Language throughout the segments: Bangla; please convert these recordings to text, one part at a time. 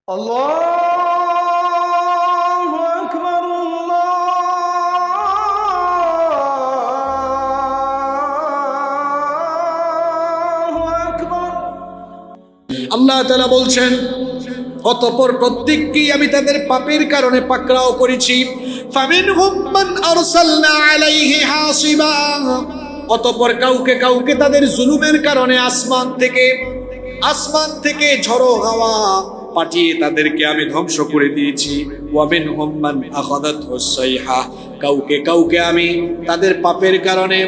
আল্লাহু আকবার, আল্লাহু আকবার। আল্লাহ তাআলা বলছেন, অতঃপর প্রত্যেককেই আমি তাদের পাপের কারণে পাকড়াও করেছি। ফামিনহুম মান আরসালনা আলাইহি হাসিবা, অতঃপর কাউকে কাউকে তাদের জুলুমের কারণে আসমান থেকে ঝড়ো হাওয়া পাঠিয়ে তাদেরকে আমি ধ্বংস করে দিয়েছি। ওয়া মিনহুম মান আখাযাতহুস সাইহা, কাউকে কাউকে আমি তাদের পাপের কারণে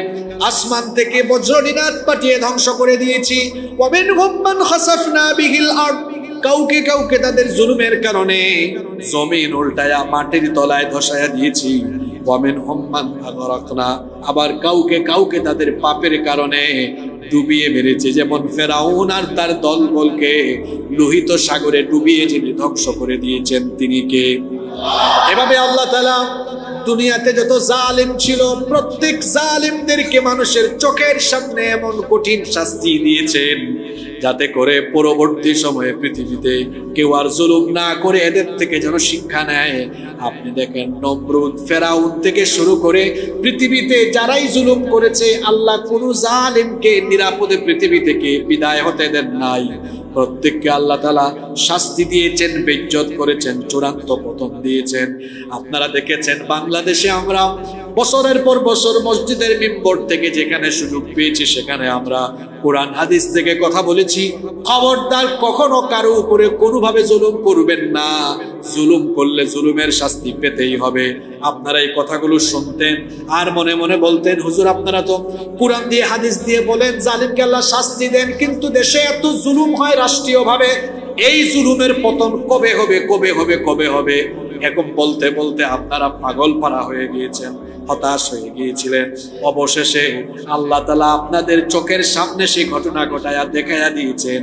আসমান থেকে বজ্রনিনাদ পাঠিয়ে ধ্বংস করে দিয়েছি। ওয়া মিনহুম মান খাসাফনা বিহিল আরদ, কাউকে কাউকে তাদের জুলুমের কারণে জমিন উল্টায়া মাটির তলায় ধসায়া দিয়েছি। ওয়া মিনহুম মান আগরাকনা, আবার কাউকে কাউকে তাদের পাপের কারণে ডুবিয়ে মেরেছে, যেমন ফেরাউন আর তার দলবলকে লোহিত সাগরে ডুবিয়ে যিনি ধ্বংস করে দিয়েছেন তিনি কে? এভাবে আল্লাহ তাআলা দুনিয়াতে যত জালিম ছিল প্রত্যেক জালিমদেরকে মানুষের চোখের সামনে এমন কঠিন শাস্তি দিয়েছেন যাতে করে পরবর্তী সময়ে পৃথিবীতে কেউ আর জুলুম না করে এদের থেকে যেন শিক্ষা নেয়। আপনি দেখেন, নমরুদ, ফেরাউন থেকে শুরু করে পৃথিবীতে যারাই জুলুম করেছে, আল্লাহ কোন জালিমকে নিরাপদে পৃথিবী থেকে বিদায় হতে দেন নাই। প্রত্যেককে আল্লাহ তাআলা শাস্তি দিয়েছেন, বেইজ্জত করেছেন, চূড়ান্ত পতন দিয়েছেন। আপনারা দেখেছেন বাংলাদেশে আমরা বছরের পর বছর মসজিদের মিম্বর থেকে যেখানে সুযোগ পেয়েছি সেখানে আমরা কোরআন হাদিস থেকে কথা বলেছি, খবরদার কখনো কারো উপরে কোনোভাবে জুলুম করবেন না। জুলুম করলে জুলুমের শাস্তি পেতেই হবে। আপনারা এই কথাগুলো শুনতেন আর মনে মনে বলতেন, হুজুর আপনারা তো কোরআন দিয়ে হাদিস দিয়ে বলেন জালিমকে আল্লাহ শাস্তি দেন, কিন্তু দেশে এত জুলুম হয় রাষ্ট্রীয়ভাবে, এই জুলুমের পতন কবে হবে, কবে হবে, কবে হবে? এখন বলতে বলতে আপনারা পাগল পারা হয়ে গিয়েছেন, হতাশ হয়ে গিয়েছিলেন। অবশেষে আল্লাহ তাআলা আপনাদের চোখের সামনে সেই ঘটনা ঘটায়া দেখাইয়া দিয়েছেন।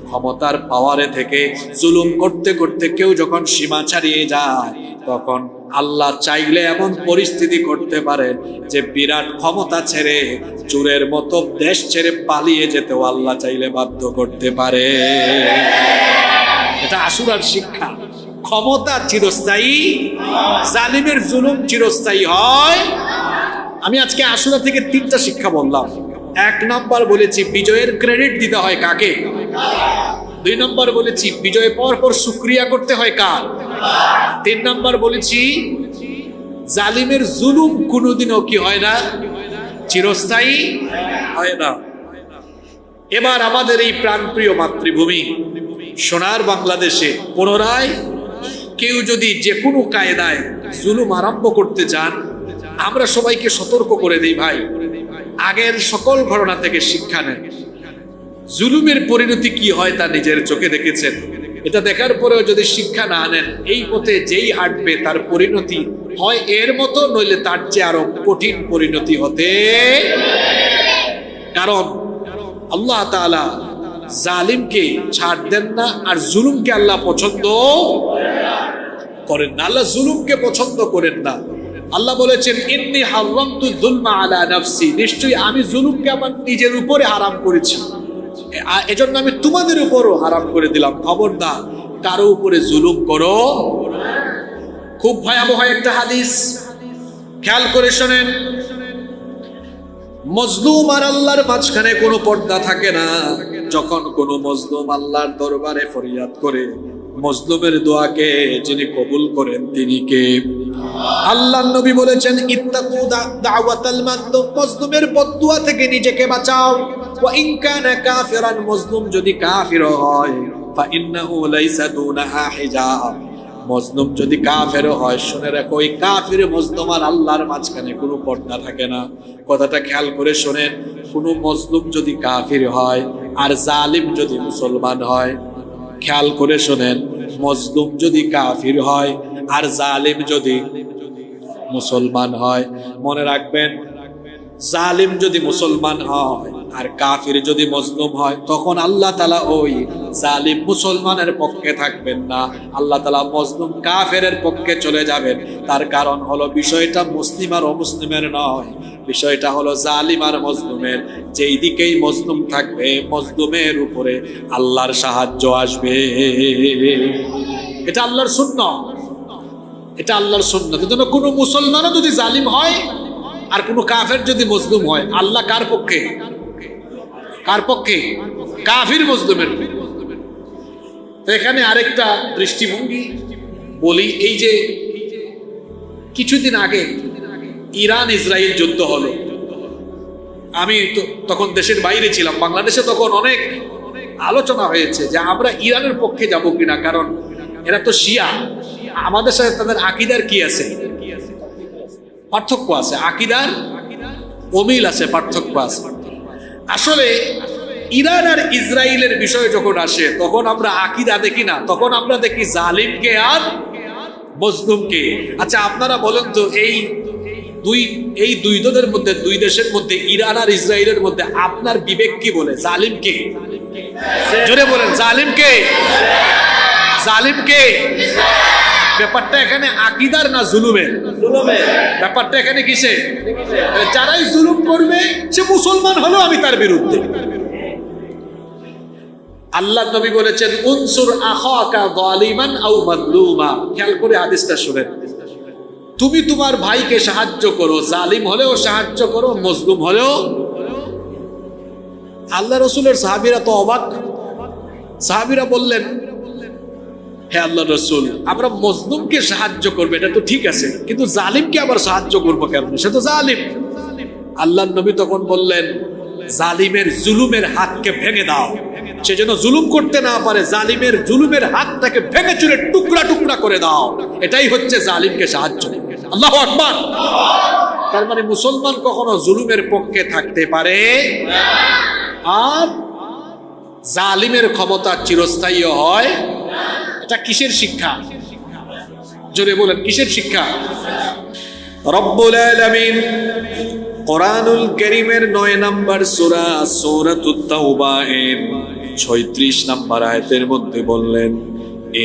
ক্ষমতার পাওয়ারে থেকে জুলুম করতে করতে কেউ যখন সীমা ছাড়িয়ে যায়, তখন আল্লাহ চাইলে এমন পরিস্থিতি করতে পারেন যে বিরাট ক্ষমতা ছেড়ে চোরের মতো দেশ ছেড়ে পালিয়ে যেতেও আল্লাহ চাইলে বাধ্য করতে পারে। এটা আশুরার শিক্ষা। ক্ষমতা চিরস্থায়ী, জালিমের জুলুম চিরস্থায়ী হয়। আমি আজকে আশুরা থেকে 3টা শিক্ষা বললাম। 1 নাম্বার বলেছি বিজয়ের ক্রেডিট দিতে হয় কাকে? 2 নাম্বার বলেছি বিজয় পাওয়ার পর শুকরিয়া করতে হয় কার? 3 নাম্বার বলেছি জালিমের জুলুম কোনোদিনও কি হয় না, চিরস্থায়ী হয় না। এবার আমাদের এই প্রাণপ্রিয় মাতৃভূমি সোনার বাংলাদেশে পুনরায় কেউ যদি যে কোনো কায়দায় জুলুম আরম্ভ করতে চান, আমরা সবাইকে সতর্ক করে দেই, ভাই আগের সকল ঘটনা থেকে শিক্ষা নেন। জুলুমের পরিণতি কি হয় তা নিজের চোখে দেখেছেন। এটা দেখার পরেও যদি শিক্ষা না নেন, এই পথে যেই হাঁটবে তার পরিণতি হয় এর মতো, নইলে তার চেয়ে আরো কঠিন পরিণতি হতে। কারণ আল্লাহ তাআলা জালিমকে ছাড় দেন না, আর জুলুমকে আল্লাহ পছন্দ করেন না। আল্লাহ জুলুমকে পছন্দ করেন না। আল্লাহ বলেছেন, ইন্নী হারামতু যুলমা আলা নাফসি, নিশ্চয়ই আমি জুলুমকে আমার নিজের উপরে হারাম করেছি, এজন্য আমি তোমাদের উপরও হারাম করে দিলাম। খবরদার কারো উপরে জুলুম করো। খুব ভয়াবহ একটা হাদিস, খেয়াল করে শোনেন। মজলুম আর আল্লাহর মাঝখানে কোনো পর্দা থাকে না। যখন কোনো মজলুম আল্লাহর দরবারে ফরিয়াদ করে, মজলুমের দোয়াকে যিনি কবুল করেন তিনি কে? আল্লাহর নবী বলেছেন, ইত্তাকু দাওয়াতাল মাজলুম, মজলুমের বদদুয়া থেকে নিজেকে বাঁচাও। ওয়া ইন কানা কাফিরান, মজলুম যদি কাফির হয়, ফা ইন্নাহু লাইসা দুনাহা হিজাব, মজলুম যদি কাফের হয়, শুনে রাখো ওই কাফির মজলুম আর আল্লাহর মাঝখানে কোনো পর্দা থাকে না। কথাটা খেয়াল করে শোনেন। কোনো মজলুম যদি কাফির হয় আর জালিম যদি মুসলমান হয়, খেয়াল করে শোনেন, মজলুম যদি কাফির হয় আর জালিম যদি মুসলমান হয়, মনে রাখবেন জালিম যদি মুসলমান হয় আর কাফির যদি মজলুম হয় তখন আল্লাহ তাআলা ওই জালিম মুসলমানের পক্ষে থাকবেন না, আল্লাহ তাআলা মজলুম কাফেরের পক্ষে চলে যাবেন। তার কারণ হলো বিষয়টা মুসলিম আর অমুসলিমের নয়, বিষয়টা হলো জালিম আর মজলুমের। যেই দিকেই মজলুম থাকবে মজলুমের উপরে আল্লাহর সাহায্য আসবে। এটা আল্লাহর সুন্নাত, এটা আল্লাহর সুন্নাত। এজন্য কোনো মুসলমানও যদি জালিম হয় আর কোনো কাফের যদি মজলুম হয়, আল্লাহ কার পক্ষে? কার পক্ষে? কাফির মজলুমের। তো এখানে আরেকটা দৃষ্টিভঙ্গি বলি, এই যে কিছুদিন আগে ইরান ইসরায়েল যুদ্ধ হলো, আমি তো তখন দেশের বাইরে ছিলাম, বাংলাদেশে তখন অনেক আলোচনা হয়েছে যে আমরা ইরানের পক্ষে যাব কিনা, কারণ এরা তো শিয়া, আমাদের সাথে তাদের আকীদার কি আছে? পার্থক্য আছে, আকীদার অমিল আছে, পার্থক্য আছে। আসলে ইরান আর ইসরায়েলের বিষয় যখন আসে তখন আমরা আকীদা দেখি না, তখন আমরা দেখি জালিমকে আর মজলুমকে। আচ্ছা আপনারা বলেন তো, এই দুই দলের মধ্যে, দুই দেশের মধ্যে, ইরান আর ইসরায়েলের মধ্যে আপনার বিবেক কি বলে? জালিমকে? জোরে বলেন, জালিমকে? জালিমকে? ব্যাপারটা এখানে আকীদার না জুলুমের? ব্যাপারটা এখানে কিসে? যারাই জুলুম করবে সে মুসলমান হলেও আমি তার বিরুদ্ধে। আল্লাহ নবী বলেছেন উনসুর আখাকা যালিমান আও মাজলুমা। খেয়াল করে হাদিসটা শুনেন, তুমি তোমার ভাইকে সাহায্য করো, জালিম হলেও সাহায্য করো, মজলুম হলেও। আল্লাহ রসুলের সাহাবীরা তো অবাক। সাহাবীরা বললেন, হে আল্লাহ রসুল, আমরা মজলুমকে সাহায্য করবো এটা তো ঠিক আছে, কিন্তু জালিমকে আবার সাহায্য করবো কেন? সে তো জালিম। আল্লাহ নবী তখন বললেন, জালিমের জুলুমের হাতকে ভেঙে দাও, সে যেন জুলুম করতে না পারে। জালিমের জুলুমের হাতটাকে ভেঙে চুরে টুকরা টুকরা করে দাও, এটাই হচ্ছে জালিমকে সাহায্য। আল্লাহু আকবার। তার মানে মুসলমান কখনো জুলুমের পক্ষে থাকতে পারে আর জালিমের ক্ষমতা চিরস্থায়ী হয়। এটা কিসের শিক্ষা? জোরে বলেন, কিসের শিক্ষা? রব্বুল আলামিন কোরআনুল কারীমের 9 নম্বর সূরা সূরাতুত তাওবা এর 36 নম্বর আয়াতের মধ্যে বললেন,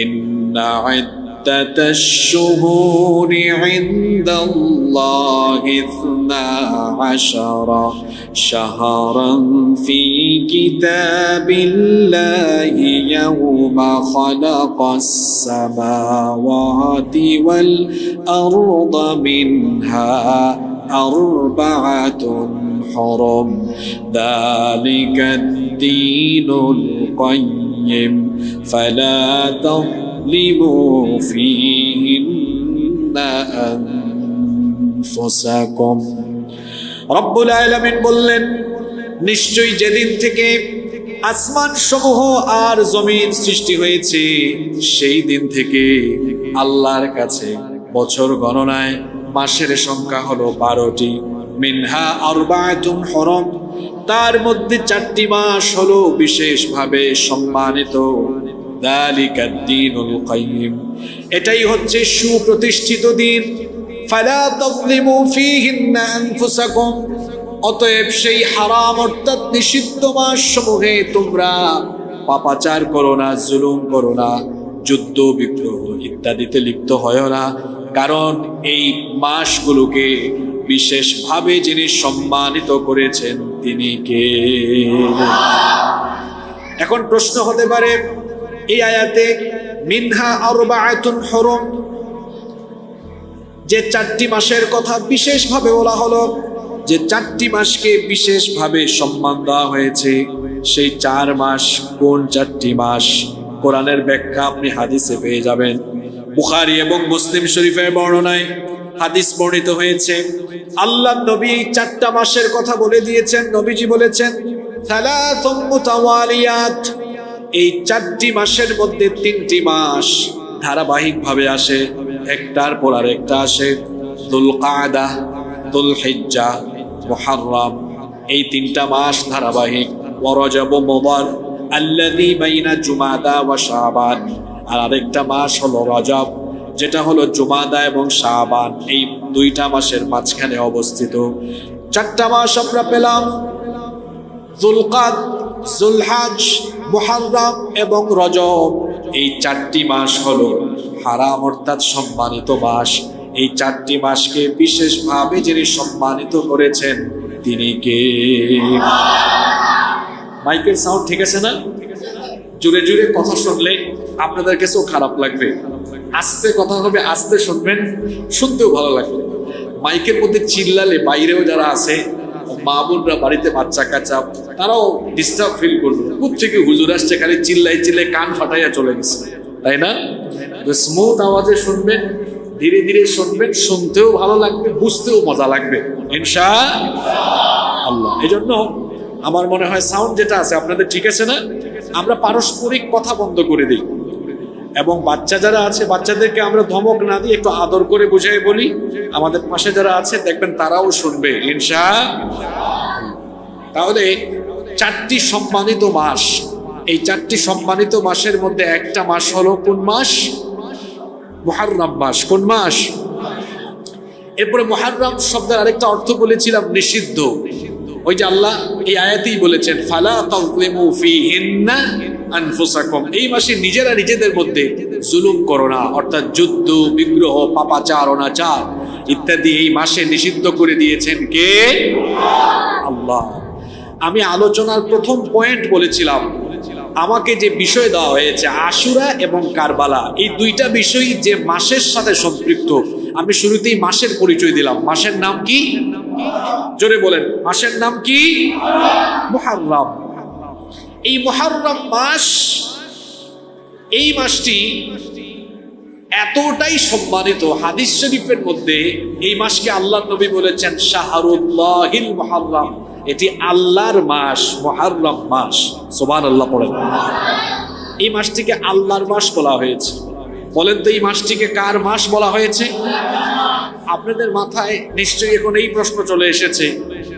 ইন্না ইদ্দাতাশ শুহুরি ইনদাল্লাহি 12 শাহরান ফি কিতাবিল্লাহি ইয়াওমা খালাকাস সামাওয়াতি ওয়াল আরদা মিনহা أربعة حرم ذلك الدين القيم فلا تظلموا فيهن أنفسكم رب العالمين বললেন, নিশ্চয়ই যেদিন থেকে আসমান সমূহ আর জমিন সৃষ্টি হয়েছে সেই দিন থেকে আল্লাহর কাছে বছর গণনায় মাসের সংখ্যা হলো 12টি। মিনহা আরবাআতুন হুরুম, তার মধ্যে 4টি মাস হলো বিশেষভাবে সম্মানিত। যালিকাদ দীনুল কাইয়্যিম, এটাই হচ্ছে সুপ্রতিষ্ঠিত দিন। ফালা তাযলিমু ফীহিন্না আনফুসাকুম, অতএব সেই হারাম অর্থাৎ নিষিদ্ধ মাস সমূহে তোমরা পাপাচার করো না, জুলুম করো না, যুদ্ধ বিগ্রহ ইত্যাদিতে লিপ্ত হয় না। কারণ এই মাসগুলোকে বিশেষভাবে যিনি সম্মানিত করেছেন তিনি কে? এখন প্রশ্ন হতে পারে, এই আয়াতে মিনহা আরবাআতুন হুরুম, যে 4টি মাসের কথা বিশেষভাবে বলা হলো, যে 4টি মাসকে বিশেষভাবে সম্মান দেওয়া হয়েছে, সেই 4 মাস কোন 4টি মাস? কোরআনের ব্যাখ্যা আপনি হাদিসে পেয়ে যাবেন। বুখারী এবং মুসলিম শরীফের বর্ণনায় হাদিস বর্ণিত হয়েছে, আল্লাহ নবী এই 4টা মাসের কথা বলে দিয়েছেন। নবীজি বলেছেন, সালাসুম মুতাওয়ালিয়াত, এই 4টি মাসের মধ্যে 3টি মাস ধারাবাহিকভাবে আসে, একটার পর আরেকটা আসে। যুলকাদা, যুলহিজ্জা, মুহররম, এই 3টা মাস ধারাবাহিক। ওয়া রজব মুদার আল্লাযী বাইনা জুমাদা ওয়া শাবান, আর আরেকটা মাস হলো রজব, যেটা হলো জুমাদা এবং শাবান, এই 2টা মাসের মাঝখানে অবস্থিত। 4টা মাস আমরা পেলাম। যুলকাদ, যুলহজ, মুহররম এবং রজব, এই 4টি মাস হলো হারাম অর্থাৎ সম্মানিত মাস। এই 4টি মাসকে বিশেষভাবে যিনি সম্মানিত করেছেন তিনি কে? মাইকের সাউন্ড ঠিক আছে না? জোরে জোরে কথা শুনলে আপনাদের কাছেও খারাপ লাগবে, আস্তে কথা হবে, আস্তে শুনবেন, শুনতেও ভালো লাগবে। মাইকের মধ্যে চিল্লালে বাইরেও যারা আছে, মা বোনরা বাড়িতে বাচ্চা কাচ্চা, তারাও ডিস্টার্ব ফিল করবে। কোত্থেকে হুজুর আসছে, খালি চিল্লাই চিল্লাই কান ফাটাইয়া চলে গেছে, তাই না? স্মুথ আওয়াজে শুনবেন, ধীরে ধীরে শুনবেন, শুনতেও ভালো লাগবে, বুঝতেও মজা লাগবে ইনশাআল্লাহ। এই জন্য আমার মনে হয় সাউন্ড যেটা আছে আপনাদের ঠিক আছে না? আমরা পারস্পরিক কথা বন্ধ করে দিই, এবং বাচ্চা যারা আছে বাচ্চাদেরকে আমরা ধমক না দিয়ে একটু আদর করে বুঝাই বলি। আমাদের পাশে যারা আছে দেখবেন তারাও শুনবে ইনশাআল্লাহ। তাহলে 4টি সম্মানিত মাস, এই 4টি সম্মানিত মাসের মধ্যে একটা মাস হলো কোন মাস? মুহররম মাস। কোন মাস? এরপরে মুহররম শব্দের আরেকটা অর্থ বলেছিলাম নিষিদ্ধ। ওই যে আল্লাহ এই আয়াতেই বলেছেন ফালা তাযলিমু ফীহিন্না আনফুসাকুম, এই মাসে নিজেরা নিজেদের মধ্যে জুলুম করো না, অর্থাৎ যুদ্ধ, বিগ্রহ, পাপাচার, অনাচার ইত্যাদি এই মাসে নিষিদ্ধ করে দিয়েছেন কে? আল্লাহ। আমি আলোচনার প্রথম পয়েন্ট বলেছিলাম আমাকে যে বিষয় দেওয়া হয়েছে আশুরা এবং কারবালা, এই 2টা বিষয়ই যে মাসের সাথে সম্পৃক্ত। আমি শুরুতেই মাসের পরিচয় দিলাম। মাসের নাম কি? জোরে বলেন, মাসের নাম কি? মুহররম। এই মুহররম মাস, এই মাসটি এতটাই সম্মানিত, হাদিস শরীফের মধ্যে এই মাসকে আল্লাহর নবী বলেছেন শাহরুল্লাহিল মুহররম, এটি আল্লাহর মাস, মুহররম মাস। সুবহানাল্লাহ পড়েন। এই মাসটিকে আল্লাহর মাস বলা হয়েছে। বলেন তো এই মাসটিকে কার মাস বলা হয়েছে? আপনাদের মাথায় নিশ্চয়ই এখন এই প্রশ্ন চলে এসেছে,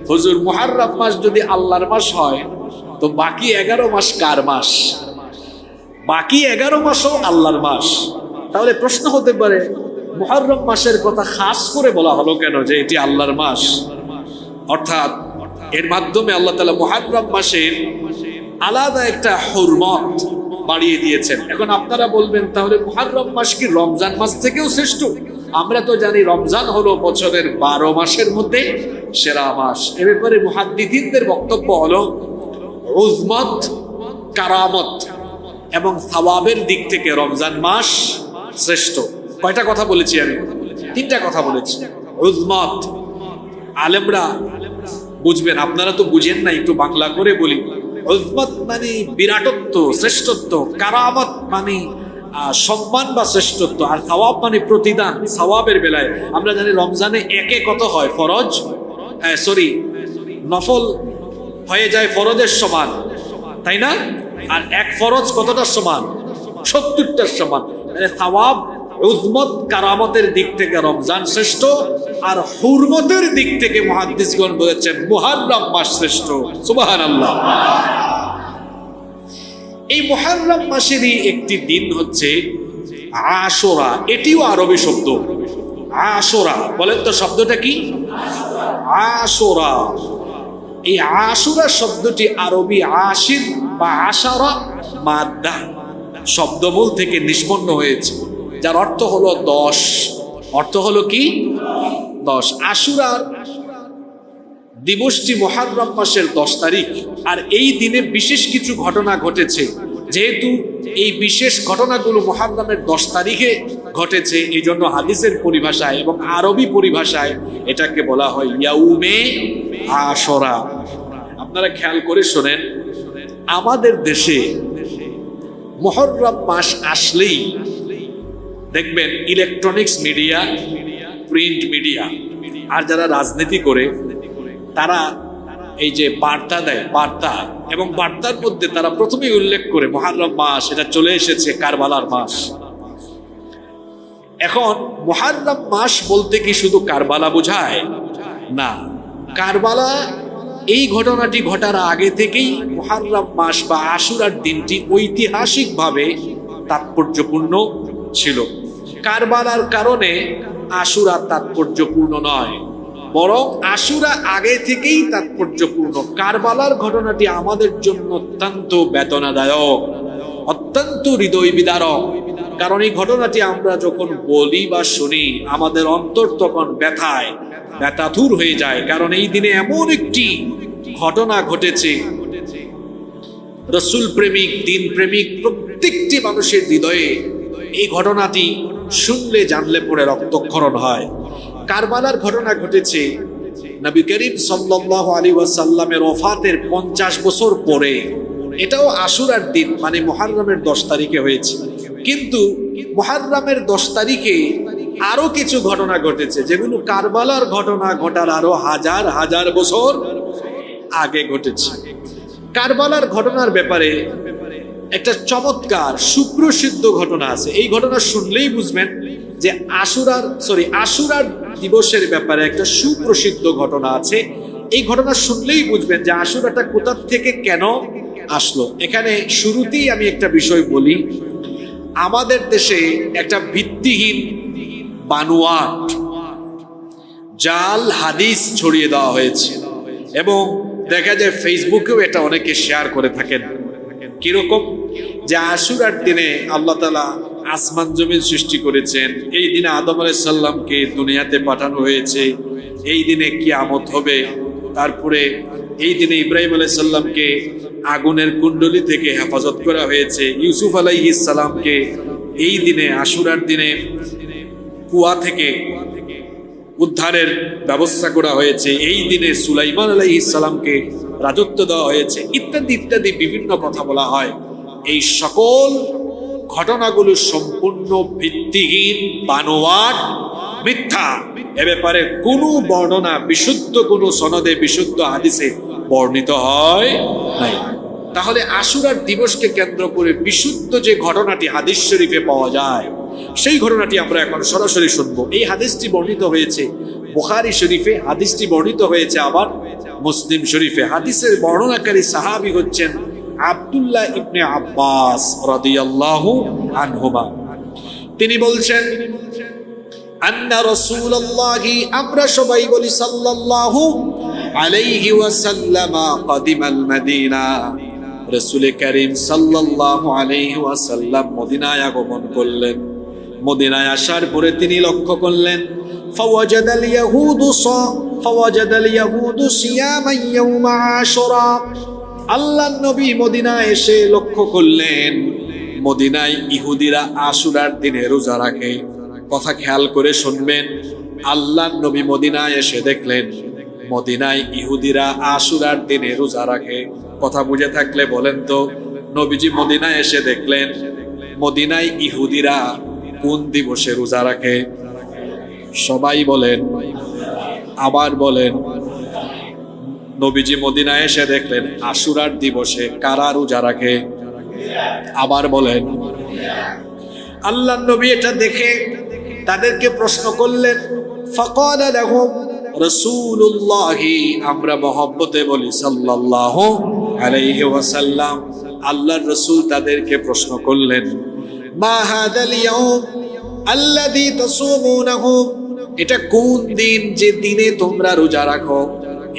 হুজুর মুহররম মাস যদি আল্লাহর মাস হয় তো বাকি 11 মাস কার মাস? বাকি 11 মাসও আল্লাহর মাস। তাহলে প্রশ্ন হতে পারে মুহররম মাসের কথা খাস করে বলা হলো কেন যে এটি আল্লাহর মাস? অর্থাৎ এর মাধ্যমে আল্লাহ তাআলা মুহররম মাসের আলাদা একটা হুরমত বাড়িয়ে দিয়েছেন। এখন আপনারা বলবেন তাহলে মুহররম মাস কি রমজান মাস থেকেও শ্রেষ্ঠ? আমরা তো জানি রমজান হলো বছরের 12 মাসের মধ্যে সেরা মাস। এ ব্যাপারে মুহাদ্দিসিনদের বক্তব্য হলো উজমত, কারামত এবং সওয়াবের দিক থেকে রমজান মাস শ্রেষ্ঠ। কয়টা কথা বলেছি আমি? 3টা কথা বলেছি। উজমত, আলেমরা বুঝবেন, আপনারা তো বুঝেন না, একটু বাংলা করে বলি। উজমত মানে বিরাটত্ব, শ্রেষ্ঠত্ব। কারামত মানে সম্মান বা শ্রেষ্ঠত্ব। আর সওয়াব মানে প্রতিদান। সওয়াবের বেলায় আমরা জানি রমজানে একে কত হয়? ফরজ, নফল হয়ে যায় ফরজের সমান, তাই না? আর এক ফরজ কতটার সমান? 70টার সমান। মানে সওয়াব, উজমত, কারামতের দিক থেকে রমজান শ্রেষ্ঠ, আর হুরমতের দিক থেকে মুহাদ্দিসগণ বলেছেন মুহররম মাস শ্রেষ্ঠ। সুবহানাল্লাহ। এই মুহররম মাসেরই একটি দিন হচ্ছে আশুরা। এটিও আরবি শব্দ। আশুরা, বলেন তো শব্দটা কি? আশুরা। এই আশুরা শব্দটি আরবি আশির বা আশারা মাদ্দা শব্দমূল থেকে নিষ্পন্ন হয়েছে, যার অর্থ হলো 10। অর্থ হলো কি? 10। আশুরার দিবসটি মুহররম মাসের 10 তারিখ। আর এই দিনে বিশেষ কিছু ঘটনা ঘটেছে। যেহেতু এই বিশেষ ঘটনাগুলো মুহররমের 10 তারিখে ঘটেছে, এই জন্য হাদিসের পরিভাষায় এবং আরবি পরিভাষায় এটাকে বলা হয় ইয়াউমে আশুরা। আপনারা খেয়াল করে শোনেন, আমাদের দেশে মুহররম মাস আসলেই দেখবেন ইলেকট্রনিক্স মিডিয়া, প্রিন্ট মিডিয়া আর যারা রাজনীতি করে তারা এই যে বার্তা দেয়, বার্তা, এবং বার্তার মধ্যে তারা প্রথমেই উল্লেখ করে মুহররম মাস, এটা চলে এসেছে কারবালার মাস। এখন মুহররম মাস বলতে কি শুধু কারবালা বোঝায়? না, কারবালা এই ঘটনাটি ঘটার আগে থেকেই মুহররম মাস বা আশুরার দিনটি ঐতিহাসিকভাবে তাৎপর্যপূর্ণ ছিল। কারবালার কারণে আশুরা তাৎপর্যপূর্ণ নয়। বরং আশুরা আগে থেকেই তাৎপর্যপূর্ণ। কারবালার ঘটনাটি আমাদের জন্য অত্যন্ত বেদনাদায়ক, অত্যন্ত হৃদয় বিদারক। কারণ এই ঘটনাটি আমরা যখন বলি বা শুনি, আমাদের অন্তর তখন ব্যথাতুর হয়ে যায়। কারণ এই দিনে এমন একটি ঘটনা ঘটেছে, রসুল প্রেমিক, দিন প্রেমিক প্রত্যেকটি মানুষের হৃদয়ে এই ঘটনাটি শুনলে জানলে পড়ে রক্তক্ষরণ হয়। কারবালার ঘটনা ঘটেছে নবী করিম সাল্লাল্লাহু আলাইহি ওয়াসাল্লামের ওফাতের 50 বছর পরে। এটাও আশুরার দিন, মানে মুহররমের 10 তারিখে হয়েছে। কিন্তু মুহররমের 10 তারিখে আরো কিছু ঘটনা ঘটেছে, যেগুলো কারবালার ঘটনা ঘটার আরো হাজার হাজার বছর আগে ঘটেছে। কারবালার ঘটনার ব্যাপারে একটা চমৎকার সুপ্রসিদ্ধ ঘটনা আছে। এই ঘটনা শুনলেই বুঝবেন যে আশুরার দিবসের ব্যাপারে একটা সুপ্রসিদ্ধ ঘটনা আছে। এই ঘটনা শুনলেই বুঝবেন যে আশুরাটা কোথা থেকে কেন আসলো। এখানে শুরুতেই আমি একটা বিষয় বলি, আমাদের দেশে একটা ভিত্তিহীন বানোয়াট জাল হাদিস ছড়িয়ে দেওয়া হয়েছে এবং দেখা যায় ফেসবুকেও এটা অনেকে শেয়ার করে থাকেন। কিরকম? যে আশুরার দিনে আল্লাহ তাআলা আসমান জমিন সৃষ্টি করেছেন, এই দিনে আদম আলাইহিস সালামকে দুনিয়াতে পাঠানো হয়েছে, এই দিনে কিয়ামত হবে, তারপরে এই দিনে ইব্রাহিম আলাইহিস সালামকে আগুনের কুণ্ডলী থেকে হেফাজত করা হয়েছে, ইউসুফ আলাইহিস সালামকে এই দিনে আশুরার দিনে কুয়া থেকে উদ্ধারের ব্যবস্থা করা হয়েছে, এই দিনে সুলাইমান আলাইহিস সালামকে রাজত্ব দেওয়া হয়েছে, ইত্যাদি ইত্যাদি বিভিন্ন কথা বলা হয়। এই সকল ঘটনাগুলো সম্পূর্ণ ভিত্তিহীন, বানোয়াট, মিথ্যা। এ ব্যাপারে কোনো বর্ণনা বিশুদ্ধ কোনো সনদে, বিশুদ্ধ হাদিসে বর্ণিত হয় নাই। তাহলে আশুরার দিবসকে কেন্দ্র করে বিশুদ্ধ যে ঘটনাটি হাদিস শরীফে পাওয়া যায়, সেই ঘটনাটি আমরা এখন সরাসরি শুনবো। এই হাদিসটি বর্ণিত হয়েছে বুখারী শরীফে, হাদিসটি বর্ণিত হয়েছে আবার মুসলিম শরীফে। হাদিসের বর্ণনাকারী সাহাবী হচ্ছেন আব্দুল্লাহ ইবনে আব্বাস রাদিয়াল্লাহু আনহুমা। তিনি বলছেন, আন্না রাসূলুল্লাহি, আমরা সবাই বলি সাল্লাল্লাহু আলাইহি ওয়াসাল্লাম, কাদিমাল মদিনা, রাসূল করিম সাল্লাল্লাহু আলাইহি ওয়াসাল্লাম মদিনায় আগমন করলেন। মদিনায় আসার পরে তিনি লক্ষ্য করলেন, ফাওয়াজাদাল ইয়াহুদু সিয়ামান ইয়াউমা আশুরা। আল্লাহর নবী মদিনায় এসে লক্ষ্য করলেন, মদিনায় ইহুদিরা আশুরার দিনে রোজা রাখে। কথা খেয়াল করে শুনবেন, আল্লাহর নবী মদিনায় এসে দেখলেন মদিনায় ইহুদিরা আশুরার দিনে রোজা রাখে। কথা বুঝে থাকলে বলেন তো, নবীজি মদিনায় এসে দেখলেন মদিনায় ইহুদিরা কোন দিবসে রোজা রাখে? সবাই বলেন, আবার বলেন। নবীজি মদিনায় এসে দেখলেন আশুরার দিবসে কারা রোজা রাখে? আবার বলেন। আল্লাহর নবী এটা দেখে তাদেরকে প্রশ্ন করলেন, ফাকালা লাহুম রাসূলুল্লাহি, আমরা মহব্বতে বলি সাল্লাল্লাহু আলাইহি ওয়াসাল্লাম। আল্লাহর রাসূল তাদেরকে প্রশ্ন করলেন, মা হাদাল ইয়াউম আল্লাযী তাসুমুনাহু, এটা কোন দিন যে দিনে তোমরা রোজা রাখো?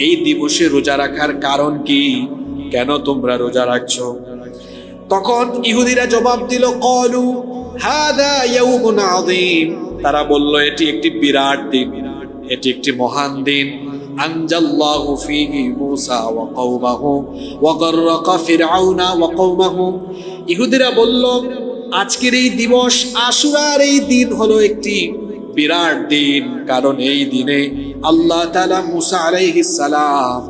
এই দিবসে রোজা রাখার কারণ কি? কেন তোমরা রোজা রাখছো? তখন ইহুদিরা জবাব দিল, ক্বালু হাদা ইয়াউমুন আযীম, তারা বলল এটি একটি বিরাট দিন, এটি একটি মহান দিন। আনজাল্লাহু ফীহি মূসা ওয়া কওমাহু ওয়া গাররাকা ফিরআউনা ওয়া কওমাহু। ইহুদিরা বলল আজকের এই দিবস, আশুরার এই দিন হলো একটি বিরাট দিন, কারণ এই দিনে আল্লাহ তাআলা মূসা আলাইহিস সালাম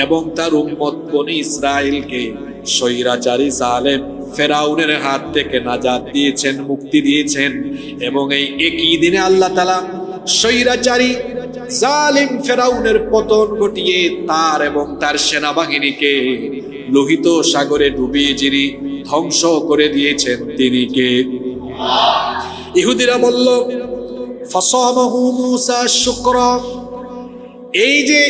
এবং তার উম্মত বনি ইসরাইলকে স্বৈরাচারী জালেম ফেরাউনের হাত থেকে নাজাত দিয়েছেন, মুক্তি দিয়েছেন। এবং এই একই দিনে আল্লাহ তাআলা স্বৈরাচারী জালিম ফেরাউনের পতন ঘটিয়ে তার এবং তার সেনাবাহিনীকে লোহিত সাগরে ডুবিয়ে যিনি ধ্বংস করে দিয়েছেন তিনি কে? ইহুদিরা বলল, ফাসামাহু মূসা শুকরা, এই যে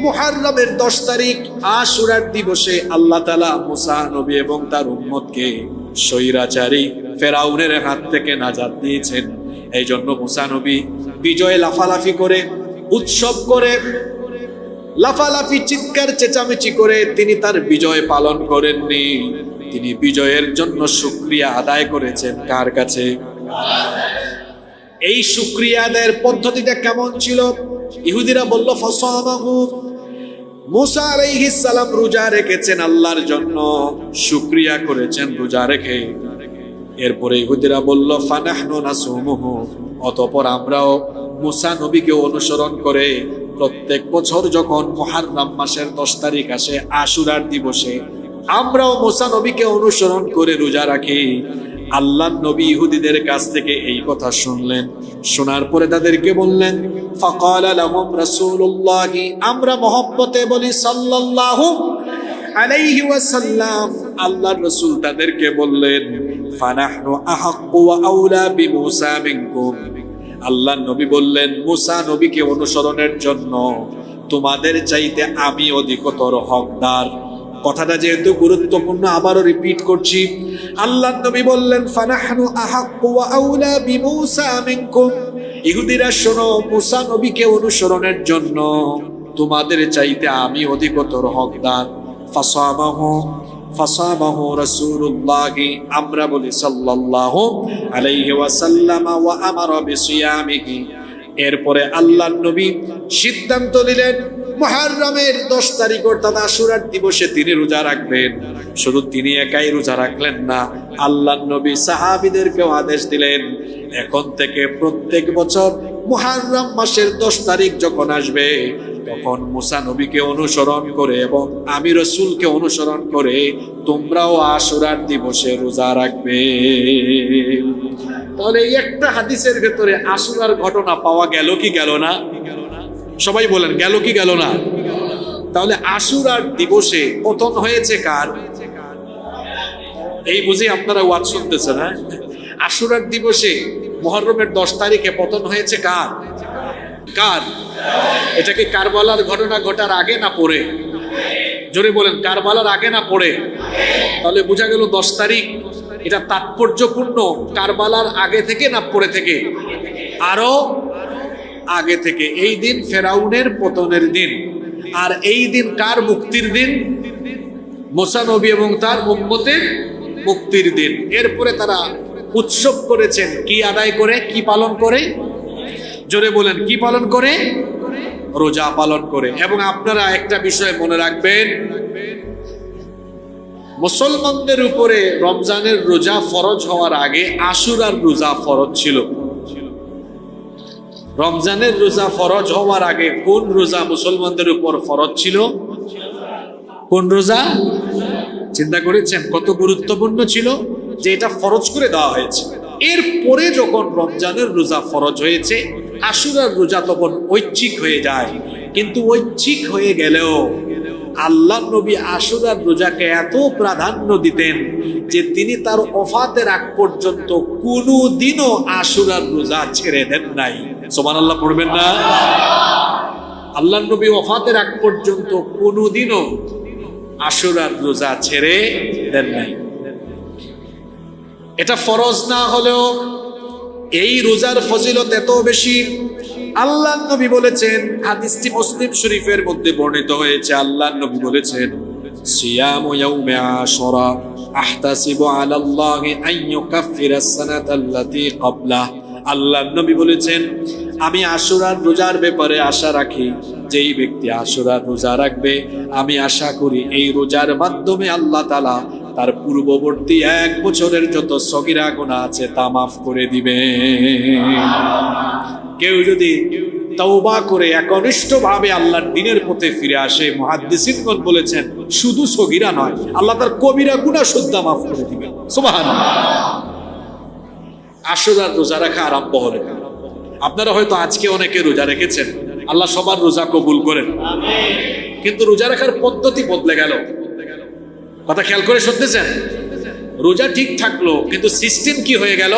মুহররমের 10 তারিখ আশুরার দিবসে আল্লাহ তাআলা মূসা নবী এবং তার উম্মতকে স্বৈরাচারী ফেরাউনের হাত থেকে নাজাত দিয়েছেন। এই জন্য মূসা নবী বিজয় লাফালাফি করে উৎসব করে, লাফালাফি চিৎকার চেঁচামেচি করে তিনি তার বিজয় পালন করেননি। তিনি বিজয়ের জন্য শুকরিয়া আদায় করেছেন কার কাছে? এই শুকরিয়া আদায়ের পদ্ধতিটা কেমন ছিল? ইহুদিরা বলল ফাসামাহু, মুসা আলাইহিস সালাম রোজা রেখেছেন আল্লাহর জন্য, শুকরিয়া করেছেন রোজা রেখে। এরপরে ইহুদিরা বলল ফানাহনু নাসুমুহু, অতঃপর আমরাও মুসা নবীকে অনুসরণ করে প্রত্যেক বছর যখন মুহররম মাসের 10 তারিখ আসে আশুরার দিবসে আমরাও মুসা নবীকে অনুসরণ করে রোজা রাখি। আল্লাহর নবী ইহুদিদের কাছ থেকে এই কথা শুনলেন, শোনার পরে তাদেরকে বললেন ফাকালা লাহুম রাসূলুল্লাহ, আমরা মহব্বতে বলি সাল্লাল্লাহু আলাইহি ওয়াসাল্লাম। আল্লাহর রাসূল তাদেরকে বললেন ফানাহনু আহাক্কু ওয়া আউলা বিমুসা মিনকুম, আল্লাহর নবী বললেন মুসা নবীকে অনুসরণের জন্য তোমাদের চাইতে আমি অধিকতর হকদার। কথাটা যেহেতু গুরুত্বপূর্ণ আবারও রিপিট করছি। আল্লাহর নবী বললেন ফানাহনু আহাক্কু ওয়া আউলা বিমুসা মিনকুম, ইহুদিরা শোনো, মুসা নবীকে অনুসরণের জন্য তোমাদের চাইতে আমি অধিকতর হকদার। ফাসামাহু রাসূলুল্লাহ, আমরা বলি সাল্লাল্লাহু আলাইহি ওয়াসাল্লাম, ওয়া আমারা বিসিয়ামিহি। এরপরে আল্লাহর নবী সিদ্ধান্ত নিলেন মুহররমের 10 তারিখ অর্থাৎ আশুরার দিবসে তিনি রোজা রাখবেন। শুধু তিনি একাই রোজা রাখলেন না, আল্লাহর নবী সাহাবীদেরকেও আদেশ দিলেন এখন থেকে প্রত্যেক বছর মুহররম মাসের 10 তারিখ যখন আসবে তখন মুসা নবীকে অনুসরণ করে এবং আমি রাসূলকে অনুসরণ করে তোমরাও আশুরার দিবসে রোজা রাখবে। তাহলে এই একটা হাদিসের ভেতরে আশুরার ঘটনা পাওয়া গেল কি গেল না? সবাই বলেন গেল কি গেল না? তাহলে আশুরার দিবসে পতন হয়েছে কার? এই বুঝি আপনারা ওয়াজ শুনতেছেন, হ্যাঁ? আশুরার দিবসে মুহররমের 10 তারিখে পতন হয়েছে কার? কার? এটা কি কারবালার ঘটনা ঘটার আগে না পরে? জোরে বলেন, কারবালার আগে না পরে? তাহলে বোঝা গেল 10 তারিখ এটা তাৎপর্যপূর্ণ কারবালার আগে থেকে না পরে থেকে? আরো আগে থেকে। এই দিন ফেরাউনের পতনের দিন, আর এই দিন কার মুক্তির দিন? মুসা নবী এবং তার উম্মতের মুক্তির দিন। এরপরে তারা উৎসব করেছেন কি আদায় করে, কি পালন করে? জোরে বলেন, কি পালন করে? রোজা পালন করে। এবং আপনারা একটা বিষয় মনে রাখবেন, মুসলমানদের উপরে রমজানের রোজা ফরজ হওয়ার আগে আশুরার রোজা ফরজ ছিল। রমজানের রোজা ফরজ হওয়ার আগে কোন রোজা মুসলমানদের উপর ফরজ ছিল? কোন রোজা? চিন্তা করেছেন কত গুরুত্বপূর্ণ ছিল যে এটা ফরজ করে দেওয়া হয়েছে। এরপরে যখন রমজানের রোজা ফরজ হয়েছে, আশুরার রোজা তখন ঐচ্ছিক হয়ে যায়। কিন্তু ঐচ্ছিক হয়ে গেলেও আল্লাহ নবী আশুরার রোজাকে এত প্রাধান্য দিতেন যে তিনি তার ওফাতের আগ পর্যন্ত কোনো দিনও আশুরার রোজা ছেড়ে দেন নাই। সুবহানাল্লাহ পড়বেন না? আল্লাহ নবী ওফাতের আগ পর্যন্ত কোনো দিনও আশুরার রোজা ছেড়ে দেন নাই। এটা ফরজ না হলেও এই রোজার ফজিলত এত বেশি। আল্লাহ নবী বলেছেন, হাদিসটি মুসলিম শরীফের মধ্যে বর্ণিত হয়েছে, আল্লাহ নবী বলেছেন সিয়ামু ইয়াউমি আশুরা আহতাসিবু আলাল্লাহি আন ইউকাফিরাস সানাতাল্লাতী ক্বাবলা। আল্লাহ নবী বলেছেন আমি আশুরার রোজার ব্যাপারে আশা রাখি, যেই ব্যক্তি আশুরার রোজা রাখবে আমি আশা করি এই রোজার মাধ্যমে আল্লাহ তাআলা তার পূর্ববর্তী 1 বছরের যত সগীরা গুনাহ আছে তা মাফ করে দিবে। কেউ যদি তওবা করে একনিষ্ঠভাবে আল্লাহর দ্বীনের পথে ফিরে আসে, মুহাদ্দিসিনগণ বলেছেন শুধু সগীরা নয়, আল্লাহ তার কবিরা গুনাহ সুদ্ধা মাফ করে দিবেন। সুবহানাল্লাহ। আশুরার রোজা রাখা আরম্ভ হলো। আপনারা হয়তো আজকে অনেকে রোজা রেখেছেন, আল্লাহ সবার রোজা কবুল করেন। কিন্তু রোজা রাখার পদ্ধতি বদলে গেল। কথা খেয়াল করে শুনতেছেন? রোজা ঠিক থাকলো কিন্তু সিস্টেম কি হয়ে গেল?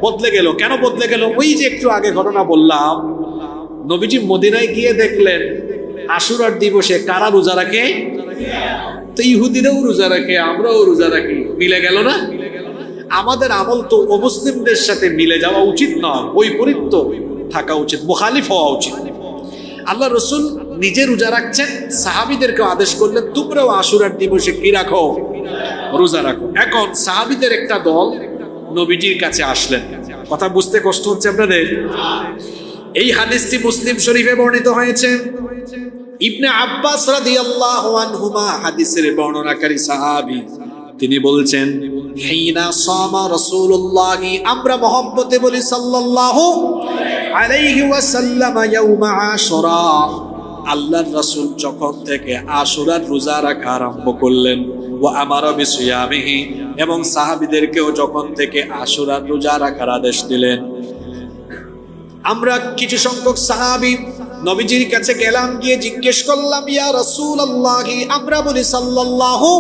বদলে গেল। কেন বদলে গেল? ওই যে একটু আগে ঘটনা বললাম, নবীজি মদিনায় গিয়ে দেখলেন আশুরার দিবসে কারা রোজা রাখে? তো ইহুদিরাও রোজা রাখে, আমরাও রোজা রাখি। মিলে গেল না? আমাদের আমল তো অমুসলিমদের সাথে মিলে যাওয়া উচিত নয়, বৈপরীত্য থাকা উচিত, মুখালিফ হওয়া উচিত। আল্লাহ রসুল নিজে রোজা রাখছেন, সাহাবীদেরকে আদেশ করলেন তোমরাও আশুরার দিবসে কি রাখো? রোজা রাখো। এখন সাহাবীদের একটা দল নবীজির কাছে আসলেন। কথা বুঝতে কষ্ট হচ্ছে আপনাদের? এই হাদিসটি মুসলিম শরীফে বর্ণিত হয়েছে। ইবনে আব্বাস রাদিয়াল্লাহু আনহুমা হাদিসের বর্ণনাকারী সাহাবী, তিনি বলছেন হিনা সামা রাসূলুল্লাহ, আমরা মহব্বতে বলি সাল্লাল্লাহু আলাইহি ওয়াসাল্লাম ইয়াউমা আশুরা, আল্লাহর রাসূল যখন থেকে আশুরার রোজা রাখা আরম্ভ করলেন, ওয়া আমারা বিসিয়ামিহি, এবং সাহাবীদেরকেও যখন থেকে আশুরার রোজা রাখার আদেশ দিলেন। আমরা কিছু সংখ্যক সাহাবী নবীজির কাছে গেলাম, গিয়ে জিজ্ঞেস করলাম ইয়া রাসূলুল্লাহ, আমরা বলি সাল্লাল্লাহু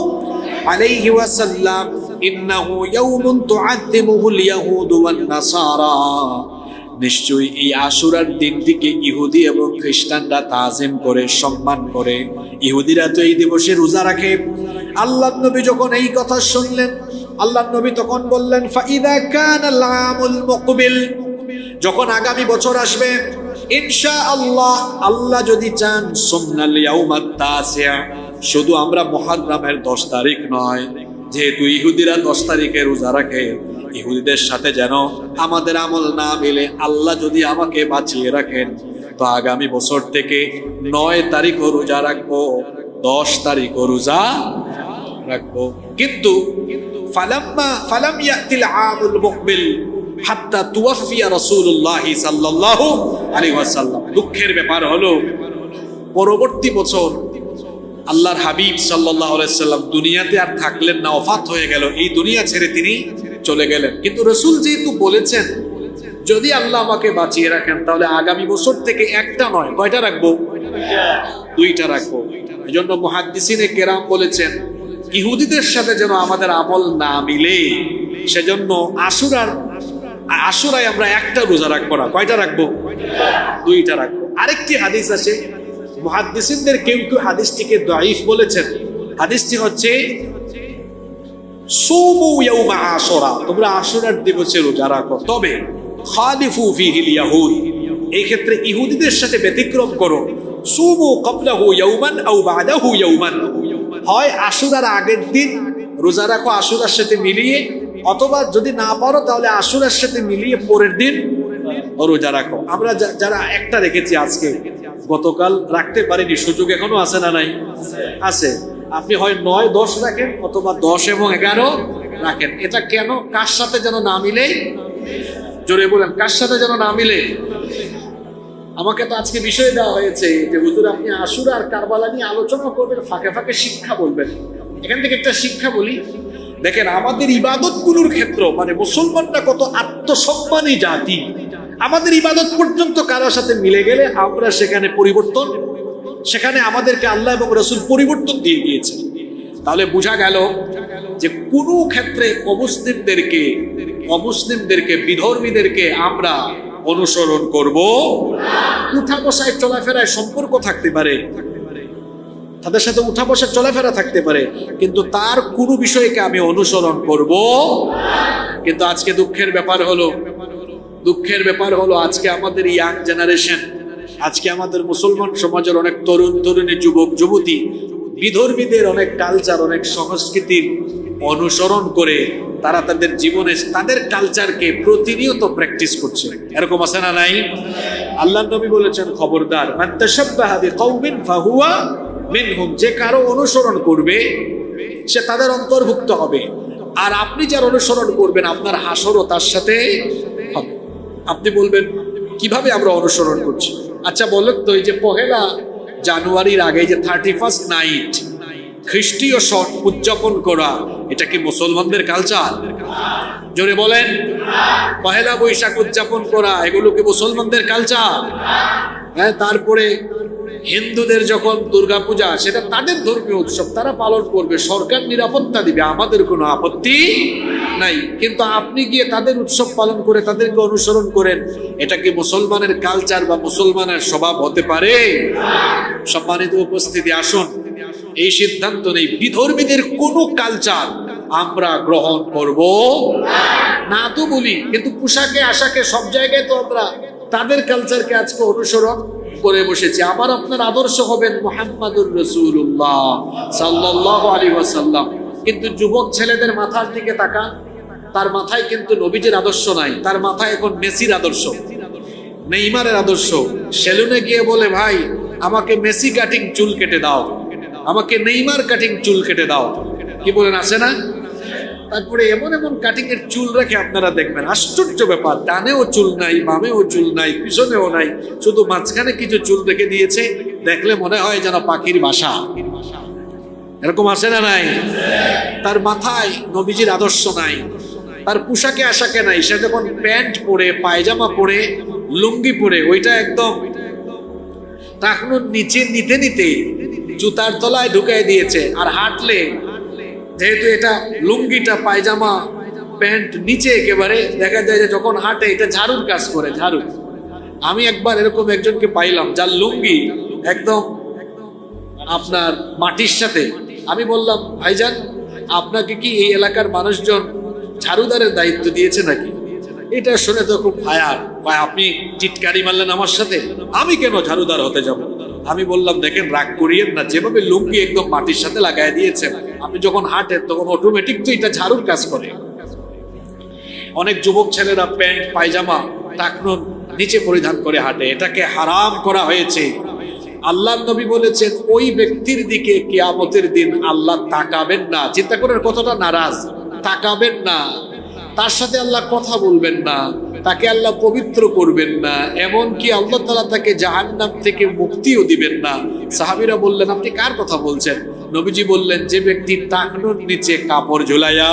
আলাইহি ওয়াসাল্লাম ইন্নাহু ইয়াউমুন তুআদ্দিমুহুল ইয়াহুদু ওয়ান নাসারা, নিশ্চয়ই এই আশুরার দিনটিকে ইহুদি এবং খ্রিস্টানরা তাজিম করে, সম্মান করে। ইহুদিরা তো এই দিবসে রোজা রাখে। আল্লাহর নবী যখন এই কথা শুনলেন, আল্লাহর নবী তখন বললেন ফাইদা কানাল আমুল মুকবিল, যখন আগামী বছর আসবে ইনশাআল্লাহ, আল্লাহ যদি চান, সুমনাল ইয়াউমাত তাসিয়া, শুধু আমরা মুহররমের 10 তারিখ নয়, যেহেতু ইহুদিরা 10 তারিখে রোজা রাখে, ইহুদিদের সাথে যেন আমাদের আমল না মিলে, আল্লাহ যদি আমাকে বাঁচিয়ে রাখেন তো আগামী বছর থেকে 9 তারিখও রোজা রাখবো, 10 তারিখও রোজা রাখবো। কিন্তু ফালাম ইয়াতিল আমুল মুকবিল হাত্তা তুওয়াফিয়া রাসূলুল্লাহ সাল্লাল্লাহু আলাইহি ওয়াসাল্লাম, দুঃখের ব্যাপার হলো পরবর্তী বছর আল্লাহর হাবিব সাল্লাল্লাহু আলাইহি ওয়াসাল্লাম দুনিয়াতে আর থাকলেন না, ওফাত হয়ে গেল, এই দুনিয়া ছেড়ে তিনি চলে গেলেন। কিন্তু রাসূল যেহেতু বলেছেন যদি আল্লাহ আমাকে বাঁচিয়ে রাখেন তাহলে আগামী বছর থেকে একটা নয়, কয়টা রাখবো? 2টা রাখবো। এজন্য মুহাদ্দিসিনে কেরাম বলেছেন ইহুদিদের সাথে যেন আমাদের আমল না মিলে, সেজন্য আশুরায় আমরা একটা রোজা রাখবো না, কয়টা রাখবো? 2টা রাখবো। আরেকটি হাদিস আছে, মুহাদ্দিসিনদের কেউ কেউ হাদিসটিকে দাঈফ বলেছেন। হাদিসটি হচ্ছে সুমু ইয়াউমা আশুরা, তোমরা আশুরার দিবসে রোজা রাখো, তবে খালিফু ফিহিল ইয়াহুদ, এই ক্ষেত্রে ইহুদিদের সাথে ব্যতিক্রম করো। সুমু ক্বাবলাহু ইয়াউমান আও বা'দাহু ইয়াউমান, হয় আশুরার আগের দিন রোজা রাখো আশুরার সাথে মিলিয়ে, অথবা যদি না পারো তাহলে আশুরার সাথে মিলিয়ে পরের দিন রোজা রাখো। আমরা যারা একটা রেখেছি আজকে, গতকাল রাখতে পারিনি, সুযোগ এখনো আছে না নাই? আছে। আপনি হয় 9-10 রাখেন অথবা 10 এবং 11 রাখেন। এটা কেন? কার সাথে যেন না মিলে, জোরে বলেন, কার সাথে যেন না মিলে। আমাকে তো আজকে বিষয় দেওয়া হয়েছে যে হুজুর আপনি আশুরা আর কারবালা নিয়ে আলোচনা করবেন, ফাঁকে ফাঁকে শিক্ষা বলবেন। এখান থেকে একটা শিক্ষা বলি, দেখেন আমাদের ইবাদতগুলোর ক্ষেত্র, মানে মুসলমানরা কত আত্মসম্মানী জাতি, আমাদের ইবাদত পর্যন্ত কারোর সাথে মিলে গেলে আমরা সেখানে পরিবর্তন, সেখানে আমাদেরকে আল্লাহ এবং রাসূল পরিবর্তন দিয়ে দিয়েছে। তাহলে বোঝা গেল যে কোনো ক্ষেত্রে অমুসলিমদেরকে বিধর্মীদেরকে আমরা অনুসরণ করব। উঠা বসায় চলাফেরায় সম্পর্ক থাকতে পারে, তাদের সাথে উঠা বসা চলাফেরা থাকতে পারে, কিন্তু তার কোনো বিষয়কে আমি অনুসরণ করব। কিন্তু আজকে দুঃখের ব্যাপার হলো আজকে আমাদের ইয়াং জেনারেশন, আজকে আমাদের মুসলমান সমাজের অনেক তরুণ তরুণী, যুবক যুবতী বিধর্মীদের অনেক কালচার, অনেক সংস্কৃতির অনুসরণ করে তারা তাদের জীবনে তাদের কালচারকে প্রতিনিয়ত প্র্যাকটিস করছে। এরকম আছে না নাই? আল্লাহর নবী বলেছেন খবরদার, মান তাশাব্বাহা বিকাউমিন ফাহুয়া মিনহুম, যে কারো অনুসরণ করবে সে তাদের অন্তর্ভুক্ত হবে। আর আপনি যার অনুসরণ করবেন আপনার হাসরও তার সাথে হবে। আপনি বলবেন কিভাবে আমরা অনুসরণ করছি? আচ্ছা বলেন তো, এই যে 1 জানুয়ারির আগে যে 31st নাইট খ্রিস্টীয় সন উদযাপন করা, এটা কি মুসলমানদের কালচার? জোরে বলেন। 1 বৈশাখ উদযাপন করা, এগুলো কি মুসলমানদের কালচার? হ্যাঁ। তারপরে হিন্দুদের যখন দুর্গাপূজা, সেটা তাদের ধর্মীয় উৎসব, তারা পালন করবে, সরকার নিরাপত্তা দিবে, আমাদের কোনো আপত্তি নাই। কিন্তু আপনি গিয়ে তাদের উৎসব পালন করে তাদেরকে অনুসরণ করেন, এটা কি মুসলমানের কালচার বা মুসলমানের স্বভাব হতে পারে? সম্মানিত উপস্থিতি, আসুন এই সিদ্ধান্ত নেই, বিধর্মীদের কোনো কালচার আমরা গ্রহণ করব না। তো বলি, কিন্তু পোশাকে আশাকে সব জায়গায় তো আমরা তাদের কালচারকে আজকে অনুসরণ করে বসেছি। আমার আপনার আদর্শ হবেন মুহাম্মাদুর রাসূলুল্লাহ সাল্লাল্লাহু আলাইহি ওয়াসাল্লাম। কিন্তু যুবক ছেলেদের মাথার দিকে তাকান, তার মাথায় কিন্তু নবীজির আদর্শ নাই, তার মাথায় এখন মেসির আদর্শ, নেইমারের আদর্শ। সেলুনে গিয়ে বলে, ভাই আমাকে মেসি কাটিং চুল কেটে দাও, আমাকে নেইমার কাটিং চুল কেটে দাও। কি বলেন, আসে না? তারপরে এমন এমন কাটিং এর চুল রেখে আপনারা দেখবেন আশ্চর্য ব্যাপার, ডানেও চুল নাই, বামেও চুল নাই, পিছনেও নাই, শুধু মাঝখানে কিছু চুল রেখে দিয়েছে। দেখলে মনে হয় যেন পাখির বাসা। এরকম আসে না নাই? তার মাথায় নবীজির আদর্শ নাই, তার পোশাকে আশাকে নাই। সে যখন প্যান্ট পরে, পায়জামা পরে, লুঙ্গি পরে, ওইটা একদম টাকনুর নিচে নিতে নিতে জুতার তলায় ঢুকাই দিয়েছে। আর হাঁটলে, যেহেতু এটা লুঙ্গিটা, পায়জামা, প্যান্ট নিচে একেবারে, দেখা যায় যে যখন হাঁটে এটা ঝাড়ুর কাজ করে, ঝাড়ু। আমি একবার এরকম একজনকে পাইলাম যার লুঙ্গি একদম আপনার মাটির সাথে। আমি বললাম, ভাইজান আপনাকে কি এই এলাকার মানুষজন ঝাড়ুদারের দায়িত্ব দিয়েছে নাকি? এটা শুনে তো খুব ফায়ার, আপনি টিটকারি মারলেন আমার সাথে, আমি কেন ঝাড়ুদার হতে যাব? আমি বললাম, দেখেন রাগ করিয়েন না, যেভাবে লুঙ্গি একদম মাটির সাথে লাগাই দিয়েছেন, আপনি যখন হাঁটেন তখন অটোমেটিক তো এটা ঝাড়ুর কাজ করে। অনেক যুবক ছেলেরা প্যান্ট, পায়জামা, টাকনুন নিচে পরিধান করে হাঁটে, এটাকে হারাম করা হয়েছে। আল্লাহর নবী বলেছেন, ওই ব্যক্তির দিকে কিয়ামতের দিন আল্লাহ তাকাবেন না। চিন্তা করেন কতটা নারাজ, তাকাবেন না, তার সাথে আল্লাহ কথা বলবেন না, তাকে আল্লাহ পবিত্র করবেন না, এমনকি আল্লাহ তাআলা তাকে জাহান্নাম থেকে মুক্তিও দিবেন না। সাহাবীরা বললেন, আপনি কার কথা বলছেন? নবীজি বললেন, যে ব্যক্তি টাকনুর নিচে কাপড় ঝুলাইয়া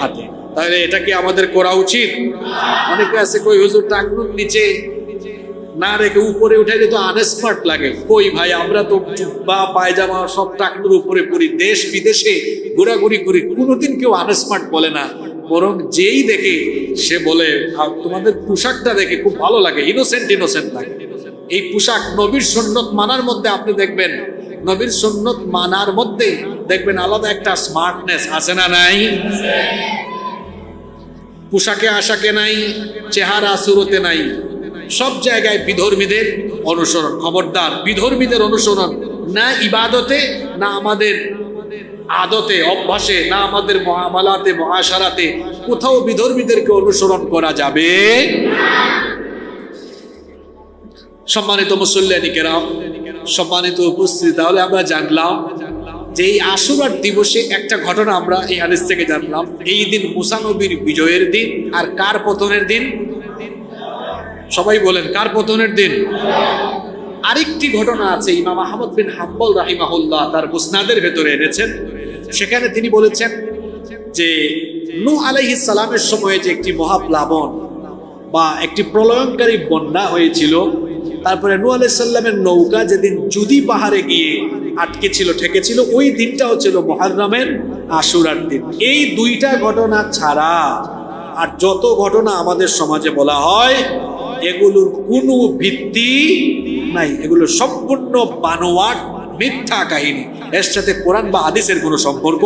হাঁটে। তাহলে এটা কি আমাদের করা উচিত? অনেকে আছে কই হুজুর টাকনুর নিচে না রেখে উপরে উঠাইলে তো আনস্মার্ট লাগে। কই ভাই, আমরা তো জুব্বা পায়জামা সব টাকনুর উপরে পরি, দেশ বিদেশে ঘোরাঘুরি করি, কোনোদিন কেউ আনস্মার্ট বলে না। বরং যেই দেখে সে বলে, তোমাদের পোশাকটা দেখে খুব ভালো লাগে, ইনোসেন্ট ইনোসেন্ট লাগে। এই পোশাক নবীর সুন্নত মানার মধ্যে আপনি দেখবেন, নবীর সুন্নত মানার মধ্যে দেখবেন আলাদা একটা স্মার্টনেস আছে না নাই? পোশাকে আশাকে নাই, চেহারা সুরতে নাই, সব জায়গায় বিধর্মীদের অনুসরণ। খবরদার, বিধর্মীদের অনুসরণ না ইবাদতে, না আমাদের আদতে, অভ্যাসে, না আমাদের মুআমালাতে, মুআশারাতে, কোথাও বিধর্মীদেরকে অনুসরণ করা যাবে। সম্মানিত মুসল্লিয়ানি কেরাম, সম্মানিত উপস্থিতি, তাহলে আমরা জানলাম যে এই আশুরার দিবসে একটা ঘটনা আমরা এই হাদিস থেকে জানলাম। এই দিন মুসা নবীর বিজয়ের দিন। আর কার পতনের দিন? সবাই বলেন, কার পতনের দিন? আরেকটি ঘটনা আছে, ইমাম আহমদ বিন হাম্বল রাহিমাহুল্লাহ তার মুসনাদের ভেতরে এনেছেন। সেখানে তিনি বলেছেন যে নূহ আলাইহিস সালামের সময়ে যে একটি মহাপ্লাবন বা একটি প্রলয়ঙ্কারী বন্যা হয়েছিল, তারপরে নূহ আলাইহিস সালামের নৌকা যেদিন জুদি পাহাড়ে গিয়ে আটকে ছিল, ঠেকেছিল, ওই দিনটাও ছিল মুহররমের আশুরার দিন। এই দুইটা ঘটনা ছাড়া আর যত ঘটনা আমাদের সমাজে বলা হয়, এগুলোর কোনো ভিত্তি নাই, এগুলো সম্পূর্ণ বানোয়াট, মিথ্যা কাহিনী, এর সাথে কোরআন বা হাদিসের কোনো সম্পর্ক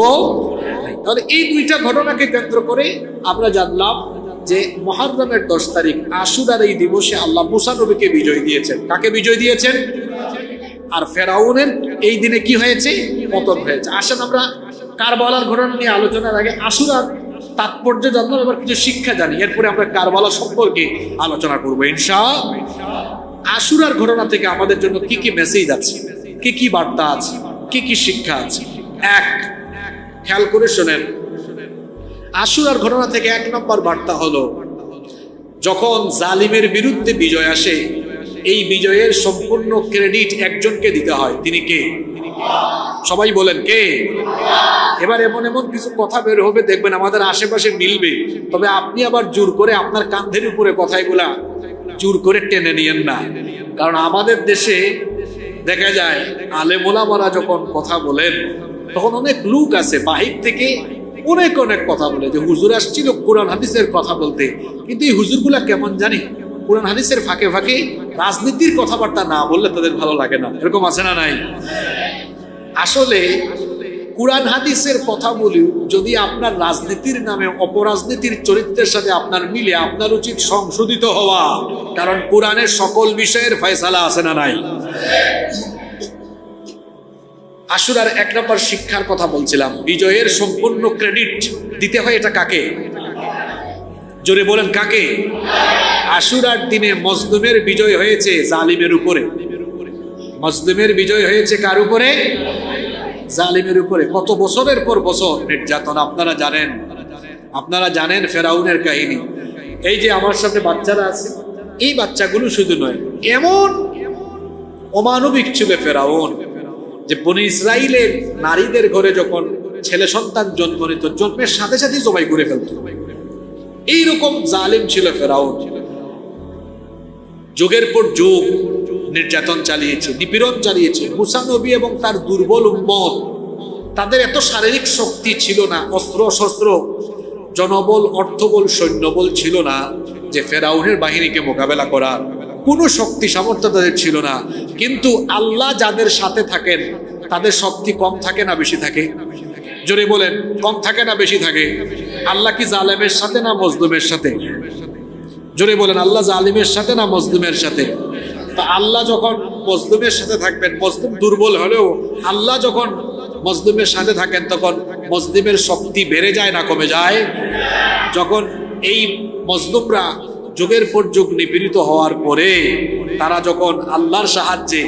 নাই। তাহলে এই দুইটা ঘটনাকে কেন্দ্র করে আমরা জানলাম যে মুহররমের 10 তারিখ আশুরার এই দিবসে আল্লাহ মুসা নবীকে বিজয় দিয়েছেন। কাকে বিজয় দিয়েছেন? আর ফেরাউনের এই দিনে কি হয়েছে? পতন হয়েছে। আসেন আমরা কারবালার ঘটনা নিয়ে আলোচনার আগে আশুরার তাৎপর্য জানলাম, এবার কিছু শিক্ষা জানি, এরপরে আমরা কারবালা সম্পর্কে আলোচনা করবো ইনশাআল্লাহ। আশুরার ঘটনা থেকে আমাদের জন্য কি কি মেসেজ আছে, কি কি বার্তা আছে, কি কি শিক্ষা আছে? এক, খেয়াল করে শোনেন, আশুরার ঘটনা থেকে 1 নম্বর বার্তা হলো, যখন জালিমের বিরুদ্ধে বিজয় আসে, এই বিজয়ের সম্পূর্ণ ক্রেডিট একজনকে দিতে হয়। তিনি কে? সবাই বলেন, কে? এবার এমন এমন কিছু কথা বের হবে, দেখবেন আমাদের আশেপাশে মিলবে, তবে আপনি আবার জোর করে আপনার কাঁধের উপরে কথাগুলা জোর করে টেনে নিয়েন না। কারণ আমাদের দেশে দেখা যায় আলেম ওলামারা যখন কথা বলেন, তখন অনেক লোক আছে বাহির থেকে অনেক অনেক কথা বলে, যে হুজুর আসছিল কোরআন হাদিসের কথা বলতে, কিন্তু এই হুজুরগুলা কেমন জানি কোরআন হাদিসের ফাঁকে ফাঁকে রাজনীতির কথাবার্তা না বললে তাদের ভালো লাগে না। এরকম আছে না নাই? আসলে কুরআন হাদিসের কথা বলি, যদি আপনার রাজনীতির নামে অপরাজনীতির চরিত্রের সাথে আপনার মিলে, আপনার উচিত সংশোধিত হওয়া, কারণ কুরআনের সকল বিষয়ের ফয়সালা আছে না নাই? আশুরার 1 নম্বর শিক্ষার কথা বলছিলাম, বিজয়ের সম্পূর্ণ ক্রেডিট দিতে হয় এটা কাকে? জোরে বলেন কাকে? আশুরার দিনে মজলুমের বিজয় হয়েছে জালিমের উপরে। মজলুমের বিজয় হয়েছে কার উপরে? জালিমের উপরে। কত বছরের পর বছর নির্যাতন আপনারা জানেন। আপনারা জানেন ফেরাউনের কাহিনী। এই যে আমার সাথে বাচ্চারা আছে, এই বাচ্চাগুলো শুধু নয়, এমন অমানবিক ছিল ফেরাউন যে বনি ইসরাইলের নারীদের ঘরে যখন ছেলে সন্তান জন্ম নিত, জন্মের সাথে সাথে জবাই করে ফেলত। এইরকম জালিম ছিল ফেরাউন। যুগের পর যুগ নির্যাতন চালিয়েছে, নিপীড়ন চালিয়েছে। মুসা নবী এবং তার দুর্বল উম্মত, তাদের এত শারীরিক শক্তি ছিল না, অস্ত্র শস্ত্র, জনবল, অর্থবল, সৈন্যবল ছিল না যে ফেরাউনের বাহিনীকে মোকাবেলা করার কোনো শক্তি সামর্থ্য তাদের ছিল না। কিন্তু আল্লাহ যাদের সাথে থাকেন তাদের শক্তি কম থাকে না বেশি থাকে? জোরে বলেন, কম থাকে না বেশি থাকে? আল্লাহ কি জালেমের সাথে না মজলুমের সাথে? জোরে বলেন, আল্লাহ জালিমের সাথে না মজলুমের সাথে? তা আল্লাহ যখন মজলুমের সাথে থাকবেন, মজলুম দুর্বল হলেও আল্লাহ যখন মজলুমের সাথে থাকেন, তখন মজলুমের শক্তি বেড়ে যায় না কমে যায়? যখন এই মজলুমরা যুগের পর যুগ নিপীড়িত হওয়ার পরে তারা যখন আল্লাহর সাহায্যে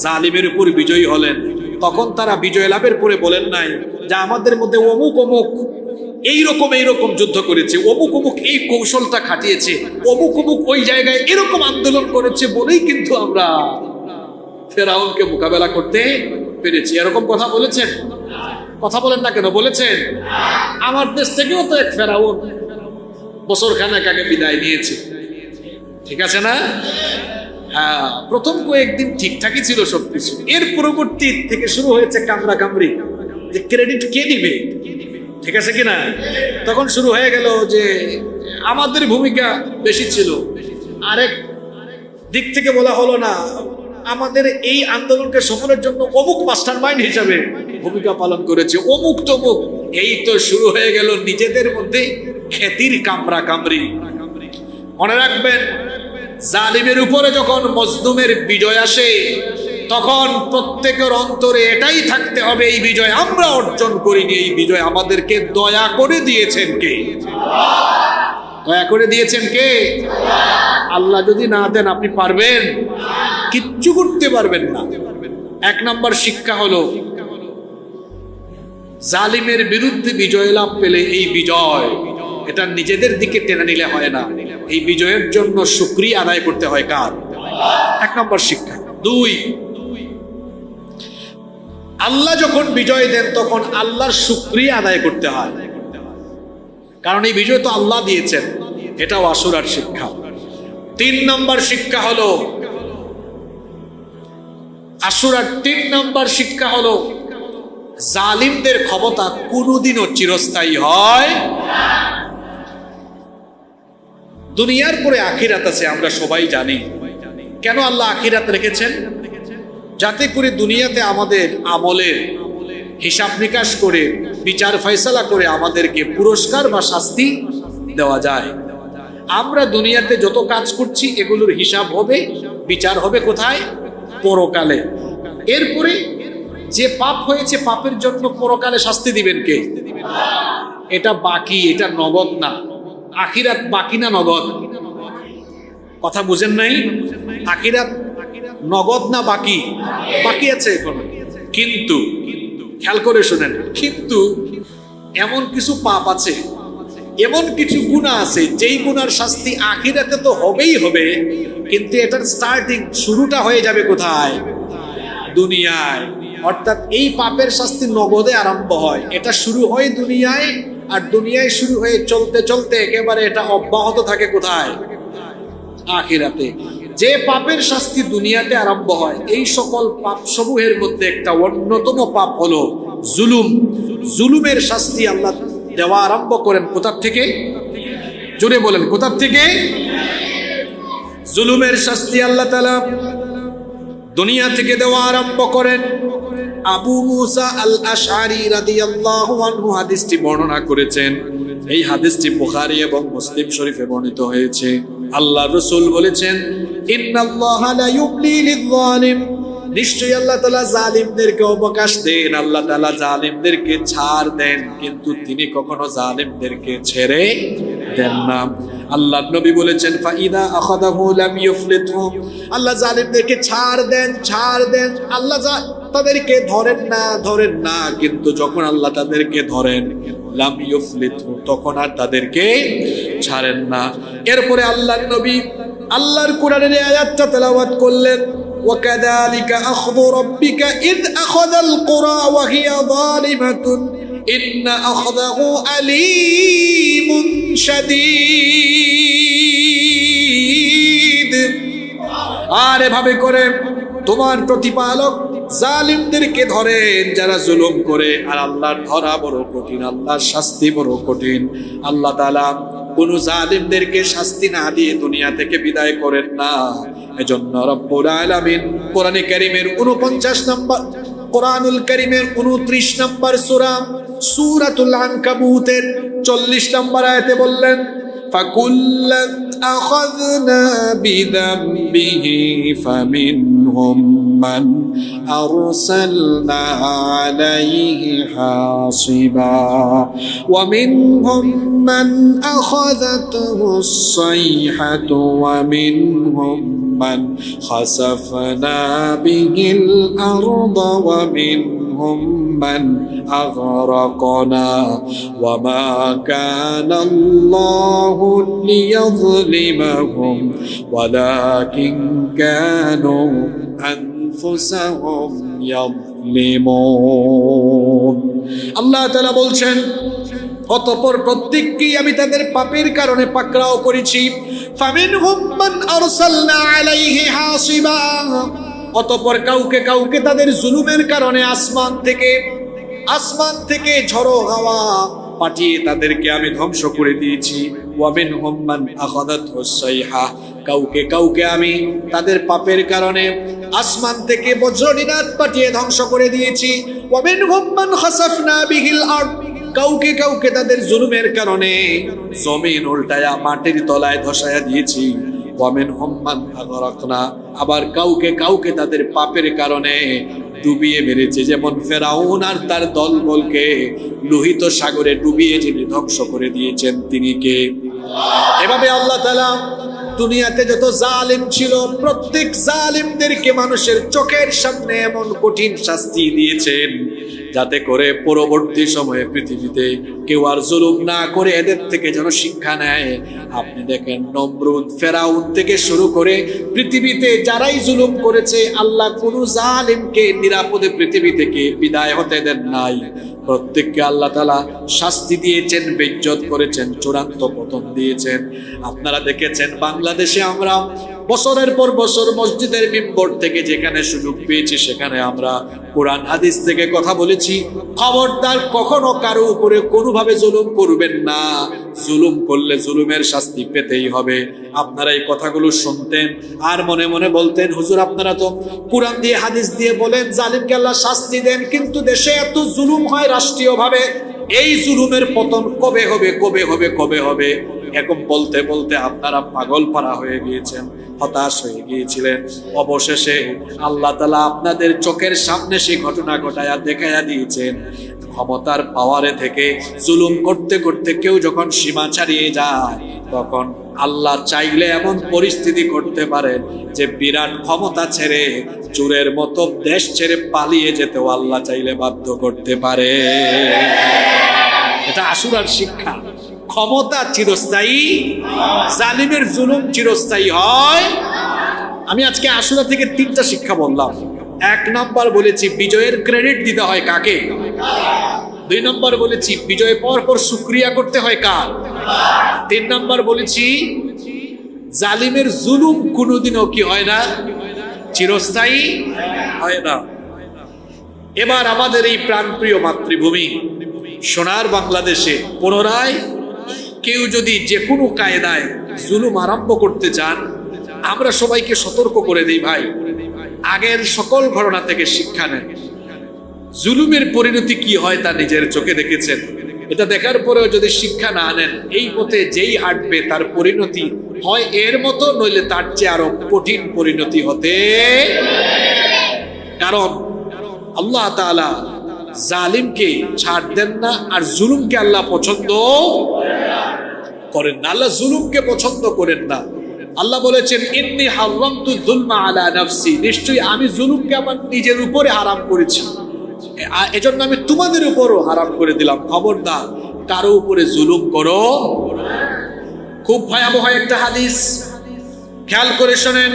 জালিমের উপর বিজয়ী হলেন, তখন তারা বিজয় লাভের পরে বলেন নাই যে আমাদের মধ্যে অমুক অমুক এইরকম যুদ্ধ করেছে, অমুক অমুক এই কৌশলটা খাটিয়েছে, অমুক অমুক ওই জায়গায় এরকম আন্দোলন করেছে বলেই কিন্তু আমরা ফেরাউনকে মোকাবেলা করতে পেরেছি। এরকম কথা বলেছেন? কথা বলেন না কেন? বলেছেন? আমার দেশ থেকেও তো এক ফেরাউন বছরখানেক আগে বিদায় নিয়েছে, ঠিক আছে না? হ্যাঁ, প্রথম কয়েকদিন ঠিকঠাকই ছিল সবকিছু, এর পরবর্তী থেকে শুরু হয়েছে কামড়া কামড়ি, যে ক্রেডিট কে দিবে, ঠিক আছে কিনা? তখন শুরু হয়ে গেল যে আমাদের ভূমিকা বেশি ছিল। আরেক দিক থেকে বলা হলো না, আমাদের এই আন্দোলনকে সফলের জন্য অমুক মাস্টার মাইন্ড হিসাবে ভূমিকা পালন করেছে অমুক তমুক। এই তো শুরু হয়ে গেল নিজেদের মধ্যে খ্যাতির কামড়া কামড়ি। মনে রাখবেন, জালিমের উপরে যখন মজলুমের বিজয় আসে, তখন প্রত্যেকের অন্তরে এটাই থাকতে হবে, এই বিজয় আমরা অর্জন করিনি, এই বিজয় আমাদেরকে দয়া করে দিয়েছেন কে? দয়া করে দিয়েছেন কে? আল্লাহ যদি না দেন আপনি পারবেন? কিচ্ছু করতে পারবেন না। 1 নম্বর শিক্ষা হলো, জালিমের বিরুদ্ধে বিজয় লাভ পেলে এই বিজয় এটা নিজেদের দিকে টেনে নিলে হয় না, এই বিজয়ের জন্য শুকরিয়া আদায় করতে হয় কার? 1 নম্বর শিক্ষা। 2, আল্লাহ যখন বিজয় দেন তখন আল্লাহর শুকরিয়া আদায় করতে হয়, কারণ এই বিজয় তো আল্লাহ দিয়েছেন। এটাও আশুরার শিক্ষা। 3 নম্বর শিক্ষা হলো, আশুরার 3 নম্বর শিক্ষা হলো, জালিমদের ক্ষমতা কোনোদিনও চিরস্থায়ী হয়। দুনিয়ার পরে আখিরাত আছে, আমরা সবাই জানি। কেন আল্লাহ আখিরাত রেখেছেন? যাতে করে দুনিয়াতে আমাদের আমলের হিসাব নিকাশ করে, বিচার ফয়সালা করে আমাদেরকে পুরস্কার বা শাস্তি দেওয়া যায়। আমরা দুনিয়াতে যত কাজ করছি এগুলোর হিসাব হবে, বিচার হবে কোথায়? পরকালে। এরপরে যে পাপ হয়েছে, পাপের জন্য পরকালে শাস্তি দিবেন কে? এটা বাকি, এটা নগদ না। আখিরাত বাকি না নগদ? কথা বুঝেন নাই? আখিরাত নগদ না বাকি? বাকি আছে এখন। কিন্তু খেয়াল করে শুনেন, কিন্তু এমন কিছু পাপ আছে, এমন কিছু গুনাহ আছে, যেই গুনার শাস্তি আখিরাতে তো হবেই হবে, কিন্তু এটার স্টার্টিং, শুরুটা হয়ে যাবে কোথায়? দুনিয়ায়। অর্থাৎ এই পাপের শাস্তি নগদে আরম্ভ হয়, এটা শুরু হয় দুনিয়ায়, আর দুনিয়ায় শুরু হয়ে চলতে চলতে একেবারে এটা অব্যাহত থাকে কোথায়? আখিরাতে। যে পাপের শাস্তি দুনিয়াতে আরম্ভ হয়, এই সকল পাপ সমূহের মধ্যে একটা অন্যতম পাপ হলো জুলুম। জুলুমের শাস্তি আল্লাহ দেওয়া আরম্ভ করেন কোথার থেকে? জোরে বলেন, কোথার থেকে? জুলুমের শাস্তি আল্লাহ তাআলা দুনিয়া থেকে দেওয়া আরম্ভ করেন। আবু মুসা আল আশআরী রাদিয়াল্লাহু আনহু হাদিসটি বর্ণনা করেছেন। এই হাদিসটি বুখারী এবং মুসলিম শরীফে বর্ণিত হয়েছে। আল্লাহর রাসূল বলেছেন, ইন্নাল্লাহা লা ইউমলি লিয-যালিম, নিশ্চয়ই আল্লাহ তাআলা জালিমদেরকে অবকাশ দেন, আল্লাহ তাআলা জালিমদেরকে ছাড় দেন, কিন্তু তিনি কখনো জালিমদেরকে ছেড়ে দেন না। আল্লাহর নবী বলেছেন, ফাইদা আখাযাহু লাম ইউফলিতহু, আল্লাহ জালিমদেরকে ছাড় দেন, আল্লাহ তাদেরকে ধরেন না, কিন্তু যখন আল্লাহ তাদেরকে ধরেন লাম ইউফলিতহু, তখন আর তাদেরকে ছাড়েন না। এরপরে আল্লাহর নবী আল্লাহর কোরআনের এই আয়াতটা তেলাওয়াত করলেন, وكذلك أخذ ربك إذ أخذ القرى وهي ظالمة إن أخذه أليم شديد। আর এভাবে করে তোমার প্রতিপালক জালিমদেরকে ধরেন যারা জুলুম করে, আর আল্লাহর ধরা বড় কঠিন, আল্লাহর শাস্তি বড় কঠিন। আল্লাহ তাআলা কোন জালিমদেরকে শাস্তি না দিয়ে দুনিয়া থেকে বিদায় করেন না। এজন্য রব্বুল আলামিন কোরআনে কারীমের 49 নম্বর, কোরআনুল কারীমের 29 নম্বর সূরা সূরাতুল আনকাবুতের 40 নম্বর আয়াতে বললেন, ফাকুল্লান আখাযনা বিযামবিহি ফামিনহুম মান আরসালনা আলাইহি হাসিবা ওয়া মিনহুম মান আখাযাতহুস সাইহাতু ওয়া মিনহুম من خسفنا به الأرض ومنهم من أغرقنا وما كان الله ليظلمهم ولكن كانوا أنفسهم يظلمون। আল্লাহ তাআলা বলছেন, অতঃপর প্রত্যেককেই আমি তাদের পাপের কারণে পাকড়াও করেছি। ফামিনহুম মান আরসালনা আলাইহি হাসিবা, অতঃপর কাউকে তাদের জুলুমের কারণে আসমান থেকে ঝড়ো হাওয়া পাঠিয়ে তাদেরকে আমি ধ্বংস করে দিয়েছি। ওয়া মিনহুম মান আখাযাতহুস সাইহা, কাউকে আমি তাদের পাপের কারণে আসমান থেকে বজ্রনিনাদ পাঠিয়ে ধ্বংস করে দিয়েছি। ওয়া মিনহুম মান খাসাফনা বিহিল আরদ, কাউকে তাদের জুলুমের কারণে জমিন উল্টায়া মাটির তলায় ধসায়া দিয়েছি। ওয়া মিনহুম মান আগরাকনা, আবার কাউকে তাদের পাপের কারণে ডুবিয়ে মেরেছে, যেমন ফেরাউন আর তার দলবলকে লোহিত সাগরে ডুবিয়ে যিনি ধ্বংস করে দিয়েছেন তিনি কে? এভাবে আল্লাহ তাআলা দুনিয়াতে যত জালিম ছিল প্রত্যেক জালিমদেরকে মানুষের চোখের সামনে এমন কঠিন শাস্তি দিয়েছেন যাতে করে পরবর্তী সময়ে পৃথিবীতে কেউ আর জুলুম না করে এদের থেকে যেন শিক্ষা নেয়। আপনি দেখেন নমরুদ, ফেরাউন থেকে শুরু করে পৃথিবীতে যারাই জুলুম করেছে, আল্লাহ কোনো জালিমকে নিরাপদে পৃথিবী থেকে বিদায় হতে দেন নাই। প্রত্যেককে আল্লাহ তাআলা শাস্তি দিয়েছেন, বেইজ্জত করেছেন, চূড়ান্ত পতন দিয়েছেন। আপনারা দেখেছেন বাংলাদেশে আমরা বছরের পর বছর মসজিদের মিম্বর থেকে যেখানে সুযোগ পেয়েছি সেখানে আমরা কোরআন হাদিস থেকে কথা বলেছি, খবরদার কখনো কারো উপরে কোনোভাবে জুলুম করবেন না, জুলুম করলে জুলুমের শাস্তি পেতেই হবে। আপনারা এই কথাগুলো শুনতেন আর মনে মনে বলতেন, হুজুর আপনারা তো কোরআন দিয়ে হাদিস দিয়ে বলেন জালিমকে আল্লাহ শাস্তি দেন, কিন্তু দেশে এত জুলুম হয় রাষ্ট্রীয়ভাবে, এই জুলুমের পতন কবে হবে? এখন বলতে বলতে আপনারা পাগল পারা হয়ে গিয়েছেন, হতাশ হয়ে গিয়েছিলেন। অবশেষে আল্লাহ তাআলা আপনাদের চোখের সামনে সেই ঘটনা ঘটায়া দেখাইয়া দিয়েছেন। ক্ষমতার পাওয়ারে থেকে জুলুম করতে করতে কেউ যখন সীমা ছাড়িয়ে যায়, তখন আল্লাহ চাইলে এমন পরিস্থিতি করতে পারেন যে বিরাট ক্ষমতা ছেড়ে চোরের মতো দেশ ছেড়ে পালিয়ে যেতেও আল্লাহ চাইলে বাধ্য করতে পারে। এটা আশুরার শিক্ষা। ক্ষমতা চিরস্থায়ী, জালিমের জুলুম চিরস্থায়ী হয়। আমি আজকে আশুরা থেকে 3টা শিক্ষা বললাম। 1 নাম্বার বলেছি বিজয়ের ক্রেডিট দিতে হয় কাকে? 2 নাম্বার বলেছি বিজয় পাওয়ার পর শুকরিয়া করতে হয় কার? 3 নাম্বার বলেছি জালিমের জুলুম কোনোদিনও কি হয় না, চিরস্থায়ী হয় না। এবার আমাদের এই প্রাণপ্রিয় মাতৃভূমি সোনার বাংলাদেশে পুনরায় কেউ যদি যে কোনো কায়দায় জুলুম আরম্ভ করতে চান, আমরা সবাইকে সতর্ক করে দিই, ভাই আগের সকল ঘটনা থেকে শিক্ষা নেন। জুলুমের পরিণতি কি হয় তা নিজের চোখে দেখেছেন। এটা দেখার পরেও যদি শিক্ষা না নেন, এই পথে যেই হাঁটবে তার পরিণতি হয় এর মতো, নইলে তার চেয়ে আরো কঠিন পরিণতি হতে। কারণ আল্লাহ তাআলা জালিমকে ছাড় দেন না, আর জুলুমকে আল্লাহ পছন্দ করেন না। আল্লাহ জুলুমকে পছন্দ করেন না। আল্লাহ বলেছেন, ইন্নী হারামতু যুলমা আলা নাফসি, নিশ্চয়ই আমি জুলুমকে আমার নিজের উপরে হারাম করেছি, এজন্য আমি তোমাদের উপরও হারাম করে দিলাম। খবরদার কারো উপরে জুলুম করো। খুব ভয়াবহ একটা হাদিস, খেয়াল করে শোনেন।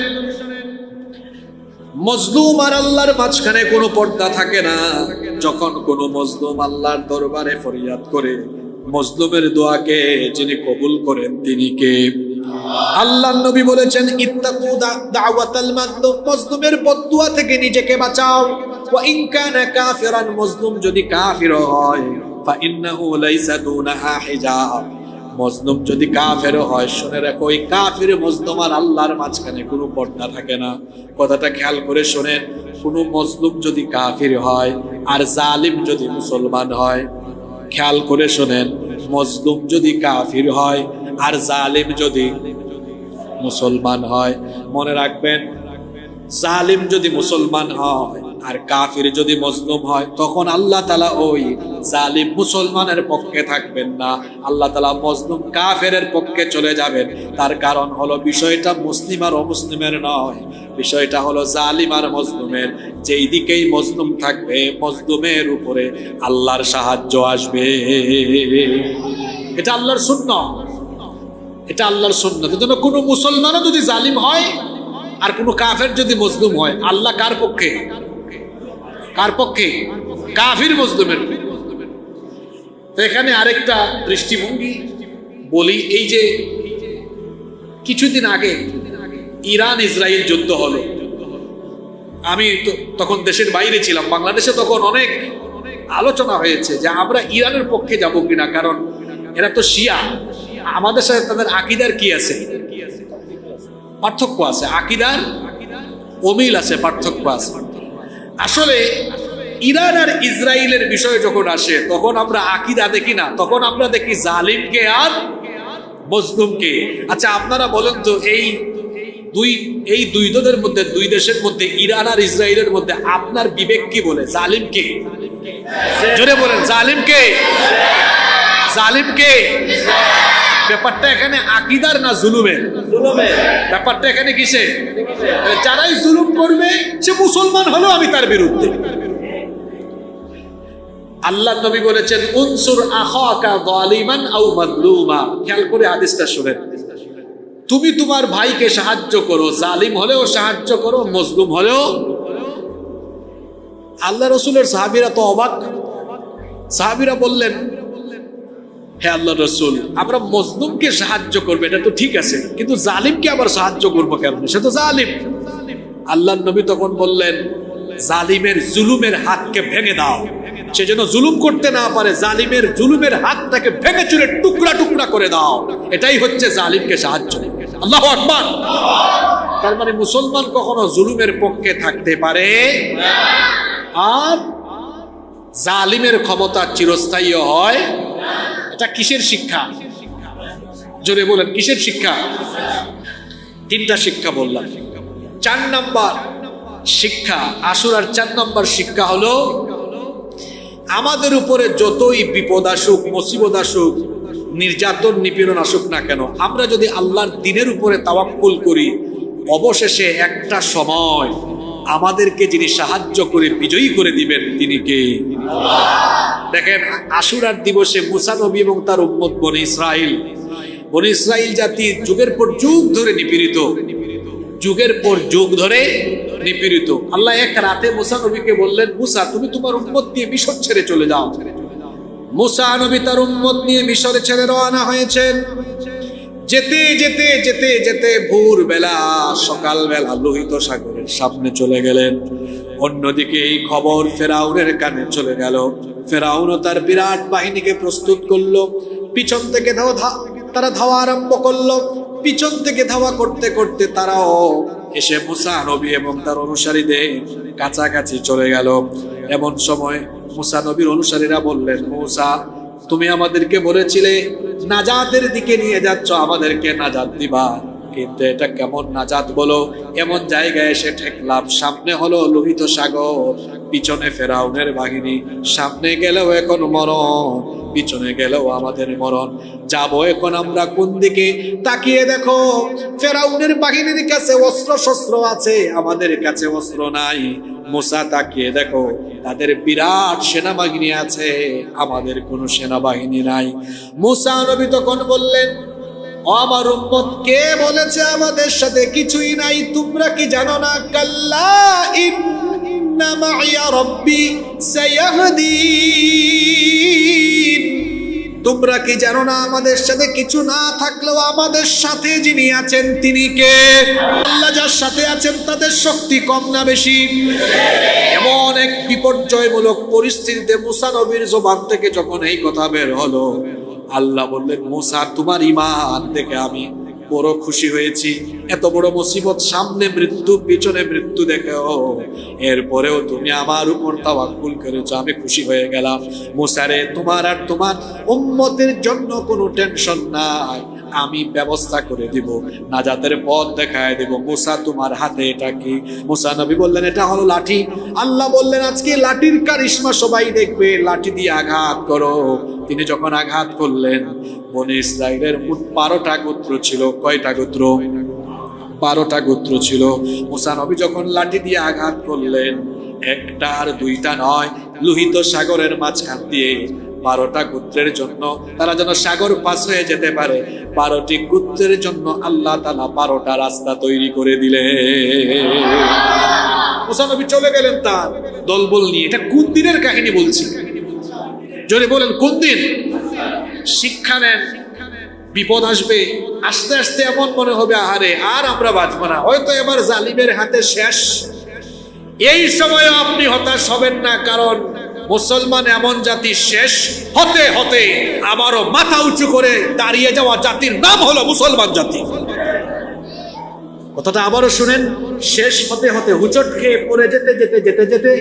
মজলুম আর আল্লাহর মাঝখানে কোনো পর্দা থাকে না। যখন কোনো মজলুম আল্লাহর দরবারে ফরিয়াদ করে, মজলুমের দোয়াকে যিনি কবুল করেন তিনি কে? আল্লাহর নবী বলেছেন, ইত্তাকু দাওয়াতাল মাজলুম, মজলুমের বদদুয়া থেকে নিজেকে বাঁচাও। ওয়া ইন কানা কাফিরান, মজলুম যদি কাফির হয়, ফা ইন্নাহু লাইসা দুনাহা হিজাব, মজলুম যদি কাফের হয়, শুনে রাখো ওই কাফির মজলুম আর আল্লাহর মাঝখানে কোনো পর্দা থাকে না। কথাটা খেয়াল করে শোনেন। কোনো মজলুম যদি কাফির হয় আর জালিম যদি মুসলমান হয়, খেয়াল করে শোনেন, মজলুম যদি কাফির হয় আর জালিম যদি মুসলমান হয়, মনে রাখবেন, জালিম যদি মুসলমান হয় আর কাফির যদি মজলুম হয়, তখন আল্লাহ তাআলা ওই জালিম মুসলমানের পক্ষে থাকবেন না, আল্লাহ তাআলা মজলুম কাফেরের পক্ষে চলে যাবেন। তার কারণ হলো বিষয়টা মুসলিম আর অমুসলিমের নয়, বিষয়টা হলো জালিম আর মজলুমের। যেই দিকেই মজলুম থাকবে, মজলুমের উপরে আল্লাহর সাহায্য আসবে। এটা আল্লাহর সুন্নাহ, এটা আল্লাহর সুন্নাহ। এজন্য কোনো মুসলমানও যদি জালিম হয় আর কোনো কাফের যদি মজলুম হয়, আল্লাহ কার পক্ষে? কার পক্ষে? কাফির মজলুমের। তো এখানে আরেকটা দৃষ্টিভঙ্গি বলি। এই যে কিছুদিন আগে ইরান ইসরায়েল যুদ্ধ হলো, আমি তখন দেশের বাইরে ছিলাম, বাংলাদেশে তখন অনেক আলোচনা হয়েছে যে আমরা ইরানের পক্ষে যাব কিনা, কারণ এরা তো শিয়া, আমাদের সাথে তাদের আকীদার কি আছে? পার্থক্য আছে, আকীদার অমিল আছে, পার্থক্য আছে। আসলে ইরান আর ইসরায়েলের বিষয় যখন আসে, তখন আমরা আকীদা দেখি না, তখন আমরা দেখি জালিমকে আর মজলুমকে। আচ্ছা আপনারা বলেন তো, এই দুই দলের মধ্যে, দুই দেশের মধ্যে, ইরান আর ইসরায়েলের মধ্যে আপনার বিবেক কি বলে? জালিমকে? জোরে বলেন, জালিমকে? জালিমকে? ব্যাপারটা এখানে আকীদার না জুলুমের? ব্যাপারটা এখানে কিসে? যারাই জুলুম করবে সে মুসলমান হলেও আমি তার বিরুদ্ধে। আল্লাহ নবী বলেছেন, উনসুর আখাকা যালিমান আও মাজলুমা। খেয়াল করে হাদিসটা শুনেন। তুমি তোমার ভাইকে সাহায্য করো, জালিম হলেও সাহায্য করো, মজলুম হলেও। আল্লাহ রাসূলের সাহাবীরা তো অবাক। সাহাবীরা বললেন, হে আল্লাহ রাসূল, আমরা মজলুমকে সাহায্য করবো এটা তো ঠিক আছে, কিন্তু জালিমকে আবার সাহায্য করবো কেন? সে তো জালিম। আল্লাহ নবী তখন বললেন, জালিমের জুলুমের হাতকে ভেঙে দাও, সে যেন জুলুম করতে না পারে। জালিমের জুলুমের হাতটাকে ভেঙে চুরে টুকরা টুকরা করে দাও, এটাই হচ্ছে জালিমকে সাহায্য। আল্লাহু আকবার। তার মানে মুসলমান কখনো জুলুমের পক্ষে থাকতে পারে না, আর জালিমের ক্ষমতা চিরস্থায়ী হয়। এটা কিসের শিক্ষা? জোরে বলেন, কিসের শিক্ষা? তিনটা শিক্ষা বললাম। 4 নম্বর শিক্ষা, আশুরার 4 নম্বর শিক্ষা হলো, আমাদের উপরে যতই বিপদ আসুক, মুসিবত আসুক, নির্যাতন নিপীড়ন আসুক না কেন, আমরা যদি আল্লাহর দ্বীনের উপরে তাওয়াক্কুল করি, অবশেষে একটা সময় আমাদেরকে যিনি সাহায্য করে বিজয়ী করে দিবেন তিনি কে? দেখেন, আশুরার দিবসে মুসা নবী এবং তার উম্মত বনি ইসরাইল জাতি যুগের পর যুগ ধরে নিপীড়িত, যুগের পর যুগ ধরে নিপীড়িত। আল্লাহ এক রাতে মুসা নবীকে বললেন, মুসা তুমি তোমার উম্মত নিয়ে মিশর ছেড়ে চলে যাও। মুসা নবী তার উম্মত নিয়ে মিশরে ছেড়ে রওনা হয়েছেন। যেতে যেতে যেতে যেতে ভোরবেলা, সকালবেলা লোহিত সাগরের সামনে চলে গেলেন। অন্যদিকে এই খবর ফেরাউনের কানে চলে গেল। ফেরাউনও তার বিরাট বাহিনীকে প্রস্তুত করলো। পিছন থেকে তারা ধাওয়া আরম্ভ করলো। পিছন থেকে ধাওয়া করতে করতে তারাও এসে মুসা নবী এবং তার অনুসারীদের কাছাকাছি চলে গেল। এমন সময় মুসা নবীর অনুসারীরা বললেন, মুসা তুমি আমাদেরকে বলেছিলে নাজাতের দিকে নিয়ে যাচ্ছ, আমাদেরকে নাজাত দিবা, কিন্তু এটা কেমন নাজাত বলো? এমন জায়গায় এসে ঠেকলাম, সামনে হলো লোহিত সাগর, পিছনে ফেরাউনের বাহিনী, সামনে গেলেও এখন মরণ, পিছনে গেলেও আমাদের মরণ, যাবো এখন আমরা কোন দিকে? তাকিয়ে দেখো ফেরাউনের বাহিনীর কাছে অস্ত্র শস্ত্র আছে, আমাদের কাছে অস্ত্র নাই। মুসা তাকিয়ে দেখো তাদের বিরাট সেনাবাহিনী আছে, আমাদের কোনো সেনাবাহিনী নাই। মুসা নবী তখন বললেন, ও আমার উম্মত, কে বলেছে আমাদের সাথে কিছুই নাই? তোমরা কি জানো না? কাল্লা ইন্না মাইয়া রাব্বি সায়াহদিন। তোমরা কি জানো না আমাদের সাথে কিছু না থাকলেও আমাদের সাথে যিনি আছেন তিনি কে? আল্লাহ যার সাথে আছেন তাদের শক্তি কম না বেশি? এমন এক বিপর্যয়মূলক পরিস্থিতিতে মুসা নবীর জবান থেকে যখন এই কথা বের হলো, আল্লাহ বললেন, মুসা তোমার ঈমান দেখে আমি বড় খুশি হয়েছি। এত বড় মুসিবত, সামনে মৃত্যু, পিছনে মৃত্যু দেখেও এরপরেও তুমি আমার উপর তাওয়াক্কুল করেছো, আমি খুশি হয়ে গেলাম। মুসা রে, তোমার আর তোমার উম্মতের জন্য কোনো টেনশন নাই, আমি ব্যবস্থা করে দিব, নাজাতের পথ দেখায় দেব। মুসা তোমার হাতে এটা কি? মুসা নবী বললেন, এটা হলো লাঠি। আল্লাহ বললেন, আজকে লাঠির কারিশমা সবাই দেখবে, লাঠি দিয়ে আঘাত করো। তিনি যখন আঘাত করলেন, বনি ইসরাইলের মোট 12টা গোত্র ছিল। কয়টা গোত্র? 12টা গোত্র ছিল। মুসা নবী যখন লাঠি দিয়ে আঘাত করলেন, একটা আর দুইটা নয়, লোহিত সাগরের মাঝখান দিয়ে 12টা গোত্রের জন্য, তারা যেন সাগর পাস হয়ে যেতে পারে, 12টি গোত্রের জন্য আল্লাহ তাআলা 12টা রাস্তা তৈরি করে দিলেন। মুসা নবী চলে গেলেন তার দলবল নিয়ে। এটা কোন দিনের কাহিনী বলছি? জোরে বলেন, কোন দিন? শিক্ষা নেন, বিপদ আসবে, আস্তে আস্তে এমন মনে হবে আহারে আর আমরা বাঁচবো না, হয়তো এবার জালিমের হাতে শেষ। এই সময় আপনি হতাশ হবেন না, কারণ মুসলমান এমন জাতি, শেষ হতে হতে আবারও মাথা উঁচু করে দাঁড়িয়ে যাওয়া জাতির নাম হলো মুসলমান জাতি। কথাটা আবারও শুনেন, শেষ হতে হতে হুচট খেয়ে পড়ে যেতে যেতে যেতে যেতে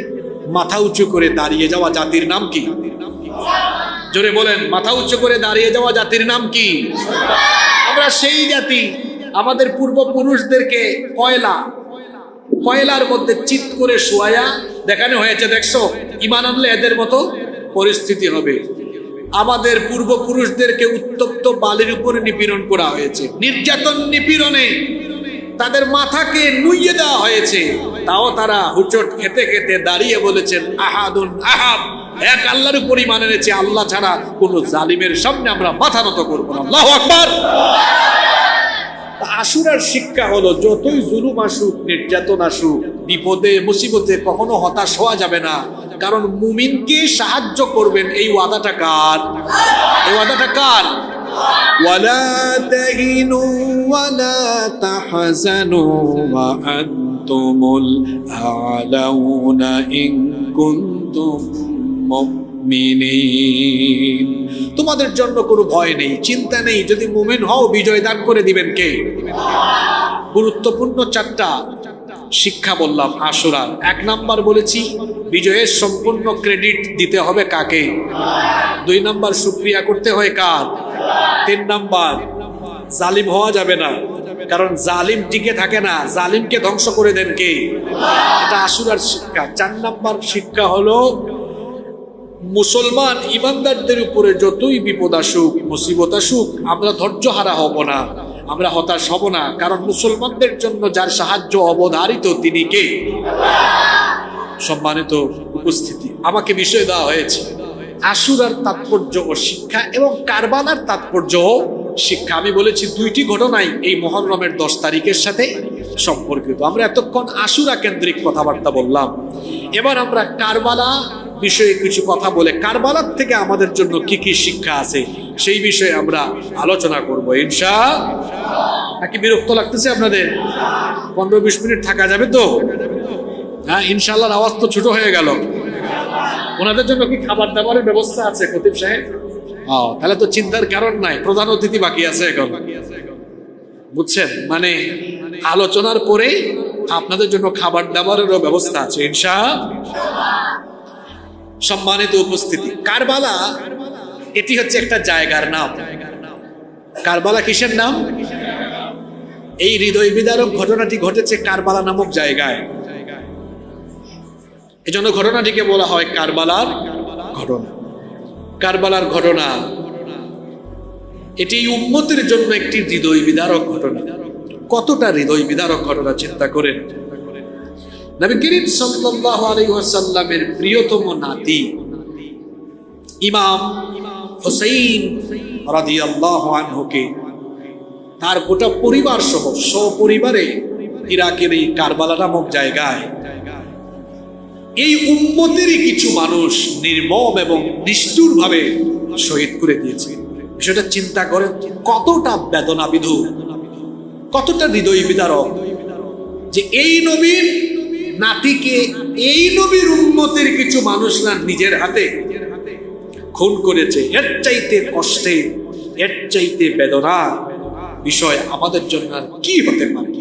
মাথা উঁচু করে দাঁড়িয়ে যাওয়া জাতির নাম কি? জোরে বলেন, মাথা উঁচু করে দাঁড়িয়ে যাওয়া জাতির নাম কি? আমরা সেই জাতি, আমাদের পূর্বপুরুষদেরকে কয়লার মধ্যে চিৎ করে শোয়া দেখানো হয়েছে, দেখছো? ঈমান আনলে এদের মতো পরিস্থিতি হবে। আমাদের পূর্বপুরুষদেরকে উত্তপ্ত বালির উপরে নিপীড়ন করা হয়েছে, নির্যাতন নিপীড়নে তাদের মাথাকে নুইয়ে দেওয়া হয়েছে, তাও তারা হুচট খেতে খেতে দাঁড়িয়ে বলেছেন, আহাদুন আহাদ, এক আল্লাহর উপর ঈমান এনেছে, আল্লাহ ছাড়া কোন জালিমের সামনে আমরা মাথা নত করবো না। আল্লাহু আকবার। আশুরার শিক্ষা হলো, যতই জুলুম আসুক, নির্যাতন আসুক, বিপদে মুসিবতে কখনো হতাশ হওয়া যাবে না, কারণ মুমিনকে সাহায্য করবেন এই ওয়াদাটা কার? এই ওয়াদাটা কার? ওয়ালা তাহিনু ওয়ালা তাহজানু ওয়া আনতুমুল আ'লাউনা ইন কুনতুম মুমিনিন। তোমাদের জন্য কোনো ভয় নেই, চিন্তা নেই, যদি মুমিন হও বিজয় দান করে দিবেন কে? গুরুত্বপূর্ণ 4টা শিক্ষা বললাম আশুরার। 1 নাম্বার বলেছি, বিজয়ের সম্পূর্ণ ক্রেডিট দিতে হবে কাকে? 2 নাম্বার, শুকরিয়া করতে হয় কার? 3 নাম্বার, জালিম হওয়া যাবে না, কারণ জালিম টিকে থাকে না, জালিমকে ধ্বংস করে দেন কে? এটা আশুরার শিক্ষা। 4 নাম্বার শিক্ষা হলো, মুসলমান ইমানদারদের উপরে যতই বিপদ আসুক, মুসিবত আসুক, আমরা ধৈর্য হারা হব না, আমরা হতাশ হব না, কারণ মুসলমানদের জন্য যার সাহায্য অবধারিত তিনি কে? সম্মানিত উপস্থিতি, আমাকে বিষয় দেওয়া হয়েছে আশুরার তাৎপর্য ও শিক্ষা এবং কারবালার তাৎপর্য ও শিক্ষা। আমি বলেছি 2টি ঘটনাই এই মুহররমের 10 তারিখের সাথে সম্পর্কিত। আমরা এতক্ষণ আশুরা কেন্দ্রিক কথাবার্তা বললাম, এবার আমরা কারবালা বিষয়ে কিছু কথা বলে কারবালার থেকে আমাদের জন্য কি কি শিক্ষা আছে সেই বিষয়ে আমরা আলোচনা করব ইনশাআল্লাহ। নাকি বিরক্ত লাগতেছে আপনাদের? 15-20 মিনিট থাকা যাবে তো? হ্যাঁ, ইনশাআল্লাহর আওয়াজ তো ছোট হয়ে গেল। ওনাদের জন্য কি খাবার দাবারের ব্যবস্থা আছে খতিব সাহেব? তাহলে তো চিন্তার কারণ নাই, প্রধান অতিথি বাকি আছে এখন, বুঝছেন? মানে আলোচনার পরে আপনাদের জন্য খাবার দাবারেরও ব্যবস্থা আছে ইনশাআল্লাহ। সম্মানিত উপস্থিতি, কারবালা এটি হচ্ছে একটা জায়গার নাম। কারবালা কিসের নাম? এই হৃদয় বিদারক ঘটনাটি ঘটেছে কারবালা নামক জায়গায়। এজন্য ঘটনাটিকে বলা হয় কারবালার ঘটনা। কারবালার ঘটনা এটি উম্মতের জন্য একটি হৃদয় বিদারক ঘটনা। কতটা হৃদয় বিদারক ঘটনা চিন্তা করেন। নবী করিম সাল্লাল্লাহু আলাইহি ওয়াসাল্লামের প্রিয়তম নাতি ইমাম হুসাইন রাদিয়াল্লাহু আনহুকে তার গোটা পরিবার সহ সপরিবারে ইরাকের এই কারবালা নামক জায়গায় এই উম্মতেরই কিছু মানুষ নির্মম এবং নিষ্ঠুর ভাবে শহীদ করে দিয়েছে। বিষয়টা চিন্তা করেন, কতটা বেদনা বিধু, কতটা হৃদয় বিদারক যে এই নবীর নাতিকে এই নবীর উম্মতের কিছু মানুষরা নিজের হাতে খুন করেছে। এর চাইতে কষ্টে, এর চাইতে বেদনা বিষয় আমাদের জন্য আর কি হতে পারে।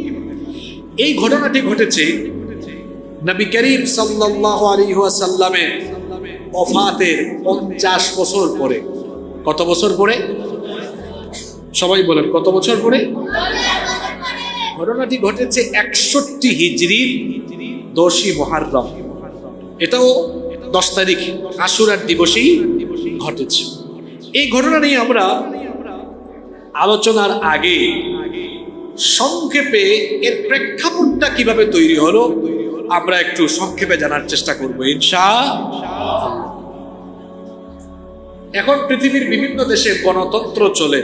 এই ঘটনাটি ঘটেছে নবী করিম সাল্লাল্লাহু আলাইহি ওয়াসাল্লামের ওফাতের 50 বছর পরে। কত বছর পরে? সবাই বলেন কত বছর পরে? ঘটনাটি ঘটেছে 61 হিজরির 10ই মুহররম। এটাও 10 তারিখ আশুরার দিবসেই ঘটেছে। এই ঘটনা নিয়ে আমরা আলোচনার আগে সংক্ষেপে এর প্রেক্ষাপটটা কিভাবে তৈরি হলো আমরা একটু সংক্ষেপে জানার চেষ্টা করব ইনশাআল্লাহ। এখন পৃথিবীর বিভিন্ন দেশে গণতন্ত্র চলে,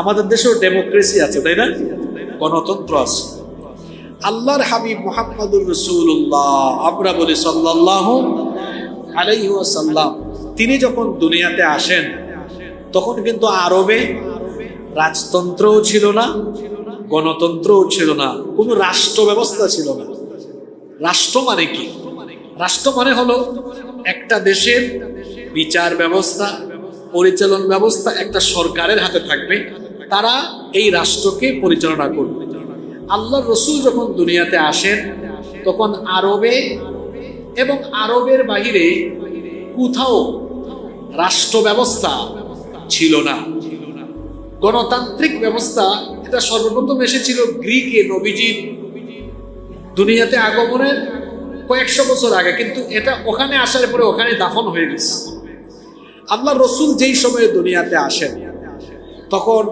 আমাদের দেশেও ডেমোক্রেসি আছে, তাই না? গণতন্ত্র আছে। আল্লাহর হাবিব মুহাম্মদুর রাসূলুল্লাহ, আমরা বলি সাল্লাল্লাহু আলাইহি ওয়াসাল্লাম, তিনি যখন দুনিয়াতে আসেন তখন কিন্তু আরবে রাজতন্ত্রও ছিল না, গণতন্ত্রও ছিল না, কোনো রাষ্ট্র ব্যবস্থা ছিল না। রাষ্ট্র মানে কি? রাষ্ট্র মানে হলো একটা দেশের বিচার ব্যবস্থা, পরিচালন ব্যবস্থা একটা সরকারের হাতে থাকবে, তারা এই রাষ্ট্রকে পরিচালনা করবে। আল্লাহর রাসূল যখন দুনিয়াতে আসেন তখন আরবে এবং আরবের বাহিরে কোথাও রাষ্ট্র ব্যবস্থা ছিল না। গণতান্ত্রিক ব্যবস্থা এটা সর্বপ্রথম এসেছিল গ্রিকে, নবীজির দুনিয়াতে আগমনের কয়েকশো বছর আগে, কিন্তু এটা ওখানে আসার পরে ওখানে দাফন হয়ে গেছে। আল্লাহ রসুল যেই সময়ে দুনিয়াতে আসেন তখন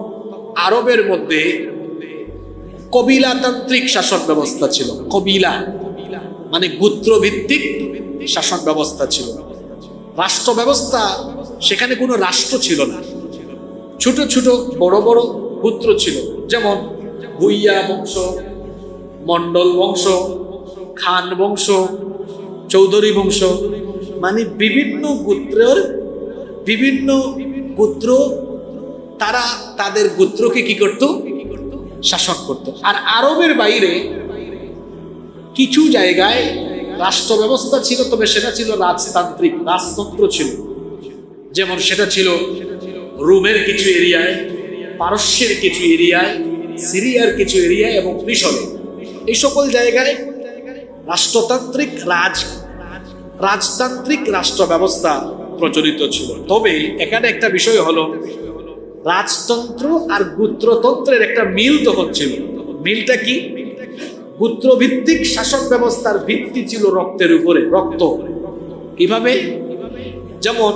আরবের মধ্যে কবিলাতান্ত্রিক শাসন ব্যবস্থা ছিল। কবিলা মানে গোত্রভিত্তিক শাসন ব্যবস্থা ছিল। রাষ্ট্র ব্যবস্থা সেখানে কোনো রাষ্ট্র ছিল না, ছোট ছোট বড় বড় গোত্র ছিল, যেমন ভুইয়া বংশ, মন্ডল বংশ, খান বংশ, চৌধুরী বংশ, মানে বিভিন্ন গোত্রের বিভিন্ন গোত্র, তারা তাদের গোত্রকে কি করত? শাসন করত। আর আরবের বাইরে কিছু জায়গায় রাষ্ট্র ব্যবস্থা ছিল, তবে সেটা ছিল রাজতান্ত্রিক, রাজতন্ত্র ছিল। যেমন সেটা ছিল রোমের কিছু এরিয়ায়, পারস্যের কিছু এরিয়ায়, সিরিয়ার কিছু এরিয়ায় এবং মিশরে। এই সকল জায়গায় রাষ্ট্রতান্ত্রিক রাজতান্ত্রিক রাষ্ট্র ব্যবস্থা প্রচলিত ছিল। তবে এখানে একটা বিষয় হলো, রাজতন্ত্র আর গোত্রতন্ত্রের একটা মিল তখন ছিল। মিলটা কি? গোত্রভিত্তিক শাসন ব্যবস্থার ভিত্তি ছিল রক্তের উপরে। রক্ত কিভাবে? যেমন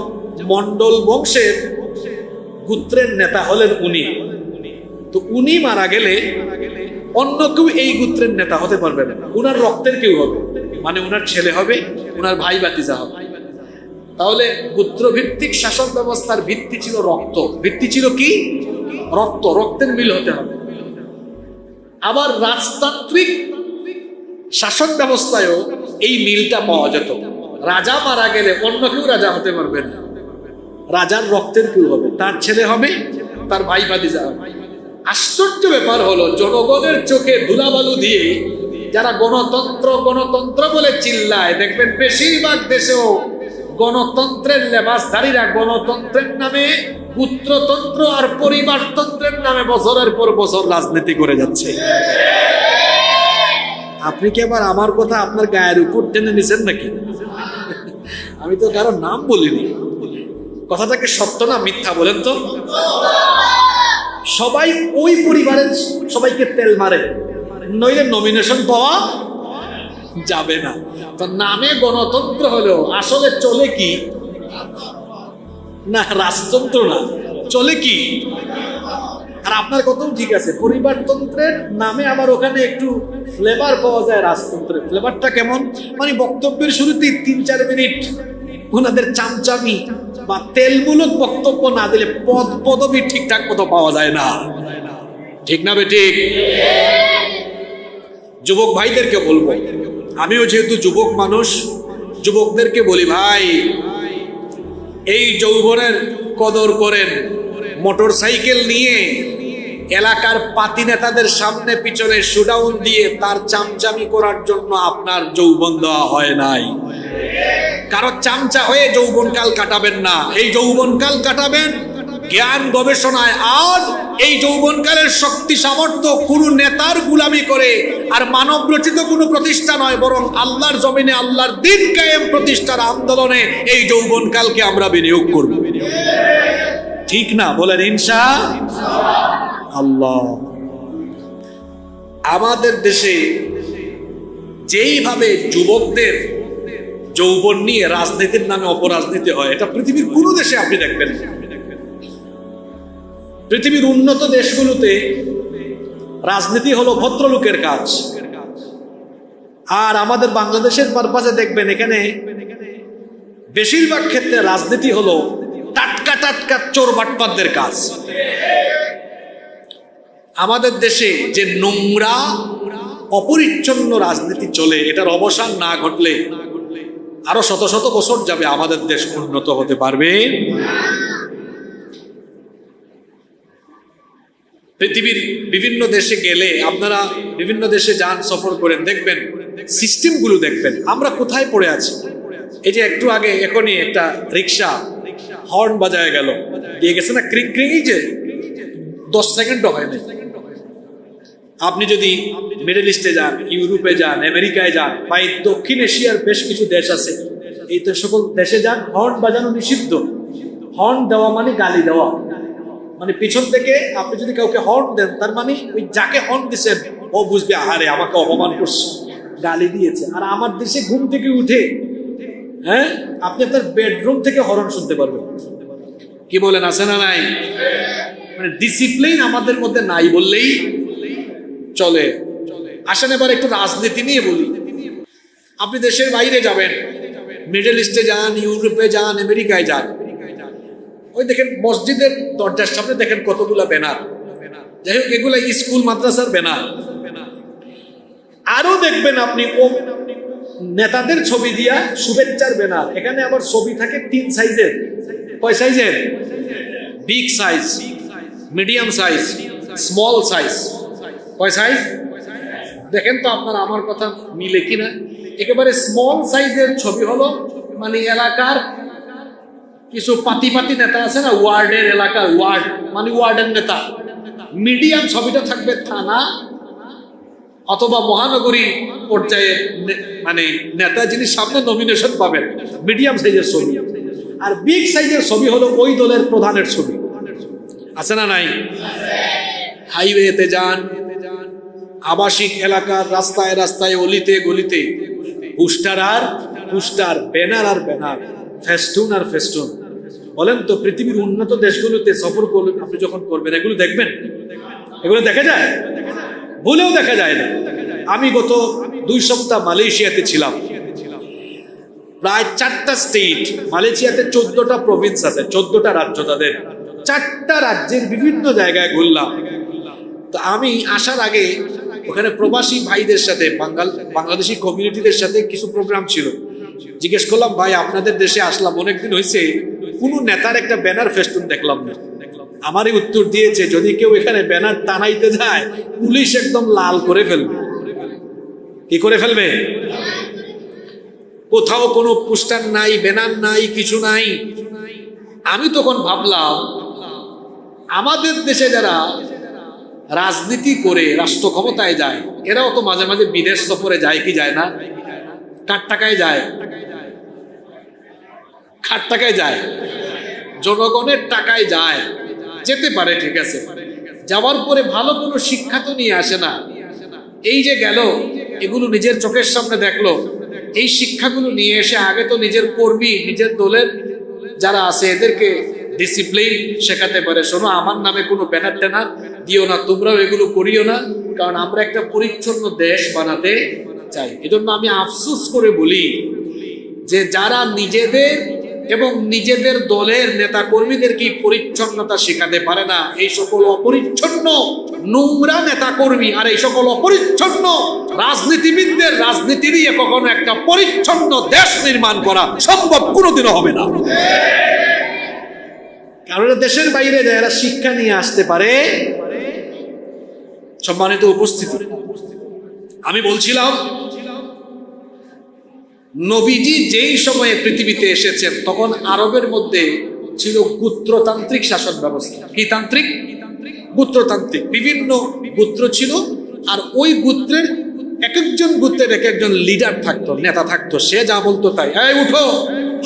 মন্ডল বংশের গোত্রের নেতা হলেন উনি, তো উনি মারা গেলে অন্য কেউ এই গোত্রের নেতা হতে পারবে না, উনার রক্তের কেউ হবে, মানে উনার ছেলে হবে, উনার ভাই ভাতিজা হবে। তাহলে গোত্রভিত্তিক শাসন ব্যবস্থার ভিত্তি ছিল রক্ত। ভিত্তি ছিল কি? রক্ত, রক্তের মিল হতে হবে। আবার রাজতান্ত্রিক শাসন ব্যবস্থায়ও এই মিলটা পাওয়া যেত। রাজা মারা গেলে অন্য কেউ রাজা হতে পারবে না, রাজার রক্তের কেউ হবে, তার ছেলে হবে, তার ভাই ভাতিজা হবে। আশ্চর্য ব্যাপার হলো, জনগণের চোখে ধুলাবালু দিয়ে যারা গণতন্ত্র গণতন্ত্র বলে চিল্লায়, দেখবেন বেশিরভাগ দেশেও গণতন্ত্রের লেবাসধারীরা গণতন্ত্রের নামে পুত্রতন্ত্র আর পরিবারতন্ত্রের নামে বছরের পর বছর রাজনীতি করে যাচ্ছে। আপনি কি আবার আমার কথা আপনার গায়ের উপর টেনে নিছেন নাকি? আমি আমি তো কারো নাম বলিনি। কথাটাকে সত্য না মিথ্যা বলেন তো? সবাই ওই পরিবারের সবাইকে তেল মারে, নইলে নমিনেশন পাওয়া যাবে না। তো নামে গণতন্ত্র হলেও আসলে চলে কি না রাজতন্ত্র, না চলে কি? আর আপনার কথাও ঠিক আছে, পরিবারতন্ত্রের নামে আবার ওখানে একটু ফ্লেভার পাওয়া যায় রাজতন্ত্রের। ফ্লেভারটা কেমন? মানে বক্তব্যের শুরুতেই 3-4 মিনিট ওনাদের চামচামি বা তেলমূলক বক্তব্য না দিলে পদবি ঠিকঠাক মতো পাওয়া যায় না। ঠিক না বেঠিক? যুবক ভাইদেরকে বলবো, আমিও যেহেতু যুবক মানুষ, যুবকদেরকে বলি, ভাই এই যৌবনের কদর করেন। মোটর সাইকেল নিয়ে এলাকার পাতি নেতাদের সামনে পিছনে শুডাউন দিয়ে তার চামচামি করার জন্য আপনার যৌবন দেওয়া হয় নাই। কারো চামচা হয়ে যৌবনকাল কাটাবেন না। এই যৌবনকাল কাটাবেন জ্ঞান গবেষণায়। আর এই যৌবনকালের শক্তি সামর্থ্য কোন নেতার গুলামি করে আর মানব রচিত কোনো প্রতিষ্ঠা নয়, বরং আল্লাহর জমিনে আল্লাহর দ্বীন কায়েম প্রতিষ্ঠার আন্দোলনে এই যৌবনকালকে আমরা বিনিয়োগ করব। ঠিক না বলেন? ইনশাআল্লাহ। আমাদের দেশে যেইভাবে যুবকদের যৌবন নিয়ে রাজনীতির নামে অপরাজনীতি হয়, এটা পৃথিবীর কোনো দেশে আপনি দেখবেন না। পৃথিবীর উন্নত দেশগুলোতে রাজনীতি হলো ভদ্রলোকের কাজ। আর আমাদের বাংলাদেশের পারপাসে দেখবেন এখানে বেশিরভাগ ক্ষেত্রে রাজনীতি হলো টাটকা টাটকা চোর বাটপারদের কাজ। আমাদের দেশে যে নোংরা অপরিচ্ছন্ন রাজনীতি চলে, এটার অবসান না ঘটলে আরো শত শত বছর যাবে আমাদের দেশ উন্নত হতে পারবে। পৃথিবীর বিভিন্ন দেশে গেলে, আপনারা বিভিন্ন দেশে যান, সফর করেন, দেখবেন সিস্টেমগুলো দেখবেন আমরা কোথায় পড়ে আছি। এই যে একটু আগে এখনই একটা রিক্সা হর্ন বাজায় গেল, দিয়ে গেছে না ক্রিং ক্রিং, এই যে 10 সেকেন্ডও হয় না। আপনি যদি মিডল ইস্টে যান, ইউরোপে যান, আমেরিকায় যান, বা এই দক্ষিণ এশিয়ার বেশ কিছু দেশ আছে, এই তো সকল দেশে যান, হর্ন বাজানো নিষিদ্ধ। হর্ন দেওয়া মানে গালি দেওয়া। মানে পিছন থেকে আপনি যদি কাউকে হর্ন দেন, তার মানে ওই যাকে হর্ন দিচ্ছেন ও বুঝবে, আরে আমাকে অপমান করছে, গালি দিয়েছে। আর আমার দেশে ঘুম থেকে উঠে আপনি আপনার বেডরুম থেকে হর্ন শুনতে পারবেন। কি বলেন, আছে না নাই? মানে ডিসিপ্লিন আমাদের মধ্যে নাই বললেই চলে। আসেন এবার একটু রাজনীতি নিয়ে বলি। আপনি দেশের বাইরে যাবেন, মিডল ইস্টে যান, ইউরোপে যান, আমেরিকায় যান, ওই দেখেন মসজিদের দরজার সামনে দেখেন কতগুলা ব্যানার। যাই হোক, এগুলা স্কুল মাদ্রাসার ব্যানার। আরো দেখবেন আপনি ও নেতাদের ছবি দিয়া শুভেচ্ছার ব্যানার। এখানে আবার ছবি থাকে 3 সাইজের। কয় সাইজের? Big size, medium size, small size. কয় সাইজ? দেখেন তো আপনারা আমার কথা মিলে কিনা। একেবারে স্মল সাইজের ছবি হলো মানে এলাকার কিছু পাতি পাতি নেতা আছে না, ওয়ার্ডের এলাকার ওয়ার্ড মানে ওয়ার্ডের নেতা। মিডিয়াম ছবিটা থাকবে থানা অথবা মহানগরী পর্যায়ে মানে নেতা যিনি সামনে নমিনেশন পাবেন, মিডিয়াম সাইজের ছবি। আর বিগ সাইজের ছবি হলো ওই দলের প্রধানের ছবি। আছে না নাই? হাইওয়েতে যান, আবাসিক এলাকার রাস্তায় রাস্তায়, অলিতে গলিতে পোস্টার আর পোস্টার, ব্যানার আর ব্যানার, ফেস্টুন আর ফেস্টুন। বলেন তো পৃথিবীর উন্নত দেশগুলোতে সফর করবেন, আপনি যখন করবেন এগুলো দেখবেন? এগুলো দেখা যায়? ভুলেও দেখা যায় না। আমি গত 2 সপ্তাহ মালয়েশিয়াতে ছিলাম। প্রায় 4টা স্টেট, মালয়েশিয়াতে 14টা প্রভিন্স আছে, 14টা রাজ্য তাদের। 4টা রাজ্যের বিভিন্ন জায়গায় ঘুরলাম। তো আমি আসার আগে ওখানে প্রবাসী ভাইদের সাথে, বাংলাদেশি কমিউনিটিদের সাথে কিছু প্রোগ্রাম ছিল। জিজ্ঞেস করলাম, ভাই আপনাদের দেশে আসলাম অনেকদিন হয়েছে, কোন নেতার একটা ব্যানার ফেস্টুন দেখলাম না। আমারই উত্তর দিয়েছে, যদি কেউ এখানে ব্যানার টানাইতে যায় পুলিশ একদম লাল করে ফেলবে। কি করে ফেলবে? কোথাও কোনো পোস্টার নাই, ব্যানার নাই, কিছু নাই। আমি তখন ভাবলাম, আমাদের দেশে যারা রাজনীতি করে রাষ্ট্র ক্ষমতায় যায়, এরাও তো মাঝে মাঝে বিদেশ সফরে যায় কি যায় না? কার টাকায় যায়? কার টাকায় যায়? জনগণের টাকায় যায়। যেতে পারে, ঠিক আছে, যাওয়ার পরে ভালো কোনো শিক্ষা তো নিয়ে আসে না। এই যে গেল, এগুলো নিজের চোখের সামনে দেখলো, এই শিক্ষাগুলো নিয়ে এসে আগে তো নিজের কর্মী, নিজের দলের যারা আছে এদেরকে ডিসিপ্লিন শেখাতে পারে। শোনো, আমার নামে কোনো ব্যানার ট্যানার দিও না, তোমরাও এগুলো করিও না, কারণ আমরা একটা পরিচ্ছন্ন দেশ বানাতে চাই। এজন্য আমি আফসোস করে বলি যে যারা নিজেদের এবং নিজেদের দলের নেতা কর্মীদেরকে পরিচ্ছন্নতা শেখাতে পারে না, এই সকল অপরিচ্ছন্ন নোংরা নেতা কর্মী আর এই সকল অপরিচ্ছন্ন রাজনীতিবিদদের রাজনীতি দিয়ে কখনো একটা পরিচ্ছন্ন দেশ নির্মাণ করা সম্ভব কোনোদিনও হবে না। কারণ দেশের বাইরে যারা শিক্ষা নিয়ে আসতে পারে। সম্মানিত উপস্থিতি, আমি বলছিলাম নবীজি যেই সময়ে পৃথিবীতে এসেছেন তখন আরবের মধ্যে ছিল গোত্রতান্ত্রিক শাসন ব্যবস্থা। কি তান্ত্রিক? গোত্রতান্ত্রিক। বিভিন্ন গোত্র ছিল, আর ওই গোত্রের এক একজন গোত্রের এক একজন লিডার থাকতো, নেতা থাকতো। সে যা বলতো তাই। এই উঠো,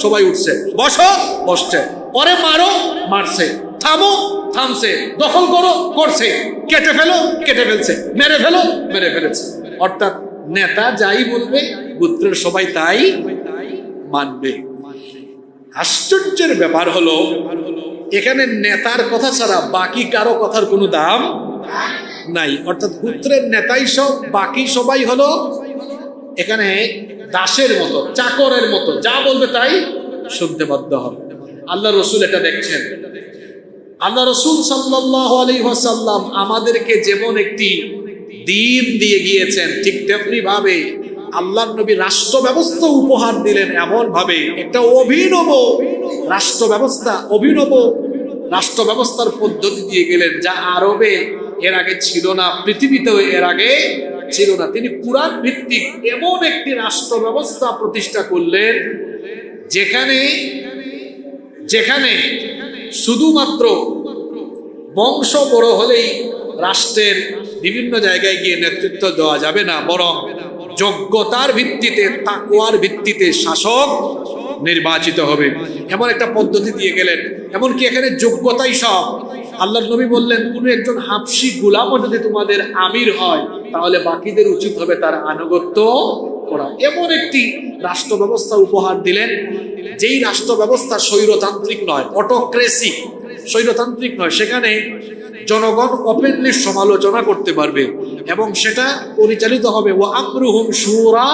সবাই উঠছে। বসো, বসছে। পরে মারো, মারছে। থামো, থামছে। দখল করো, করছে। কেটে ফেলো, কেটে ফেলছে। মেরে ফেলো, মেরে ফেলেছে। অর্থাৎ নেতা যাই বলবে গোত্রের সবাই তাই মানবে। আশ্চর্যের ব্যাপার হলো এখানে নেতার কথা ছাড়া বাকি কারো কথার কোনো দাম নাই। অর্থাৎ গোত্রের নেতাই সব, বাকি সবাই হলো এখানে দাসের মতো, চাকরের মতো, যা বলবে তাই শুনতে বাধ্য হবে। আল্লাহ রসুল এটা দেখছেন। আল্লাহ রসুল সাল্লাল্লাহু আলাইহি ওয়াসাল্লাম আমাদেরকে যেমন একটি দিন দিয়ে গিয়েছেন, ঠিক তেমনি ভাবে আল্লাহর নবী রাষ্ট্র ব্যবস্থা উপহার দিলেন। এমন ভাবে একটা অভিনব রাষ্ট্র ব্যবস্থা, অভিনব রাষ্ট্র ব্যবস্থার পদ্ধতি দিয়ে গেলেন, যা আরবে এর আগে ছিল না, পৃথিবীতেও এর আগে ছিল না। তিনি কুরআন ভিত্তিক এমন একটি রাষ্ট্র ব্যবস্থা প্রতিষ্ঠা করলেন যেখানে যেখানে শুধুমাত্র বংশ বড় হলেই রাষ্ট্রের বিভিন্ন জায়গায় গিয়ে নেতৃত্ব দেওয়া যাবে না, বরং যোগ্যতার ভিত্তিতে, তাকওয়ার ভিত্তিতে শাসক নির্বাচিত হবে, এমন একটা পদ্ধতি দিয়ে গেলেন। এমনকি এখানে যোগ্যতাই সব। আল্লাহর নবী বললেন, কোন একজন হাবশী গোলামও যদি তোমাদের আমির হয় তাহলে বাকিদের উচিত হবে তার আনুগত্য করা। এমন একটি রাষ্ট্র ব্যবস্থা উপহার দিলেন, যেই রাষ্ট্র ব্যবস্থা স্বৈরতান্ত্রিক নয়, অটোক্রেসি, স্বৈরতান্ত্রিক নয়। সেখানে জনগণ ওপেনলি সমালোচনা করতে পারবে এবং সেটা পরিচালিত হবে ওয়া আমরুহুম শুরা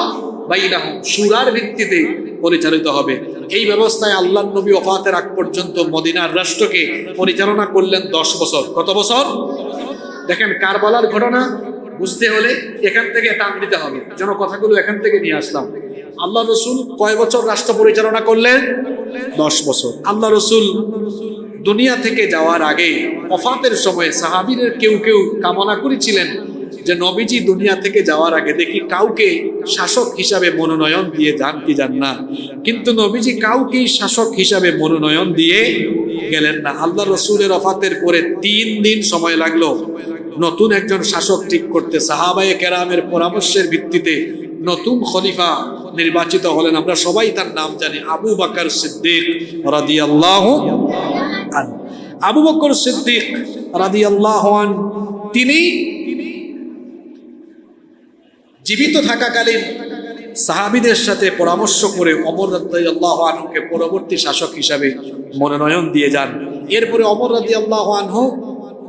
বাইনাহুম, শুরার ভিত্তিতে পরিচালিত হবে। এই ব্যবস্থায় আল্লাহর নবী ওফাতের আগ পর্যন্ত মদিনার রাষ্ট্রকে পরিচালনা করলেন 10 বছর। কত বছর? দেখেন, কারবালার ঘটনা বুঝতে হলে এখান থেকে টান দিতে হবে। যেন কথাগুলো এখান থেকে নিয়ে আসলাম। আল্লাহ রসুল কয় বছর রাষ্ট্র পরিচালনা করলেন? 10 বছর। আল্লাহ রসুল দুনিয়া থেকে যাওয়ার আগে ওফাতের সময় সাহাবীদের কেউ কেউ কামনা করেছিলেন যে নবীজি দুনিয়া থেকে যাওয়ার আগে দেখি কাউকে শাসক হিসাবে মনোনয়ন দিয়ে যান কি যান না। কিন্তু নবীজি কাউকেই শাসক হিসাবে মনোনয়ন দিয়ে গেলেন না। আল্লাহ রসুলের ওফাতের পরে 3 দিন সময় লাগলো নতুন একজন শাসক ঠিক করতে। সাহাবায়ে কেরামের পরামর্শের ভিত্তিতে নতুন খলিফা নির্বাচিত হলেন। আমরা সবাই তার নাম জানি, আবু বকর সিদ্দিক রাদিয়াল্লাহু আনহু। আবু বকর সিদ্দিক রাদিয়াল্লাহু আনহু তিনি জীবিত থাকাকালীন সাহাবীদের সাথে পরামর্শ করে ওমর রাদিয়াল্লাহু আনহুকে পরবর্তী শাসক হিসাবে মনোনয়ন দিয়ে যান। এরপরে ওমর রাদিয়াল্লাহু আনহু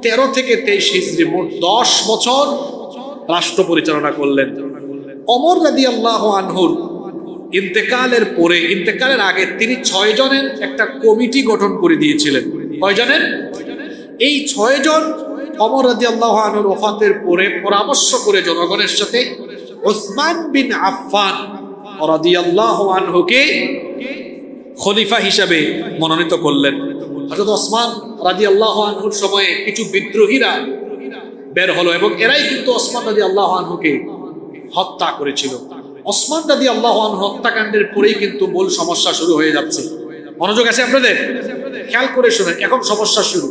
13 থেকে 23 হিজরি মোট 10 বছর রাষ্ট্র পরিচালনা করলেন। ওমর রাদিয়াল্লাহু আনহুর ইন্তেকালের পরে, ইন্তেকালের আগে তিনি 6 জনের একটা কমিটি গঠন করে দিয়েছিলেন। কয় জনের? এই 6 জন ওমর রাদিয়াল্লাহু আনহুর ওফাতের পরে পরামর্শ করে জনগণের সাথে উসমান বিন আফফান রাদিয়াল্লাহু আনহুকে খলিফা হিসাবে মনোনীত করলেন। হযরত ওসমান রাদিয়াল্লাহু আনহুর সময়ে কিছু বিদ্রোহীরা বের হলো এবং এরাই কিন্তু ওসমান রাদিয়াল্লাহু আনহুকে হত্যা করেছিল। ওসমান রাদিয়াল্লাহু আনহু হত্যাকাণ্ডের পরেই কিন্তু মূল সমস্যা শুরু হয়ে যাচ্ছে। মনোযোগ আছে আপনাদের? খেয়াল করে শুনেন, এখন সমস্যা শুরু।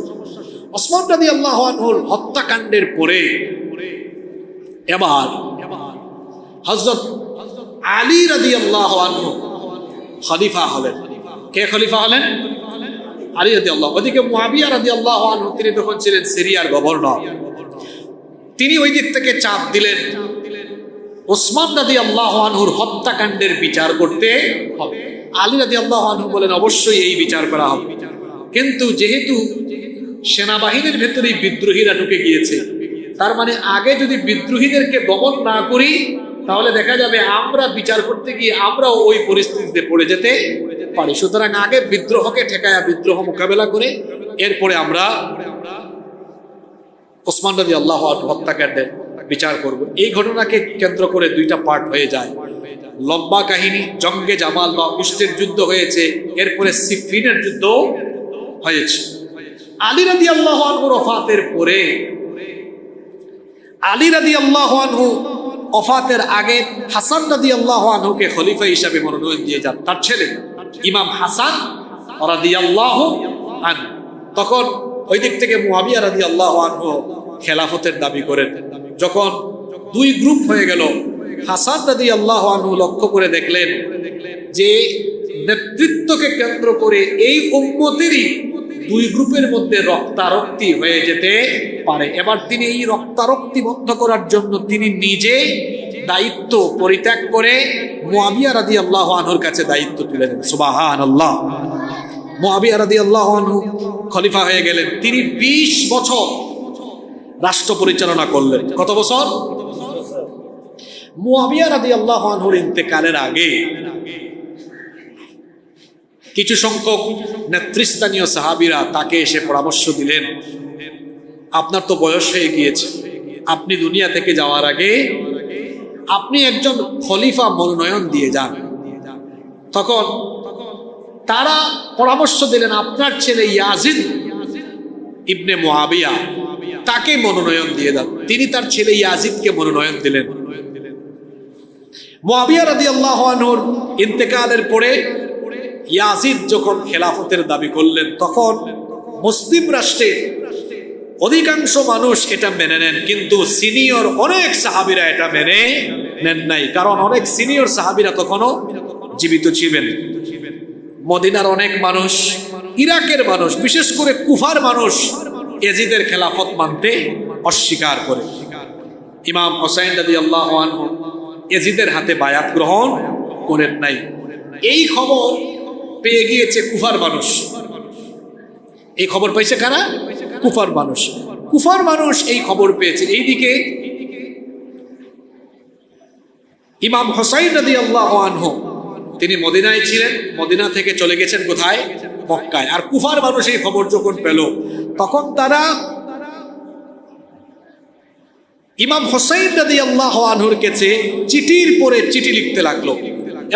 ওসমান রাদিয়াল্লাহু আনহুর হত্যাকাণ্ডের পরে এবার হযরত আলী রাদিয়াল্লাহু আনহু খলিফা হলেন। কে খলিফা হলেন? আলী রাদিয়াল্লাহু। ওদিকে মুআবিয়া রাদিয়াল্লাহু আনহু, তিনি তখন ছিলেন সিরিয়ার গভর্নর। তিনি ওই দিক থেকে চাপ দিলেন ওসমান রাদিয়াল্লাহু আনহুর হত্যাকাণ্ডের বিচার করতে হবে। আলী রাদিয়াল্লাহু আনহু বলেন অবশ্যই এই বিচার করা হবে, কিন্তু যেহেতু সেনাবাহিনীর ভেতরেই বিদ্রোহীরা ঢুকে গিয়েছে, তার মানে আগে যদি বিদ্রোহীদেরকে দমন না করি তাহলে দেখা যাবে আমরা বিচার করতে গিয়ে আমরাও ওই পরিস্থিতিতে পড়ে যেতে পারি। সুতরাং আগে বিদ্রোহকে ঠেকায়া বিদ্রোহ মোকাবেলা করে এরপরে আমরা ওসমান রাদিয়াল্লাহু আনহু হত্যাকাণ্ডের বিচার করব। এই ঘটনাকে কেন্দ্র করে দুইটা পার্ট হয়ে যায়। লম্বা কাহিনী, জঙ্গে জামাল বা উস্তের যুদ্ধ হয়েছে, এরপরে সিফিনের যুদ্ধ হয়েছে। আলী রাদিয়াল্লাহু আনহুর ওফাতের পরে, আলী রাদিয়াল্লাহু আনহু ওফাতের আগে হাসান রাদিয়াল্লাহু আনহুকে খলিফা হিসাবে মনোনয়ন দিয়ে যান তার ছেলে ইমাম হাসান রাদিয়াল্লাহু আনহু। তখন ওই দিক থেকে মুআবিয়া রাদিয়াল্লাহু আনহু খেলাফতের দাবি করেন। যখন দুই গ্রুপ হয়ে গেল, হাসান রাদিয়াল্লাহু আনহু লক্ষ্য করে দেখলেন যে নেতৃত্বকে কেন্দ্র করে এই উম্মতেরই দুই গ্রুপের মধ্যে রক্তারক্তি হয়ে যেতে পারে। এবার তিনি এই রক্তারক্তি বন্ধ করার জন্য তিনি নিজে দায়িত্ব পরিত্যাগ করে মুআবিয়া রাদিয়াল্লাহু আনহুর কাছে দায়িত্ব তুলে দেন। সুবহানাল্লাহ। মুআবিয়া রাদিয়াল্লাহু আনহু খলিফা হয়ে গেলেন। তিনি 20 বছর রাষ্ট্র পরিচালনা করলেন। কত বছর? মুআবিয়া রাদিয়াল্লাহু আনহুর ইন্তেকালের আগে কিছু সংখ্যক নেতৃস্থানীয় সাহাবীরা তাকে এসে পরামর্শ দিলেন, আপনার তো বয়স হয়ে গিয়েছে, আপনি দুনিয়া থেকে যাওয়ার আগে আপনি একজন খলিফা মনোনয়ন দিয়ে যান। তখন তারা পরামর্শ দিলেন আপনার ছেলে ইয়াজিদ ইবনে মুআবিয়া, তাকে মনোনয়ন দিয়ে দেন। তিনি তার ছেলে ইয়াজিদকে মনোনয়ন দিলেন। মুআবিয়া রাদিয়াল্লাহু আনহুর ইন্তেকালের পরে ইয়াজিদ যখন খেলাফতের দাবি করলেন, তখন মুসলিম রাষ্ট্রের অধিকাংশ মানুষ এটা মেনে নেন, কিন্তু সিনিয়র অনেক সাহাবীরা এটা মেনে নেন নাই। কারণ অনেক সিনিয়র সাহাবীরা তখনও জীবিত ছিলেন। মদিনার অনেক মানুষ, ইরাকের মানুষ, বিশেষ করে কুফার মানুষ ইয়াজিদের খেলাফত মানতে অস্বীকার করে। ইমাম হুসাইন রাদিয়াল্লাহু আনহু ইয়াজিদের হাতে বায়াত গ্রহণ করেন নাই। এই খবর পেয়ে গিয়েছে কুফার মানুষ। এই খবর পাইছে কারা? কুফার মানুষ। কুফার মানুষ এই খবর পেয়েছে। এইদিকে ইমাম হুসাইন রাদিয়াল্লাহু আনহু তিনি মদিনায় ছিলেন, মদিনা থেকে চলে গেছেন কোথায়? মক্কায়। আর কুফার মানুষ এই খবর যখন পেল, তখন তারা ইমাম হুসাইন রাদিয়াল্লাহু আনহুর কাছে চিঠির পরে চিঠি লিখতে লাগলো,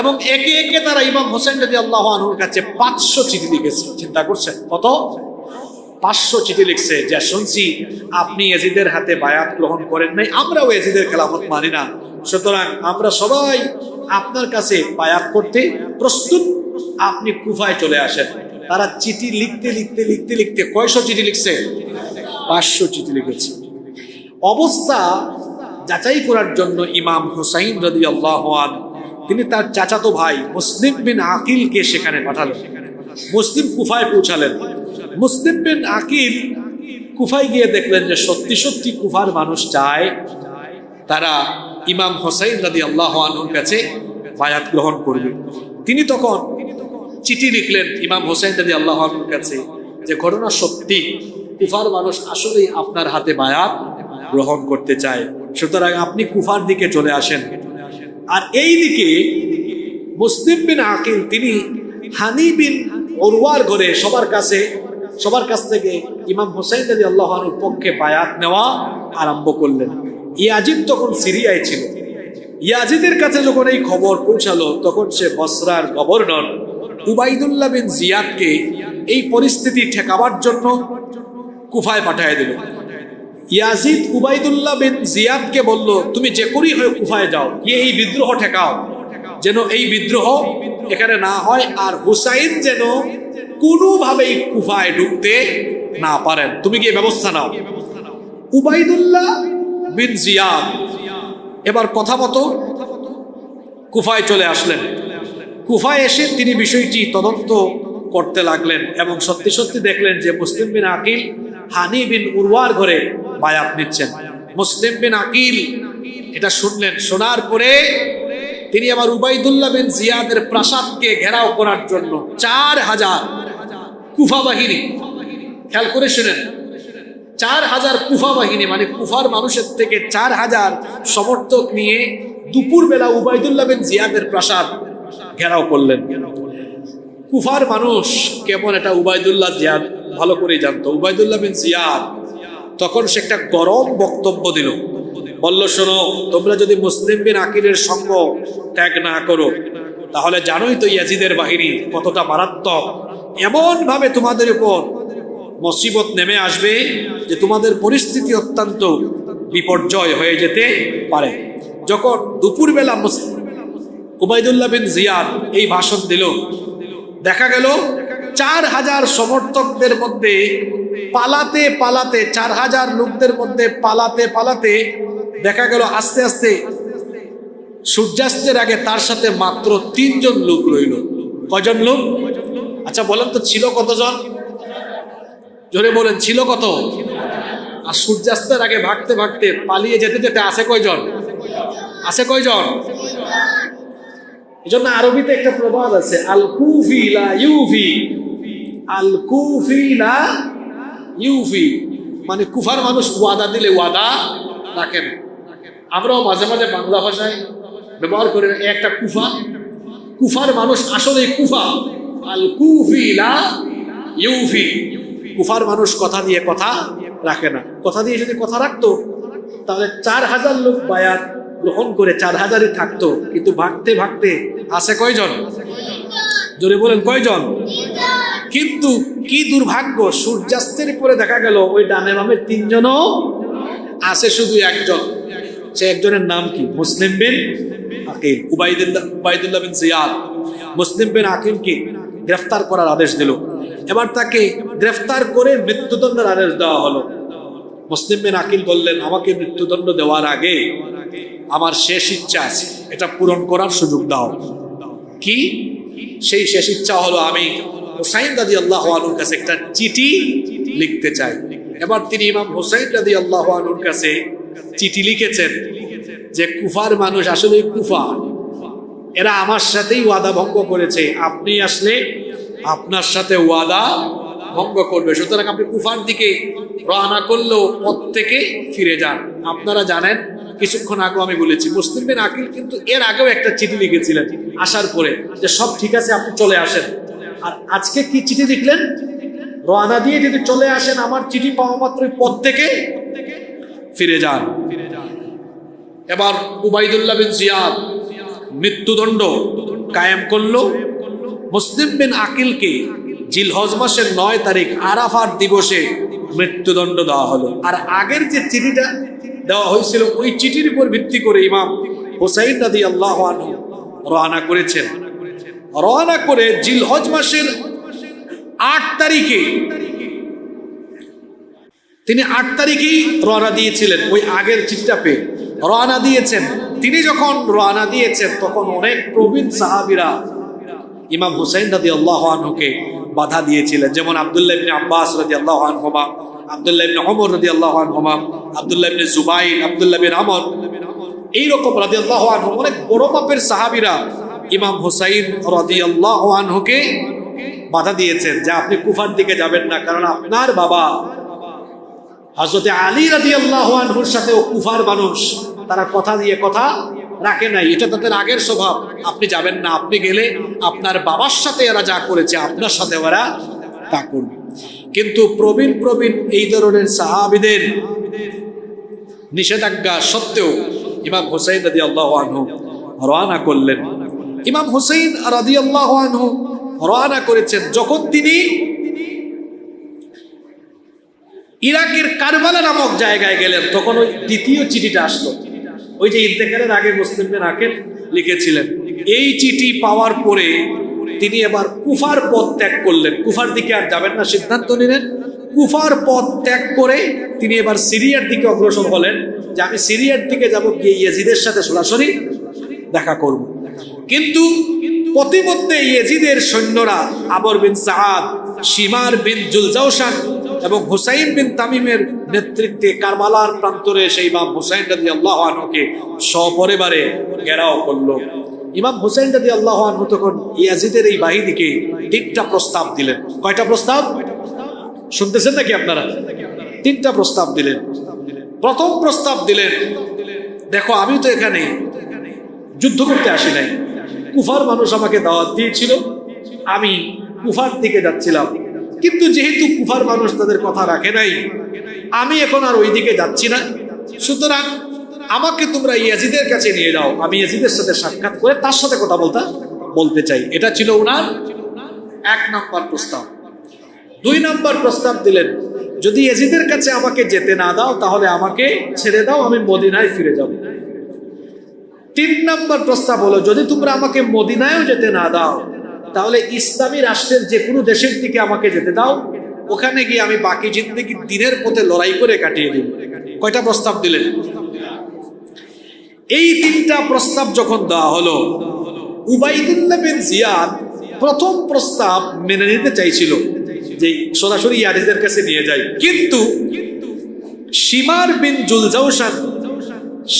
এবং একে একে তারা ইমাম হুসাইন রাদিয়াল্লাহু আনহুর কাছে 500 চিঠি লিখেছে। চিন্তা করছেন কত? 500 চিঠি লিখছে যে শুনছি আপনি ইয়াজিদের হাতে বায়াত গ্রহণ করেন নাই, আমরাও ইয়াজিদের খেলাফত মানি না, সুতরাং আমরা সবাই আপনার কাছে বায়াত করতে প্রস্তুত, আপনি কুফায় চলে আসেন। তারা চিঠি লিখতে লিখতে লিখতে লিখতে কয়শো চিঠি লিখছে? 500 চিঠি লিখেছে। অবস্থা যাচাই করার জন্য ইমাম হুসাইন রাদিয়াল্লাহু আনহু তিনি তার চাচাতো ভাই মুসলিম বিন আকিলকে সেখানে পাঠালেন। মুসলিম কুফায় পৌঁছালেন। মুসলিম বিন আকিল কুফায় গিয়ে দেখলেন যে সত্যি সত্যি কুফার মানুষ চায় তারা ইমাম হুসাইন রাদিয়াল্লাহু আনহুর কাছে বায়াত গ্রহণ করবে। তিনি তখন চিঠি লিখলেন ইমাম হুসাইন রাদিয়াল্লাহু আনহুর কাছে যে ঘটনা সত্যি, কুফার মানুষ আসলেই আপনার হাতে বায়াত গ্রহণ করতে চায়, সুতরাং আপনি কুফার দিকে চলে আসেন। আর এই দিকে মুসলিম বিন আকিল তিনি হানি বিন উরওয়ার ঘরে সবার কাছ থেকে ইমাম হুসাইন রাদিয়াল্লাহু আনহুর পক্ষে বায়াত নেওয়া আরম্ভ করলেন। ইয়াজিদ তখন সিরিয়ায় ছিল। ইয়াজিদের কাছে যখন এই খবর পৌঁছালো, তখন সে বসরার গভর্নর উবাইদুল্লাহ বিন জিয়াদকে এই পরিস্থিতি ঠেকাবার জন্য কুফায় পাঠিয়ে দিল। ইয়াজিদ উবাইদুল্লাহ বিন জিয়াদকে বলল, তুমি যে করেই হয় কুফায় যাও, গিয়ে এই বিদ্রোহ ঠেকাও, যেন এই বিদ্রোহ এখানে না হয়, আর হুসাইন যেন কোনোভাবেই কুফায় ঢুকতে না পারেন, তুমি গিয়ে ব্যবস্থা নাও। উবাইদুল্লাহ বিন জিয়াদ এবার কথা মতো কুফায় চলে আসলেন। কুফায় এসে তিনি বিষয়টি তদন্ত করতে লাগলেন এবং সত্যি সত্যি দেখলেন যে মুসলিম বিন আকিল হানি বিন উরওয়ার ঘরে বায়াত নিচ্ছেন। মুসলিম বিন আকিল এটা শুনলেন, শোনার পরে তিনি আবার উবাইদুল্লাহ বিন জিয়াদের প্রাসাদকে ঘেরাও করার জন্য 4000 কুফা বাহিনী, খেয়াল করে শুনেন, 4000 কুফা বাহিনী, মানে কুফার মানুষের থেকে 4000 সমর্থক নিয়ে দুপুরবেলা উবাইদুল্লাহ বিন জিয়াদের প্রাসাদ ঘেরাও করলেন। কুফার মানুষ কেমন এটা উবাইদুল্লাহ জিয়াদ ভালো করে জানতো। উবাইদুল্লাহ বিন জিয়াদ তখন সে একটা গরম বক্তব্য দিল, বলল, শোনো, তোমরা যদি মুসলিম বিন আকিলের সঙ্গ ত্যাগ না করো তাহলে জানোই তো ইয়াজিদের বাহিনী কতটা মারাত্মক, এমন ভাবে তোমাদের উপর মুসিবত নেমে আসবে যে তোমাদের পরিস্থিতি অত্যন্ত বিপর্যয় হয়ে যেতে পারে। যখন দুপুরবেলা উবাইদুল্লাহ বিন জিয়াদ এই ভাষণ দিল, দেখা গেল 4000 সমর্থকদের মধ্যে পালাতে পালাতে, 4000 লোকদের মধ্যে পালাতে পালাতে দেখা গেল আস্তে আস্তে সূর্যাস্তের আগে তার সাথে মাত্র 3 জন লোক রইল। কয়জন লোক? আচ্ছা বলেন তো, ছিল কতজন? জোরে বলেন, ছিল কত? আর সূর্যাস্তের আগে ভাগতে ভাগতে পালিয়ে যেতে যেতে আছে কয়জন? আছে কয়জন? এই জন্য আরবিতে একটা প্রবাদ আছে, আল কুফি লা ইউফি, আল কুফি লা ইউফি, মানে কুফার মানুষ ওয়াদা দিলে ওয়াদা রাখেন। আমরাও মাঝে মাঝে বাংলা ভাষায় ব্যবহার করে একটা কুফা, কুফার মানুষ আসলে কুফা, আল কুফি লা ইউফি, কুফার মানুষ কথা দিয়ে কথা রাখে না। কথা দিয়ে যদি কথা রাখতো তাহলে 4000 লোক বায়াত গ্রহণ করে 4000ই থাকতো, কিন্তু ভাগতে ভাগতে আছে কয়জন? জোরে বলেন, কয়জন? কিন্তু কি দুর্ভাগ্য, সূর্যাস্তের পরে দেখা গেল ওই ডানে বামে 3 জনও আছে, শুধু একজন। সে একজনের নাম কি? মুসলিম বিন আকিল। উবাইদুল্লাহ বিন জিয়াদ মুসলিম বিন আকিলকে গ্রেফতার করার আদেশ দিল। এবার তাকে গ্রেফতার করে মৃত্যুদণ্ডের আদেশ দেওয়া হলো। মুসলিম বিন আকিল বললেন, আমাকে মৃত্যুদণ্ড দেওয়ার আগে আমার শেষ ইচ্ছা আছে, এটা পূরণ করার সুযোগ দাও। কি সেই শেষ ইচ্ছা? হলো আমি হুসাইন রাদিয়াল্লাহু আনহুর কাছে একটা চিঠি লিখতে চাই। এবার তিনি ইমাম হুসাইন রাদিয়াল্লাহু আনহুর কাছে চিঠি লিখেছেন যে কুফার মানুষ, আসলে কুফা, এরা আমার সাথেই ওয়াদা ভঙ্গ করেছে, আপনি আসলে আপনার সাথে ওয়াদা ভঙ্গ করবে, সুতরাং আপনি কুফার দিকে রওনা করলেও পথ থেকে ফিরে যান। আপনারা জানেন, কিছুক্ষণ আগে আমি বলেছি, মুসলিম বিন আকিল কিন্তু এর আগেও একটা চিঠি লিখেছিলেন আসার পরে যে সব ঠিক আছে, আপনি চলে আসেন। আর আজকে কি চিঠি লিখলেন? রওনা দিয়ে যদি চলে আসেন, আমার চিঠি পাওয়া মাত্রই পথ থেকে ফিরে যান। এবার উবাইদুল্লাহ বিন জিয়াদ মৃত্যুদণ্ড কায়েম করলো। মুসলিম বিন আকিলকে জিলহজ মাসের 9 তারিখ আরাফার দিবসে মৃত্যুদণ্ড দেওয়া হলো। আর আগের যে চিঠিটা দেওয়া হয়েছিল ওই চিঠির উপর ভিত্তি করে ইমাম হুসাইন রাদিয়াল্লাহু আনহু রওনা করেছেন। রওনা করে জিলহজ মাসের 8 তারিখে, তিনি 8 তারিখেই রওনা দিয়েছিলেন, ওই আগের চিঠিটা পেয়ে রওনা দিয়েছেন। তিনি যখন রওনা দিয়েছেন তখন অনেক প্রবীণ সাহাবীরা ইমাম হুসাইন রাদিয়াল্লাহু আনহুকে বাধা দিয়েছিলেন, যেমন আব্দুল্লাহ ইবনে আব্বাস রাদিয়াল্লাহু আনহুমা, আব্দুল্লাহ ইবনে ওমর রাদিয়াল্লাহু আনহুমা, আব্দুল্লাহ ইবনে জুবাইর, আব্দুল্লাহ বিন আমর, এইরকম রাদিয়াল্লাহু আনহু অনেক বড় মাপের সাহাবীরা ইমাম হুসাইন রাদিয়াল্লাহু আনহুকে বাধা দিয়েছেন যে আপনি কুফার দিকে যাবেন না, কারণ আপনার বাবা হযরত আলী রাদিয়াল্লাহু আনহুর সাথে কুফার মানুষ, তারা কথা দিয়ে কথা রাখে নাই, এটা তাদের আগের স্বভাব, আপনি যাবেন না, আপনি গেলে আপনার বাবার সাথে এরা যা করেছে আপনার সাথে ওরা তা করবে। কিন্তু প্রবীণ এই ধরনের সাহাবীদের নিষেধাজ্ঞা সত্ত্বেও ইমাম হুসাইন রাদিয়াল্লাহু আনহু রওনা করলেন। ইমাম হুসাইন রাদিয়াল্লাহু আনহু রওনা করেছেন। যখন তিনি ইরাকের কারবালা নামক জায়গায় গেলেন তখন ওই দ্বিতীয় চিঠিটা আসলো, ওই যে ইন্তেকালের আগে মুসলিম বিন আকিল লিখেছিলেন। এই চিঠি পাওয়ার পরে তিনি এবার কুফার পথ ত্যাগ করলেন, কুফার দিকে আর যাবেন না সিদ্ধান্ত নিলেন। কুফার পথ ত্যাগ করে তিনি এবার সিরিয়ার দিকে অগ্রসর হলেন যে আমি সিরিয়ার দিকে যাব, গিয়ে ইয়াজিদের সাথে সরাসরি দেখা করব। কিন্তু প্রতিমধ্যে ইয়েজিদের সৈন্যরা আমর বিন সাআদ, শিমার বিন জুলজাওশান এবং হুসাইন বিন তামিমের নেতৃত্বে কারবালার প্রান্তরে সেই ইমাম হুসাইন রাদিয়াল্লাহু আনহুকে সপরিবারে ঘেরাও করলো। ইমাম হুসাইন রাদিয়াল্লাহু আনহু তখন ইয়াজিদের এই বাহিনীকে 3টা প্রস্তাব দিলেন। কয়টা প্রস্তাব শুনতেছেন নাকি আপনারা? 3টা প্রস্তাব দিলেন। প্রথম প্রস্তাব দিলেন, দেখো আমি তো এখানে যুদ্ধ করতে আসি নাই, কুফার মানুষ আমাকে দাওয়াত দিয়েছিল, আমি কুফার দিকে যাচ্ছিলাম, কিন্তু যেহেতু কুফার মানুষ তাদের কথা রাখে নাই, আমি এখন আর ওই দিকে যাচ্ছি না, সুতরাং আমাকে তোমরা ইয়াজিদের কাছে নিয়ে যাও, আমি ইয়াজিদের সাথে সাক্ষাৎ করে তার সাথে কথা বলতে চাই। এটা ছিল ওনার 1 নম্বর প্রস্তাব। 2 নম্বর প্রস্তাব দিলেন, যদি ইয়াজিদের কাছে আমাকে যেতে না দাও তাহলে আমাকে ছেড়ে দাও, আমি মদিনায় ফিরে যাব। 3 নম্বর প্রস্তাব হলো, যদি তোমরা আমাকে মদিনায়ও যেতে না দাও তাহলে ইসলামী রাষ্ট্রের যে কোনো দেশের দিকে আমাকে যেতে দাও, ওখানে গিয়ে আমি বাকি জিন্দেগি দিনের পথে লড়াই করে কাটিয়ে দেব। কয়টা প্রস্তাব দিলেন? এই 3টা প্রস্তাব যখন দেওয়া হলো, উবাইদুল্লাহ বিন জিয়াদ প্রথম প্রস্তাব মেনে নিতে চাইছিল যে সরাসরি ইয়াজিদের কাছে নিয়ে যাই, কিন্তু শিমার বিন জুলজাওশান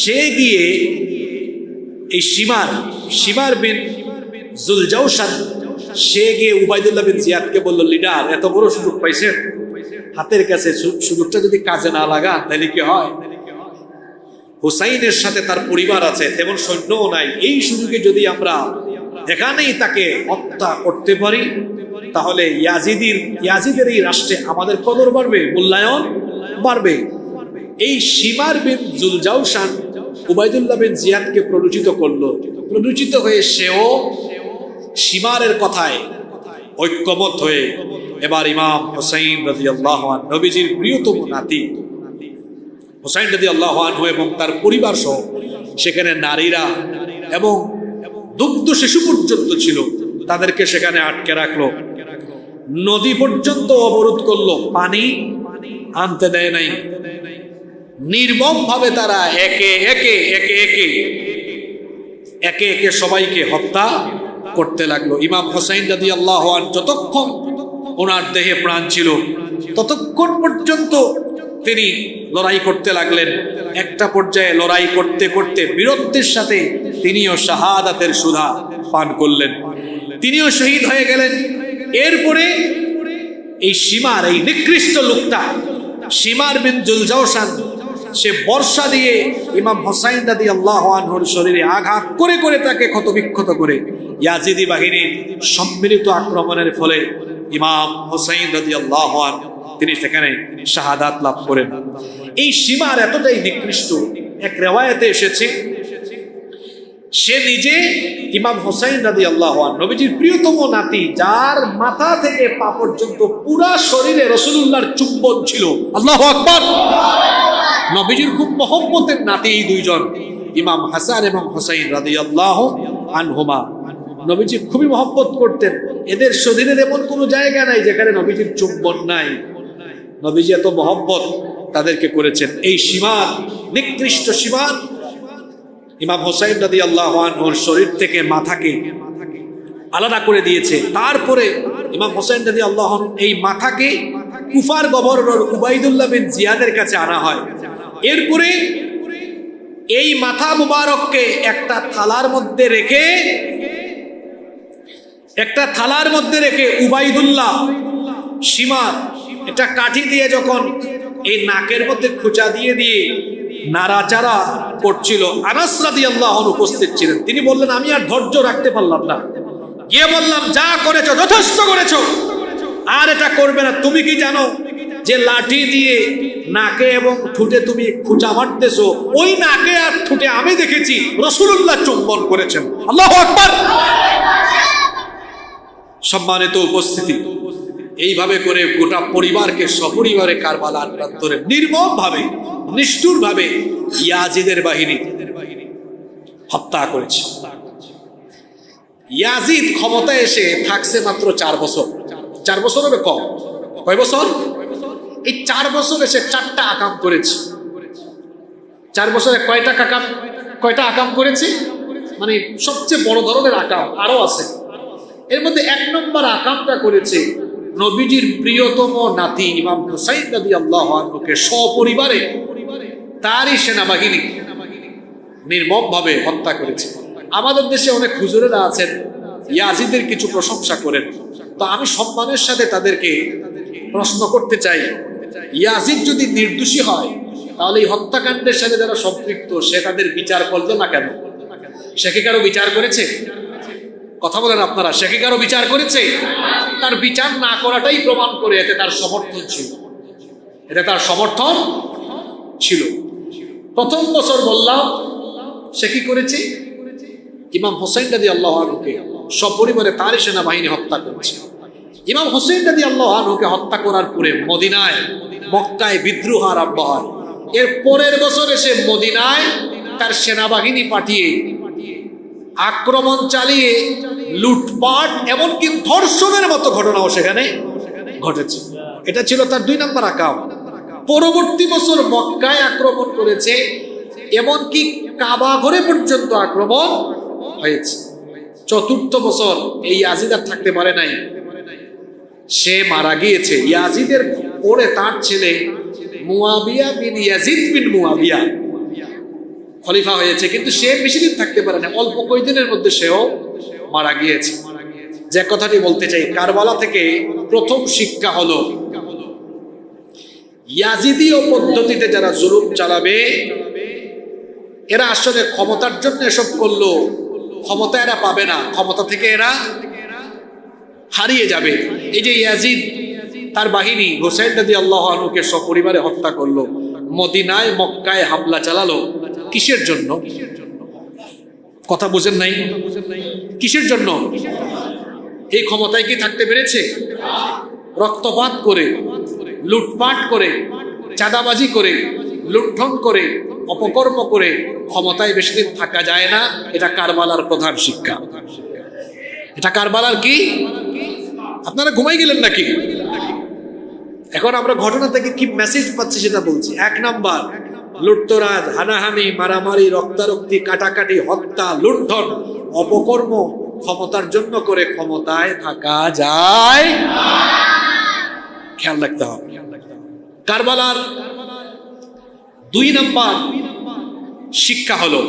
সে গিয়ে এই শিমার বিন জুলজাওশান সে গিয়ে উবাইদুল্লাহ বিন জিয়াদকে বলল, লিডার এত বড় সুযোগ পাইছেন হাতের কাছে, সুযোগটা যদি কাজে না লাগান তাহলে কি হয়? হুসাইনের সাথে তার পরিবার আছে, তেমন সৈন্যও নাই, এই সুযোগে যদি আমরা এখানেই তাকে হত্যা করতে পারি তাহলে ইয়াজিদের এই রাষ্ট্রে আমাদের কদর বাড়বে, মূল্যায়ন বাড়বে। এই শিমার বিন জুলজাওশান উবাইদুল্লাহ বিন জিয়াদকে প্ররোচিত করলো। প্ররোচিত হয়ে সেও শিমারের কথায় ঐক্যমত হয়ে এবার ইমাম হুসাইন রাদিয়াল্লাহু আনহু, নবীজির প্রিয়তম নাতি হুসাইন রাদিয়াল্লাহু আনহু এবং তার পরিবার সহ, সেখানে নারীরা এবং দুগ্ধ শিশু পর্যন্ত ছিল, তাদেরকে সেখানে আটকে রাখলো। নদী পর্যন্ত অবরোধ করলো, পানি আনতে দেয় নাই। নির্মম ভাবে তারা একে একে সবাইকে হত্যা করতে লাগলো। ইমাম হুসাইন রাদিয়াল্লাহু আনহু যতক্ষণ ওনার দেহে প্রাণ ছিল ততক্ষণ পর্যন্ত তিনি লড়াই করতে লাগলেন। একটা পর্যায়ে লড়াই করতে করতে বীরত্বের সাথে তিনিও শাহাদাতের সুধা পান করলেন, তিনিও শহীদ হয়ে গেলেন। এরপরে এই শিমার, এই নিকৃষ্ট লোকটা শিমার বিন জুলজাওশান, সে বর্ষা দিয়ে ইমাম হুসাইন রাদিয়াল্লাহু আনহুর শরীরে আঘাত করে করে তাকে ক্ষতবিক্ষত করে ইয়াজিদি বাহিনীর সম্মিলিত আক্রমণের ফলে ইমাম হুসাইন রাদিয়াল্লাহু আনহু তিনি সেখানে শাহাদাত লাভ করেন। এই শিমার এতটাই নিকৃষ্ট, এক রিওয়ায়াতে এসেছে সে নিজে ইমাম হুসাইন রাদিয়াল্লাহু আনহু, নবীজির প্রিয়তম নাতি, যার মাথা থেকে পা পর্যন্ত পুরা শরীরে রাসূলুল্লাহর চুম্বন ছিল। আল্লাহু আকবার! নবীজির খুব মহব্বতের নাতি এই 2 জন, ইমাম হাসান এবং হুসাইন রাদিয়াল্লাহু আনহুমা। নবীজি খুবই মহব্বত করতেন, এদের শরীরের এমন কোনো জায়গা নাই যেখানে নবীজির চুম্বন নাই। নবীজি এত মহব্বত তাদেরকে করেছেন। এই শিমার, নিকৃষ্ট শিমার ইমাম হুসাইন রাদিয়াল্লাহু আনহুর শরীর থেকে মাথাকে আলাদা করে দিয়েছে। তারপরে ইমাম হুসাইন রাদিয়াল্লাহু আনহু এই মাথাকে কুফার গভর্নর উবাইদুল্লাহ বিন জিয়াদের কাছে আনা হয়। এরপরে এই মাথা মুবারককে একটা থালার মধ্যে রেখে উবাইদুল্লাহ শিমার এটা কাঠি দিয়ে যখন এই নাকের মধ্যে খোঁচা দিয়ে নাড়াচাড়া করছিল, আনাস রাদিয়াল্লাহু আনহু উপস্থিত ছিলেন। তিনি বললেন, আমি আর ধৈর্য রাখতে পারলাম না, গিয়ে বললাম, যা করেছো যথেষ্ট করেছো, আর এটা করবে না। তুমি কি জানো যে লাঠি দিয়ে নাকে এবং ঠোঁটে তুমি খোঁচা মারতেছো, ওই নাকে আর ঠোঁটে আমি দেখেছি রাসূলুল্লাহ চুম্বন করেছেন। আল্লাহু আকবার! সম্মানিত উপস্থিতি, এইভাবে করে গোটা পরিবারকে সপরিবারে কারবালার প্রান্তরে নির্মম ভাবে, নিষ্ঠুর ভাবে ইয়াজিদের বাহিনী হত্যা করেছে। ইয়াজিদ ক্ষমতায় এসে থাকছে মাত্র 4 বছর। 4 বছরের কম। কয় বছর? এই 4 বছর এসে 4টা আকাম করেছে। 4 বছরে কয়টা আকাম করেছে? মানে সবচেয়ে বড় ধরনের আকাম আরো আছে। এর মধ্যে 1 নম্বর আকামটা করেছে নবীজির প্রিয়তম নাতি ইমাম হুসাইন রাদিয়াল্লাহু আনহুকে সপরিবারে তারই সেনাবাহিনী নির্মমভাবে হত্যা করেছে। আমাদের দেশে অনেক হুজুরেরা আছেন ইয়াজিদের কিছু প্রশংসা করেন, তো আমি সম্মানের সাথে তাদেরকে প্রশ্ন করতে চাই, ইয়াজিদ যদি নির্দোষী হয় তাহলে এই হত্যাকাণ্ডের সাথে যারা সম্পৃক্ত সে তাদের বিচার করলো না কেন? সে কি কারো বিচার করেছে? কথা বলেন আপনারা, সে কি কারো বিচার করেছে? তার বিচার না করাটাই প্রমাণ করে এতে তার সমর্থন ছিল, এতে তার সমর্থন ছিল। প্রথম বছর বললাম সে কি করেছে? ইমাম হোসেন রাদিয়াল্লাহু আনহুকে সপরিবারে তারই সেনাবাহিনী হত্যা করেছে। ইমাম হোসেন রাদিয়াল্লাহু আনহুকে হত্যা করার পরে মদিনায় মক্কায় বিদ্রোহ আরম্ভ হয়। এর পরের বছর এসে মদিনায় তার সেনাবাহিনী পাঠিয়ে আক্রমণ চালিয়ে লুটপাট এমনকি ধর্ষণের মতো ঘটনাও সেখানে ঘটেছে। এটা ছিল তার 2 নম্বর আকাম। পরবর্তী বছর মক্কায় আক্রমণ করেছে, এমনকি কাবা ঘরে পর্যন্ত আক্রমণ হয়েছে। চতুর্থ বছর এই ইয়াজিদ আর থাকতে পারে নাই, সে মারা গিয়েছে। ইয়াজিদের পরে তার ছেলে মুয়াবিয়া বিন ইয়াজিদ বিন মুয়াবিয়া খলিফা হয়েছে, কিন্তু সে বেশি দিন থাকতে পারে না, অল্প কয়েকদিনের মধ্যে সেও মারা গিয়েছে। যে কথাটি বলতে চাই, কারবালা থেকে প্রথম শিক্ষা হলো ইয়াজিদীয় পদ্ধতিতে যারা জুলুম চালাবে এরা আসলে ক্ষমতার জন্য এসব করলো, ক্ষমতা এরা পাবে না, ক্ষমতা থেকে এরা হারিয়ে যাবে। এই যে ইয়াজিদ তার বাহিনী হোসেন রাদিয়াল্লাহু আনহুকে সপরিবারে হত্যা করলো, মদিনায় মক্কায় হামলা চালালো, কিসের জন্য? কথা বুঝেন নাই? কিসের জন্য? এই ক্ষমতায় কি থাকতে পেরেছে? রক্তপাত করে, লুটপাট করে, চাঁদাবাজি করে, লুণ্ঠন করে, অপকর্ম করে ক্ষমতায় বেশি দিন থাকা যায় না। এটা কারবালার প্রধান শিক্ষা। এটা কারবালার কি? আপনারা ঘুমাই গেলেন নাকি? এখন আমরা ঘটনা থেকে কি মেসেজ পাচ্ছি সেটা বলছি। 1 নাম্বার, লুটতরাজ, হানাহানি, মারামারি, রক্তারক্তি, কাটাকাটি, হত্যা, লুণ্ঠন, অপকর্ম ক্ষমতার জন্য করে ক্ষমতায় থাকা যায়, খেয়াল রাখতে হবে। কারবালার 2 নাম্বার শিক্ষা হলো,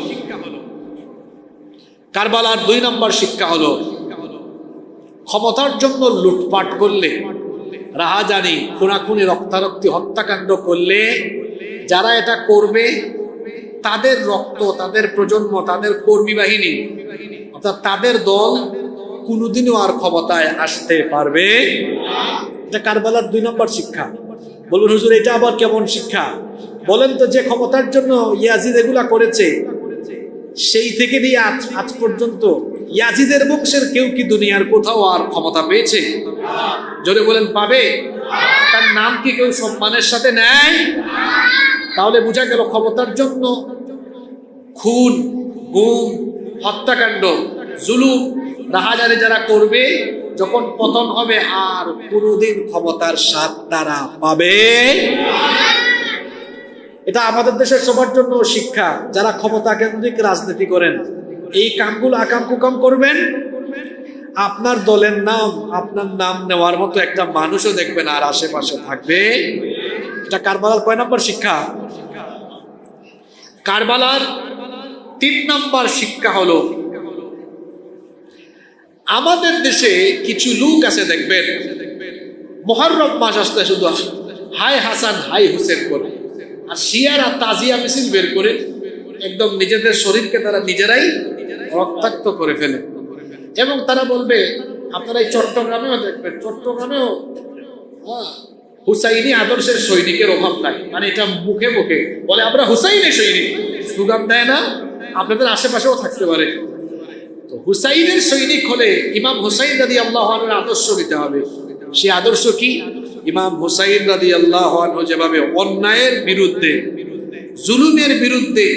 কারবালার 2 নাম্বার শিক্ষা হলো ক্ষমতার জন্য লুটপাট করলে, রাহাজানি, খুনাখুনি, রক্তারক্তি, হত্যাকাণ্ড করলে যারা এটা করবে তাদের রক্ত, তাদের প্রজন্ম, তাদের কর্মী বাহিনী অর্থাৎ তাদের দল কোনোদিনও আর ক্ষমতায় আসতে পারবে। এটা কারবালার 2 নম্বর শিক্ষা। বলুন হুজুর এটা আবার কেমন শিক্ষা? বলেন তো, যে ক্ষমতার জন্য ইয়াজিদ এগুলা করেছে সেই থেকে নিয়ে আজ পর্যন্ত ইয়াজিদের বংশের কেউ কি দুনিয়ার কোথাও আর ক্ষমতা পেয়েছে? জোরে বলেন পাবে? তার নাম কি কেউ সম্মানের সাথে নেয়? তাহলে বোঝা গেল ক্ষমতার জন্য খুন, গুম, হত্যাকাণ্ড, জুলুম, রাহাজানি যারা করবে যখন পতন হবে আর কোনোদিন ক্ষমতার স্বাদ তারা পাবে। এটা আমাদের দেশের সবার জন্য শিক্ষা। যারা ক্ষমতা কেন্দ্রিক রাজনীতি করেন এই কামগুলো আকাম কুকাম করবেন, আপনার দলের নাম, আপনার নাম নেওয়ার মতো একটা মানুষও দেখবেন আর আশেপাশে থাকবে। এটা কারবালার কয় নম্বর শিক্ষা? কারবালার 3 নম্বর শিক্ষা হলো আমাদের দেশে কিছু লোক আছে দেখবেন মুহররম মাস আসলে শুধু হাই হাসান হাই হুসেন করে, আর শিয়ারা তাজিয়া মিছিল বের করে একদম নিজেদের শরীরকে তারা নিজেরাই রক্তাক্ত করে ফেলে। এবং তারা বলবে, আপনারা এই চট্টগ্রামেও দেখবেন, চট্টগ্রামেও হুসাইনি আদর্শের সৈনিকের অভাব নাই, মানে এটা মুখে মুখে বলে আমরা হুসাইনি সৈনিক, স্লোগান দেয় না? আপনাদের আশেপাশেও থাকতে পারে। তো হুসাইনের সৈনিক হলে ইমাম হুসাইন রাদিয়াল্লাহু আনহুর আদর্শ নিতে হবে। সেই আদর্শ কি? ইমাম হুসাইন রাদিয়াল্লাহু আনহু যেভাবে অন্যায়ের বিরুদ্ধে, জুলুমের বিরুদ্ধে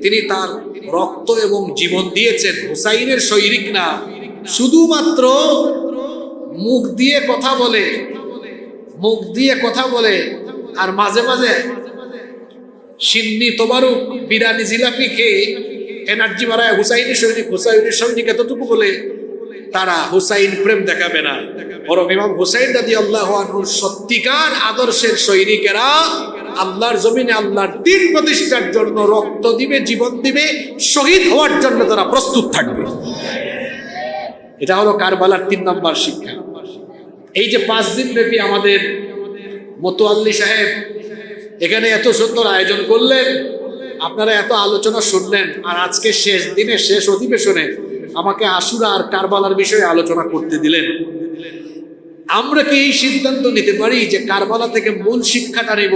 তিনি তার রক্ত এবং জীবন দিয়েছেন, হুসাইনের সৈনিক না শুধুমাত্র মুখ দিয়ে কথা বলে, মুখ দিয়ে কথা বলে আর মাঝে মাঝে সিন্নি, তোবারুক, বিরিয়ানি, জিলাপি খেয়ে এনার্জি বাড়ায় হুসাইনি সৈনিক, হুসাইনের সৈনিক এতটুকু বলে তারা হুসাইন প্রেম দেখাবে না, বরং ইমাম হুসাইন রাদিয়াল্লাহু আনহু সত্যিকার আদর্শের সৈনিকেরা আল্লাহর জমিনে আল্লাহর দ্বীন প্রতিষ্ঠার জন্য রক্ত দিবে, জীবন দিবে, শহীদ হওয়ার জন্য তারা প্রস্তুত থাকবে। এটা হলো কারবালার 3 নম্বর শিক্ষা। এই যে 5 দিন ব্যাপী আমাদের মোতোয়াল্লি সাহেব এখানে এত সুন্দর আয়োজন করলেন, আপনারা এত আলোচনা শুনলেন, আর আজকে শেষ দিনে শেষ অধিবেশনে আমাকে আশুরা আর কারবালার বিষয়ে আলোচনা করতে দিলেন। আমরা কি এই সিদ্ধান্ত নিতে পারি যে কারবালা থেকে মূল শিক্ষাটা নেব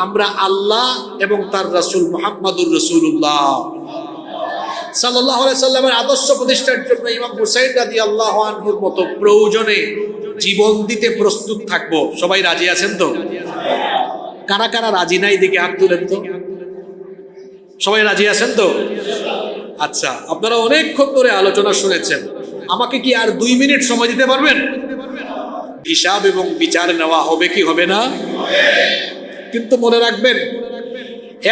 আমরা আল্লাহ এবং তার রাসূল মুহাম্মদুর রাসূলুল্লাহ সাল্লাল্লাহু আলাইহি সাল্লামের আদর্শ প্রতিষ্ঠার জন্য ইমাম হুসাইন রাদিয়াল্লাহু আনহুর মতো প্রয়োজনে জীবন দিতে প্রস্তুত থাকবো। সবাই রাজি আছেন তো? কারা কারা রাজি নাই দিকে হাত তুলেন তো। সবাই রাজি আছেন তো? আচ্ছা, আপনারা অনেকক্ষণ ধরে আলোচনা শুনেছেন, আমাকে কি আর 2 মিনিট সময় দিতে পারবেন? হিসাব এবং বিচার নেওয়া হবে কি হবে না? কিন্তু মনে রাখবেন,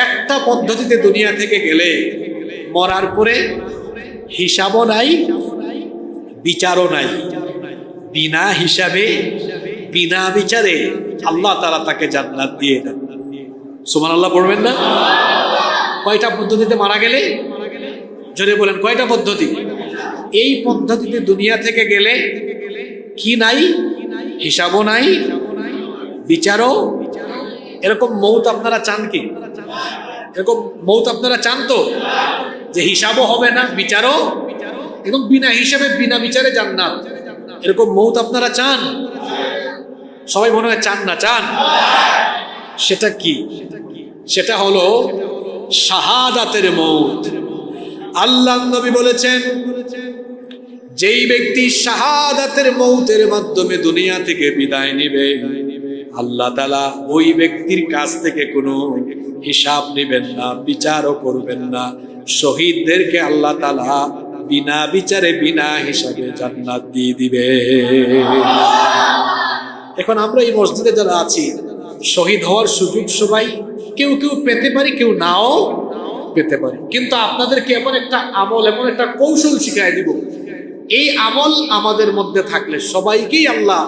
একটা পদ্ধতিতে দুনিয়া থেকে গেলে মরার পরে হিসাবও নাই, বিচারও নাই। বিনা হিসাবে বিনা বিচারে আল্লাহ তাআলা তাকে জান্নাত দিয়ে দেন। সুবহানাল্লাহ পড়বেন না? কয়টা পদ্ধতিতে মারা গেলে? জোরে বলেন, কয়টা পদ্ধতি? এই পদ্ধতিতে দুনিয়া থেকে গেলে কি নাই? হিসাবও নাই, বিচারও। এরকম মৌত আপনারা চান কি? এরকম মৌত আপনারা চান তো? যে হিসাবও হবে না, বিচারও, এবং বিনা হিসাবে বিনা বিচারে জান্নাত, এরকম মৌত আপনারা চান? সবাই মনে হয় চান না? চান। সেটা কি? সেটা হলো শাহাদাতের মৌত। আল্লাহ নবী বলেছেন, যেই ব্যক্তি শাহাদাতের মৌতের মাধ্যমে দুনিয়া থেকে বিদায় নেবে, আল্লাহ তাআলা ওই ব্যক্তির কাছ থেকে কোনো হিসাব নেবেন না, বিচারও করবেন না। শহীদদেরকে আল্লাহ তাআলা বিনা বিচারে বিনা হিসাবে জান্নাত দিয়ে দিবে। এখন আমরা এই মসজিদে যারা আছি, শহীদ হওয়ার সুযোগ সবাই কেউ কেউ পেতে পারি, কেউ নাও পেতে পারি। কিন্তু আপনাদেরকে এমন একটা আমল, এমন একটা কৌশল শিখাই দিব, এই আমল আমাদের মধ্যে থাকলে সবাইকেই আল্লাহ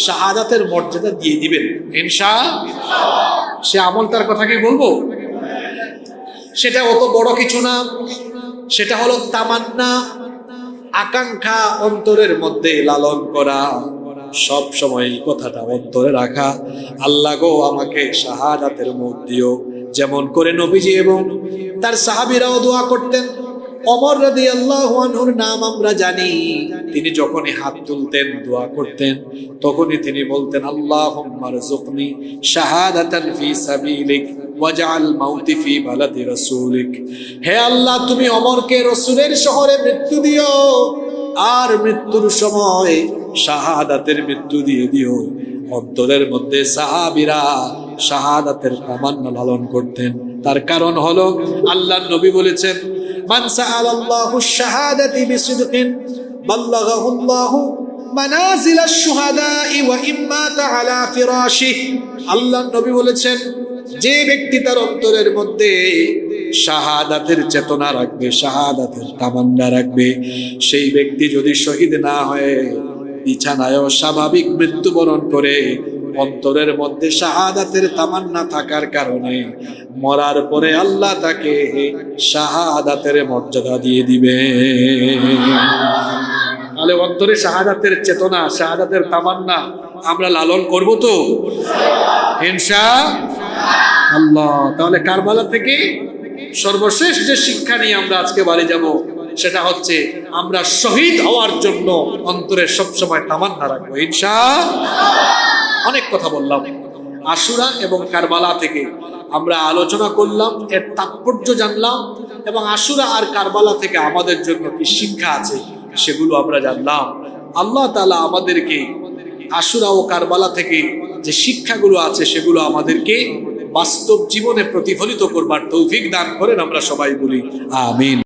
শাহাদাতের মর্যাদা দিয়ে দিবেন ইনশাআল্লাহ। সে আমলটার কথা কি বলবো? সেটা অত বড় কিছু না, সেটা হলো তামান্না, আকাঙ্ক্ষা অন্তরের মধ্যে লালন করা, সব সময় এই কথাটা অন্তরে রাখা, আল্লাহ গো আমাকে শাহাদাতের মৌত দিও। যেমন করে নবীজি এবং তার সাহাবীরাও দোয়া করতেন। ওমর রাদিয়াল্লাহু আনহুর নাম আমরা জানি, তিনি যখনই হাত তুলতেন দোয়া করতেন, তখনই তিনি বলতেন, আল্লাহুম্মা রযুকনি শাহাদাতান ফি সাবিলিক ওয়াজআল মাউতি ফি বালাদি রাসূলিক। হে আল্লাহ, তুমি ওমরকে রাসূলের শহরে মৃত্যু দিও, আর মৃত্যুর সময় শাহাদাতের মৃত্যু দিয়ে দিও। অন্তরের মধ্যে সাহাবীরা শাহাদাতের তামান্না লালন করতেন। তার কারণ হলো আল্লাহর নবী বলেছেন, মান সাআলাল্লাহু শাহাদাতি বিসিদকিন বাল্লাগাহুল্লাহু মানাজিলাশ শুহাদাই ওয়া ইম্মাতা আলা ফিরাশিহি। আল্লাহর নবী বলেছেন, যে ব্যক্তি তার অন্তরের মধ্যে শাহাদাতের চেতনা রাখবে, শাহাদাতের তামান্না রাখবে, সেই ব্যক্তি যদি শহীদ না হয়, বিছানায়ও স্বাভাবিক মৃত্যুবরণ করে, অন্তরের মধ্যে শাহাদাতের তামান্না থাকার কারণে মরার পরে আল্লাহ তাকে শাহাদাতের মর্যাদা দিয়ে দিবে। তাহলে অন্তরে শাহাদাতের চেতনা, শাহাদাতের তামান্না আমরা লালন করব তো ইনশাআল্লাহ। তাহলে কারবালা থেকে সর্বশেষ যে শিক্ষা নিয়ে আমরা আজকে বাড়ি যাব, সেটা হচ্ছে আমরা শহীদ হওয়ার জন্য অন্তরে সবসময় তামান্না রাখবো ইনশাআল্লাহ। অনেক কথা বললাম, আশুরা এবং কারবালা থেকে আমরা আলোচনা করলাম, এর তাৎপর্য জানলাম, এবং আশুরা আর কারবালা থেকে আমাদের জন্য কি শিক্ষা আছে সেগুলো আমরা জানলাম। আল্লাহ তাআলা আমাদেরকে আশুরা ও কারবালা থেকে যে শিক্ষাগুলো আছে সেগুলো আমাদেরকে বাস্তব জীবনে প্রতিফলিত করবার তৌফিক দান করেন, আমরা সবাই বলি আমিন।